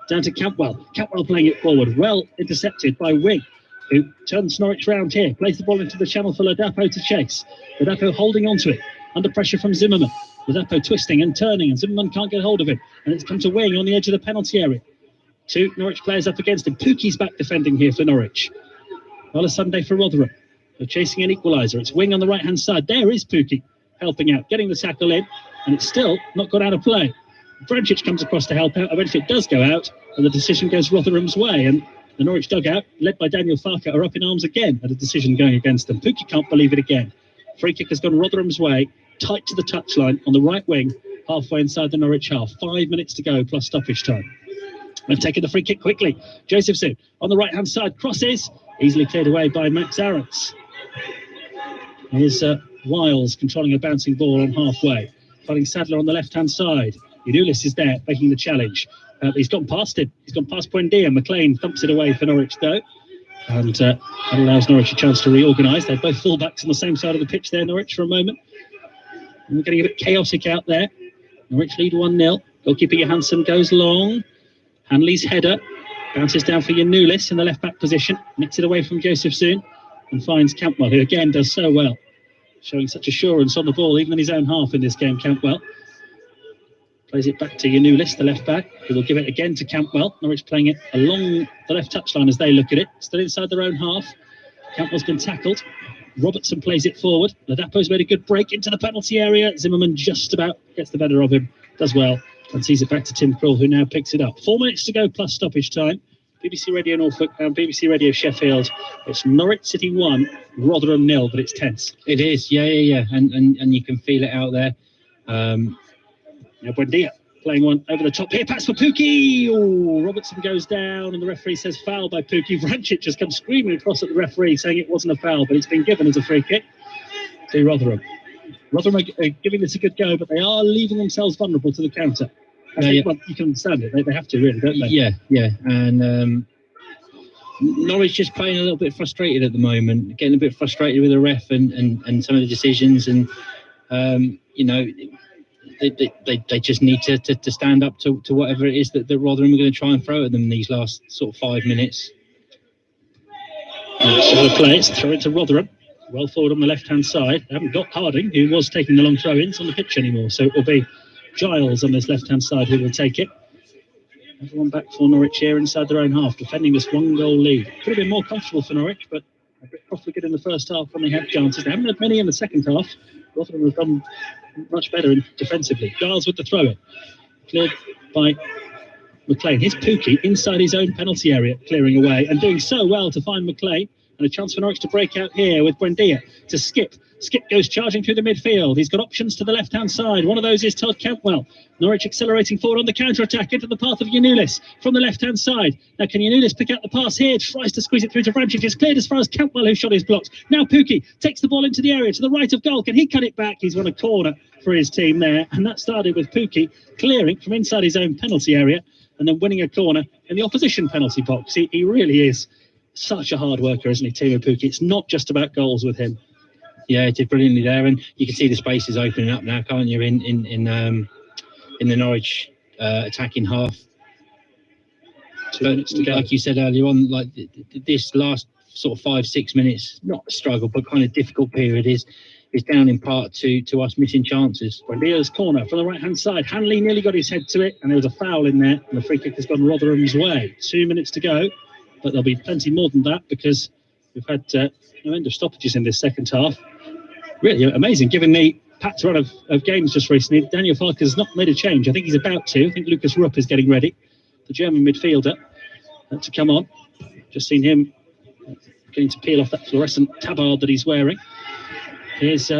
Down to Campwell. Campwell playing it forward. Well intercepted by Wing, who turns Norwich round here. Plays the ball into the channel for Ladapo to chase. Ladapo holding onto it. Under pressure from Zimmerman. Ladapo twisting and turning, and Zimmerman can't get hold of him. And it's come to Wing on the edge of the penalty area. 2 Norwich players up against him. Pukki's back defending here for Norwich. Well, a Sunday for Rotherham. They're chasing an equaliser. It's Wing on the right-hand side. There is Pukki helping out, getting the tackle in, and it's still not got out of play. Vrancic comes across to help out. Eventually it does go out, and the decision goes Rotherham's way. And the Norwich dugout, led by Daniel Farke, are up in arms again at a decision going against them. Pukki can't believe it again. Free kick has gone Rotherham's way, tight to the touchline on the right wing, halfway inside the Norwich half. 5 minutes to go, plus stoppage time. They've taken the free kick quickly. Josephson on the right-hand side, crosses, easily cleared away by Max Aarons. Here's Wiles controlling a bouncing ball on halfway. Finding Sadler on the left-hand side. Unulis is there, making the challenge. He's gone past him. He's gone past Buendia. McLean thumps it away for Norwich, though. And that allows Norwich a chance to reorganise. They're both fullbacks on the same side of the pitch there, Norwich, for a moment. And we're getting a bit chaotic out there. Norwich lead 1-0. Goalkeeper Johansson goes long. Hanley's header bounces down for Unulis in the left-back position. Nicks it away from Josephson and finds Campbell, who again does so well. Showing such assurance on the ball, even in his own half in this game, Campbell. Plays it back to Unulis, the left-back, who will give it again to Campbell. Norwich playing it along the left touchline as they look at it. Still inside their own half. Campbell's been tackled. Robertson plays it forward. Ladapo's made a good break into the penalty area. Zimmerman just about gets the better of him. Does well. And sees it back to Tim Krul, who now picks it up. 4 minutes to go, plus stoppage time. BBC Radio Norfolk and BBC Radio Sheffield. It's Norwich City 1, Rotherham 0, but it's tense. It is, yeah. And you can feel it out there. Now Buendia playing one over the top here. Pass for Pukki. Oh, Robertson goes down, and the referee says foul by Pukki. Vrancic just comes screaming across at the referee, saying it wasn't a foul, but it's been given as a free kick to Rotherham. Rotherham are giving this a good go, but they are leaving themselves vulnerable to the counter. Well, you can understand it. They have to, really, don't they? Yeah. And Norwich just playing a little bit frustrated at the moment, getting a bit frustrated with the ref and some of the decisions. And, they just need to stand up to whatever it is that Rotherham are going to try and throw at them in these last sort of 5 minutes. So the play, it's throw it to Rotherham. Well forward on the left-hand side. They haven't got Harding, who was taking the long throw-ins, on the pitch anymore. So it will be Giles on this left-hand side who will take it. Everyone back for Norwich here inside their own half, defending this 1-goal lead. Could have been more comfortable for Norwich, but a bit profligate in the first half when they had chances. They haven't had many in the second half. Rotherham have done much better defensively. Giles with the throw-in. Cleared by McLean. Here's Pukki inside his own penalty area, clearing away and doing so well to find McLean. And a chance for Norwich to break out here with Buendia to Skip. Skip goes charging through the midfield. He's got options to the left-hand side. One of those is Todd Cantwell. Norwich accelerating forward on the counter-attack into the path of Unulis from the left-hand side. Now can Unulis pick out the pass here? Tries to squeeze it through to Vrancic. It's cleared as far as Cantwell, who shot his blocked. Now Pukki takes the ball into the area to the right of goal. Can he cut it back? He's won a corner for his team there. And that started with Pukki clearing from inside his own penalty area and then winning a corner in the opposition penalty box. He really is such a hard worker, isn't he, Timo Pukki? It's not just about goals with him. Yeah, he did brilliantly there, and you can see the spaces opening up now, can't you? In the Norwich attacking half. 2 minutes to go. Like you said earlier on, like this last sort of 5-6 minutes, not a struggle, but kind of difficult period is down in part to us missing chances. Buendia's corner from the right-hand side. Hanley nearly got his head to it, and there was a foul in there, and the free kick has gone Rotherham's way. 2 minutes to go, but there'll be plenty more than that because we've had no end of stoppages in this second half. Really amazing, given the packed run of games just recently. Daniel Farke has not made a change. I think he's about to. I think Lucas Rupp is getting ready, the German midfielder, to come on. Just seen him getting to peel off that fluorescent tabard that he's wearing. Here's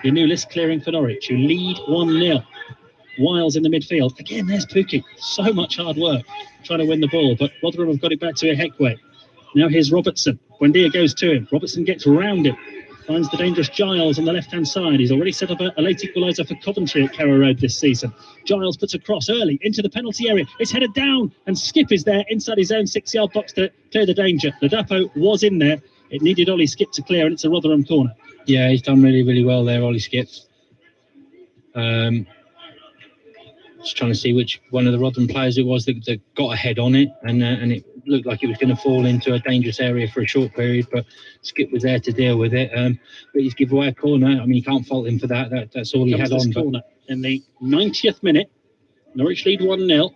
Unulis clearing for Norwich, who lead 1-0. Wiles in the midfield. Again, there's Pukki. So much hard work trying to win the ball, but Rotherham have got it back to Ehekwe. Now here's Robertson. Buendia goes to him. Robertson gets round him. Finds the dangerous Giles on the left-hand side. He's already set up a late equaliser for Coventry at Carrow Road this season. Giles puts a cross early into the penalty area. It's headed down, and Skip is there inside his own 6-yard box to clear the danger. Ladapo was in there. It needed Ollie Skip to clear, and it's a Rotherham corner. Yeah, he's done really, really well there, Ollie Skip. Just trying to see which one of the Rotherham players it was that got a head on it, and it looked like it was going to fall into a dangerous area for a short period, but Skip was there to deal with it. But he's given away a corner. I mean, you can't fault him for that. That's all he had on. Corner in the 90th minute. Norwich lead 1-0.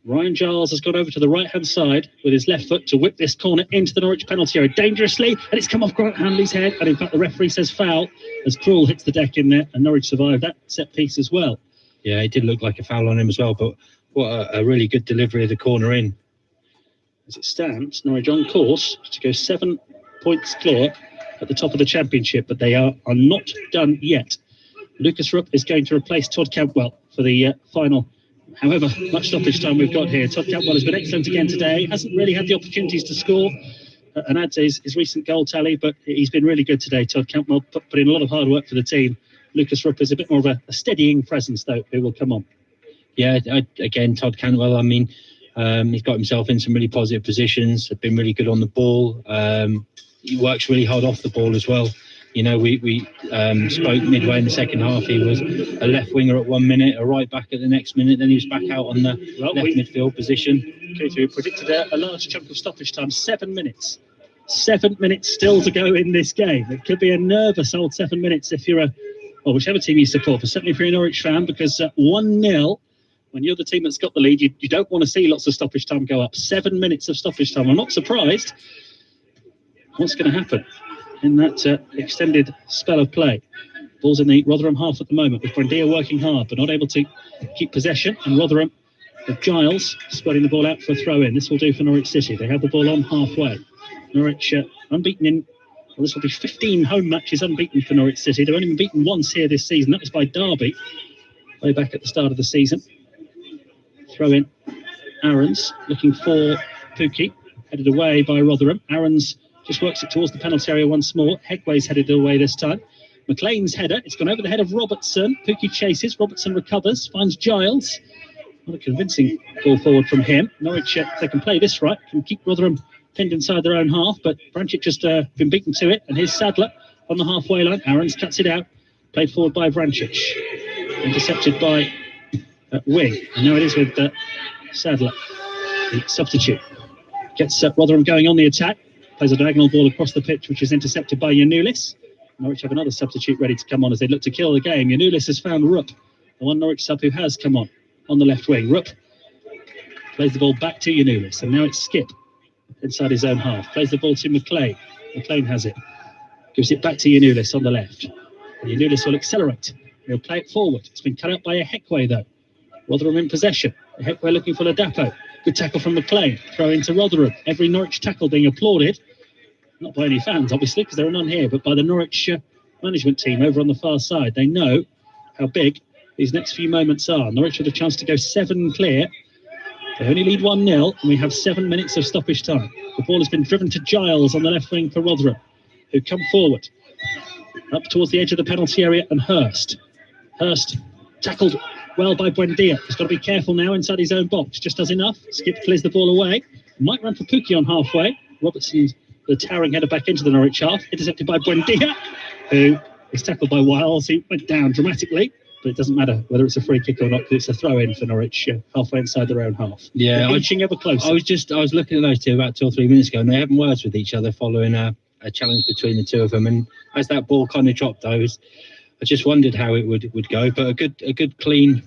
Ryan Giles has gone over to the right-hand side with his left foot to whip this corner into the Norwich penalty area dangerously, and it's come off Grant Hanley's head, and in fact the referee says foul as Krul hits the deck in there, and Norwich survived that set piece as well. Yeah, it did look like a foul on him as well, but what a really good delivery of the corner in. As it stands, Norwich on course to go 7 points clear at the top of the championship, but they are not done yet. Lucas Rupp is going to replace Todd Cantwell for the final. However much stoppage time we've got here, Todd Cantwell has been excellent again today. Hasn't really had the opportunities to score and add to his recent goal tally, but he's been really good today. Todd Cantwell put in a lot of hard work for the team. Lucas Rupp is a bit more of a steadying presence, though, who will come on. Yeah, again, Todd Cantwell, I mean, he's got himself in some really positive positions, been really good on the ball. He works really hard off the ball as well. You know, we spoke midway in the second half. He was a left winger at 1 minute, a right back at the next minute, then he was back out on the left midfield position. Okay, so we predicted a large chunk of stoppage time, 7 minutes. 7 minutes still to go in this game. It could be a nervous old 7 minutes if you're whichever team you support, but certainly if you're a Norwich fan, because 1-0, when you're the team that's got the lead, you don't want to see lots of stoppage time go up. 7 minutes of stoppage time. I'm not surprised. What's going to happen in that extended spell of play? Ball's in the Rotherham half at the moment, with Buendia working hard, but not able to keep possession. And Rotherham, with Giles spreading the ball out for a throw-in. This will do for Norwich City. They have the ball on halfway. Norwich unbeaten in... Well, this will be 15 home matches unbeaten for Norwich City. They've only been beaten once here this season. That was by Derby, way back at the start of the season. Throw in Aarons, looking for Pukki, headed away by Rotherham. Aarons just works it towards the penalty area once more. Hegway's headed away this time. McLean's header, it's gone over the head of Robertson. Pukki chases, Robertson recovers, finds Giles. Not a convincing ball forward from him. Norwich, if they can play this right, can keep Rotherham pinned inside their own half, but Branchik just been beaten to it, and here's Sadler on the halfway line. Aarons cuts it out, played forward by Branchik, intercepted by Wing, and now it is with Sadler, the substitute. Gets Rotherham going on the attack, plays a diagonal ball across the pitch, which is intercepted by Yanulis. Norwich have another substitute ready to come on as they look to kill the game. Yanulis has found Rupp, the one Norwich sub who has come on the left wing. Rupp plays the ball back to Yanulis, and now it's Skip inside his own half. Plays the ball to McLean. McLean has it. Gives it back to Yanulis on the left. And Yanulis will accelerate. He'll play it forward. It's been cut out by a Heckway, though. Rotherham in possession. A Heckway looking for Ladapo. Good tackle from McLean. Throw into Rotherham. Every Norwich tackle being applauded. Not by any fans, obviously, because there are none here, but by the Norwich management team over on the far side. They know how big these next few moments are. Norwich with a chance to go 7 clear. They only lead 1-0, and we have 7 minutes of stoppage time. The ball has been driven to Giles on the left wing for Rotherham, who come forward up towards the edge of the penalty area, and Hurst tackled well by Buendia. He's got to be careful now inside his own box. Just does enough. Skip clears the ball away. Might run for Pukki on halfway. Robertson, the towering header back into the Norwich half, intercepted by Buendia, who is tackled by Wiles. He went down dramatically. But it doesn't matter whether it's a free kick or not, because it's a throw-in for Norwich halfway inside their own half. Yeah, inching ever closer. I was looking at those two about 2 or 3 minutes ago, and they haven't words with each other following a challenge between the two of them. And as that ball kind of dropped, I just wondered how it would go. But a good, clean,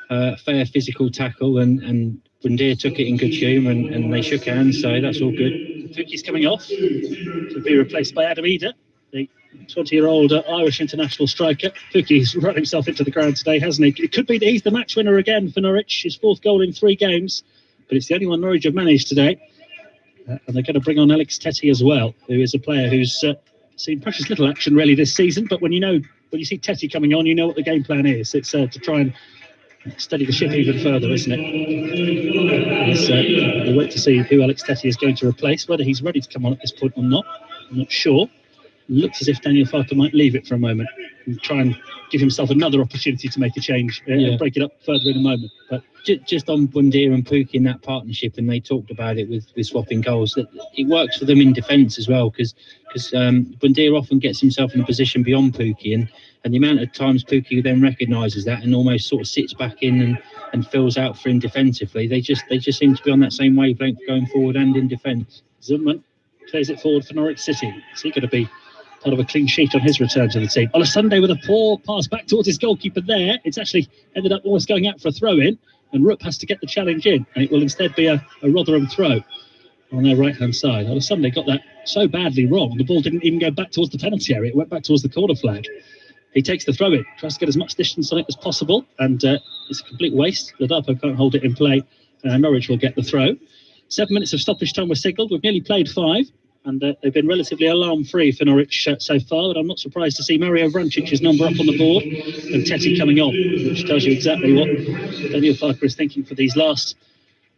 fair physical tackle, and Buendia took it in good humour, and they shook hands. So that's all good. Pukki's coming off to be replaced by Adam Eder, the 20-year-old Irish international striker. Pukki's run himself into the ground today, hasn't he? It could be that he's the match winner again for Norwich, his 4th goal in 3 games, but it's the only one Norwich have managed today. And they're going to bring on Alex Tetty as well, who is a player who's seen precious little action really this season, but when you see Tetty coming on, you know what the game plan is. It's to try and steady the ship even further, isn't it? We'll wait to see who Alex Tetty is going to replace, whether he's ready to come on at this point or not. I'm not sure. It looks as if Daniel Farker might leave it for a moment and try and give himself another opportunity to make a change and break it up further in a moment. But just on Buendia and Pukki in that partnership, and they talked about it with swapping goals, that it works for them in defence as well, because Buendia often gets himself in a position beyond Pukki, and the amount of times Pukki then recognises that and almost sort of sits back in and fills out for him defensively. They just seem to be on that same wavelength going forward and in defence. Zumman clears it forward for Norwich City. Is he going to be part of a clean sheet on his return to the team? On a Sunday with a poor pass back towards his goalkeeper there. It's actually ended up almost going out for a throw-in. and Rupp has to get the challenge in, and it will instead be a Rotherham throw on their right-hand side. All of a sudden, they got that so badly wrong, the ball didn't even go back towards the penalty area, it went back towards the corner flag. He takes the throw in, tries to get as much distance on it as possible, and it's a complete waste. Ladapo can't hold it in play. Norwich will get the throw. 7 minutes of stoppage time were signalled. We've nearly played 5, and they've been relatively alarm-free for Norwich so far. But I'm not surprised to see Mario Vrancic's number up on the board and Teti coming on, which tells you exactly what Daniel Farker is thinking for these last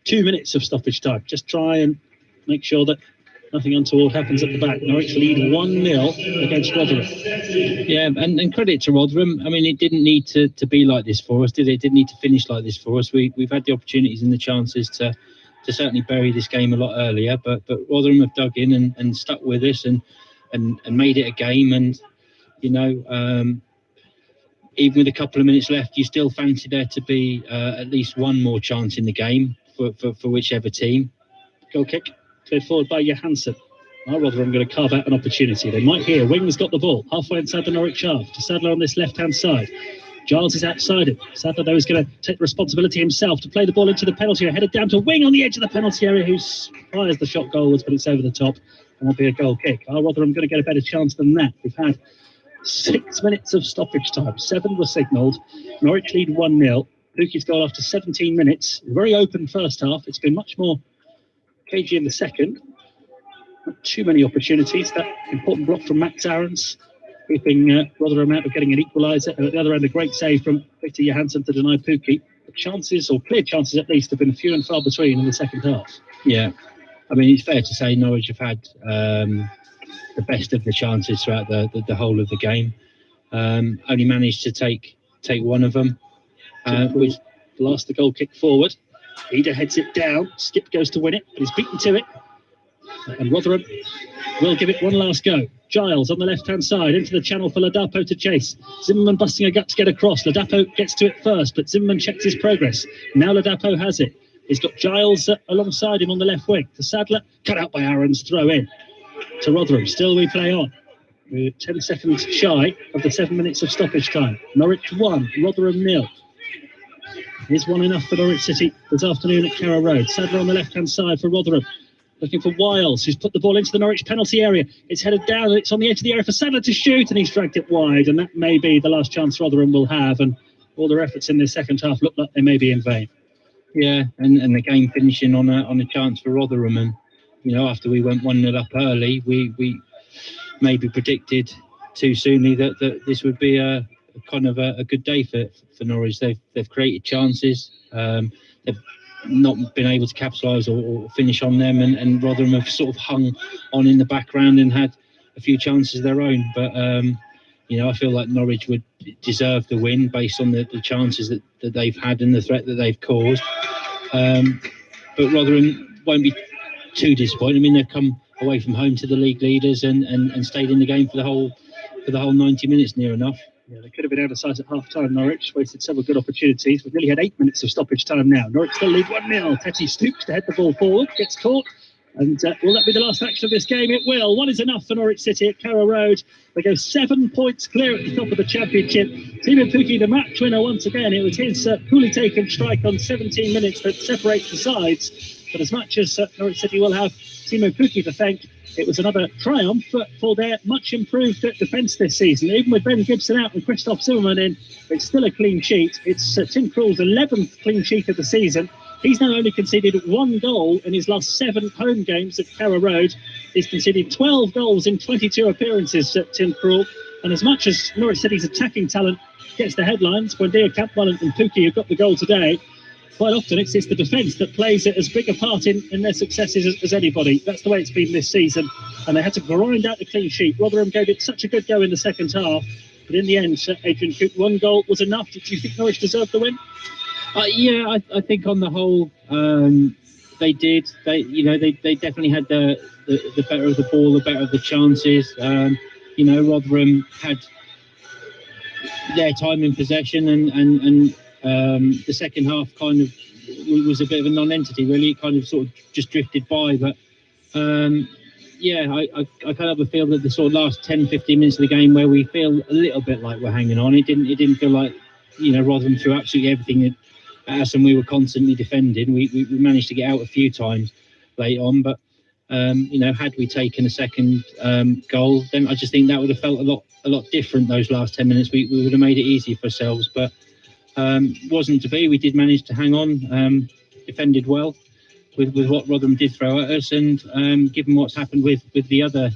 2 minutes of stoppage time. Just try and make sure that nothing untoward happens at the back. Norwich lead 1-0 against Rotherham. Yeah, and credit to Rotherham. I mean, it didn't need to be like this for us, did it? It didn't need to finish like this for us. We've had the opportunities and the chances to certainly bury this game a lot earlier, but Rotherham have dug in and stuck with us and made it a game. And you know, even with a couple of minutes left, you still fancy there to be at least one more chance in the game for whichever team. Goal kick cleared forward by Johansson. Now Rotherham going to carve out an opportunity. They might here. Wing's got the ball halfway inside the Norwich half to Sadler on this left-hand side. Giles is outside it. Sadler, though, is going to take the responsibility himself to play the ball into the penalty area. Headed down to Wing on the edge of the penalty area, who fires the shot goalwards, but it's over the top and will be a goal kick. Are Rotherham going to get a better chance than that? We've had 6 minutes of stoppage time. 7 were signalled. Norwich lead 1-0. Pukki's goal after 17 minutes. Very open first half. It's been much more cagey in the second. Not too many opportunities. That important block from Max Aarons, keeping Rotherham out of getting an equaliser. And at the other end, a great save from Victor Johansson to deny Pukki. The chances, or clear chances at least, have been few and far between in the second half. Yeah, I mean, it's fair to say Norwich have had the best of the chances throughout the whole of the game. Only managed to take one of them, which blast the goal kick forward. Eder heads it down. Skip goes to win it, but he's beaten to it. And Rotherham will give it one last go. Giles on the left-hand side into the channel for Ladapo to chase. Zimmerman busting a gut to get across. Ladapo gets to it first, but Zimmerman checks his progress. Now Ladapo has it. He's got Giles alongside him on the left wing. To Sadler, cut out by Aaron's throw in. To Rotherham, still we play on. We're 10 seconds shy of the 7 minutes of stoppage time. Norwich 1, Rotherham 0. Is 1 enough for Norwich City this afternoon at Carrow Road? Sadler on the left-hand side for Rotherham. Looking for Wiles, who's put the ball into the Norwich penalty area. It's headed down and it's on the edge of the area for Sadler to shoot, and he's dragged it wide. And that may be the last chance Rotherham will have. And all their efforts in this second half look like they may be in vain. Yeah, and the game finishing on a chance for Rotherham. And, you know, after we went 1-0 up early, we maybe predicted too soonly that this would be a kind of a good day for Norwich. They've created chances. They've not been able to capitalise or finish on them, and Rotherham have sort of hung on in the background and had a few chances of their own. But you know, I feel like Norwich would deserve the win based on the chances that they've had and the threat that they've caused. But Rotherham won't be too disappointed. I mean, they've come away from home to the league leaders and stayed in the game for the whole 90 minutes near enough. Yeah, they could have been out of sight at half-time, Norwich. Wasted several good opportunities. We've nearly had 8 minutes of stoppage time now. Norwich still lead 1-0. Teti stoops to head the ball forward, gets caught. And will that be the last action of this game? It will. 1 is enough for Norwich City at Carrow Road. They go 7 points clear at the top of the championship. Timo Pukki, the match winner once again. It was his coolly taken strike on 17 minutes that separates the sides. But as much as Norwich City will have Timo Pukki to thank, it was another triumph for their much improved defence this season. Even with Ben Gibson out and Christoph Zimmerman in, it's still a clean sheet. It's Tim Krul's 11th clean sheet of the season. He's now only conceded 1 goal in his last 7 home games at Carrow Road. He's conceded 12 goals in 22 appearances at Tim Krul. And as much as Norwich City's attacking talent gets the headlines, Buendia, Campbell and Pukki have got the goal today, quite often it's the defence that plays as big a part in their successes as anybody. That's the way it's been this season. And they had to grind out the clean sheet. Rotherham gave it such a good go in the second half. But in the end, Adrian Cook, 1 goal was enough. Do you think Norwich deserved the win? Yeah, I think on the whole, they did. They definitely had the better of the ball, the better of the chances. Rotherham had their time in possession, and the second half kind of was a bit of a non-entity, really. It kind of sort of just drifted by. But I kind of have a feel that the sort of last 10-15 minutes of the game where we feel a little bit like we're hanging on, it didn't feel like, Rotherham threw absolutely everything at us and we were constantly defending. We managed to get out a few times late on, but had we taken a second goal, then I just think that would have felt a lot different those last 10 minutes. We would have made it easier for ourselves, but wasn't to be. We did manage to hang on, defended well with what Rotherham did throw at us, and given what's happened with the other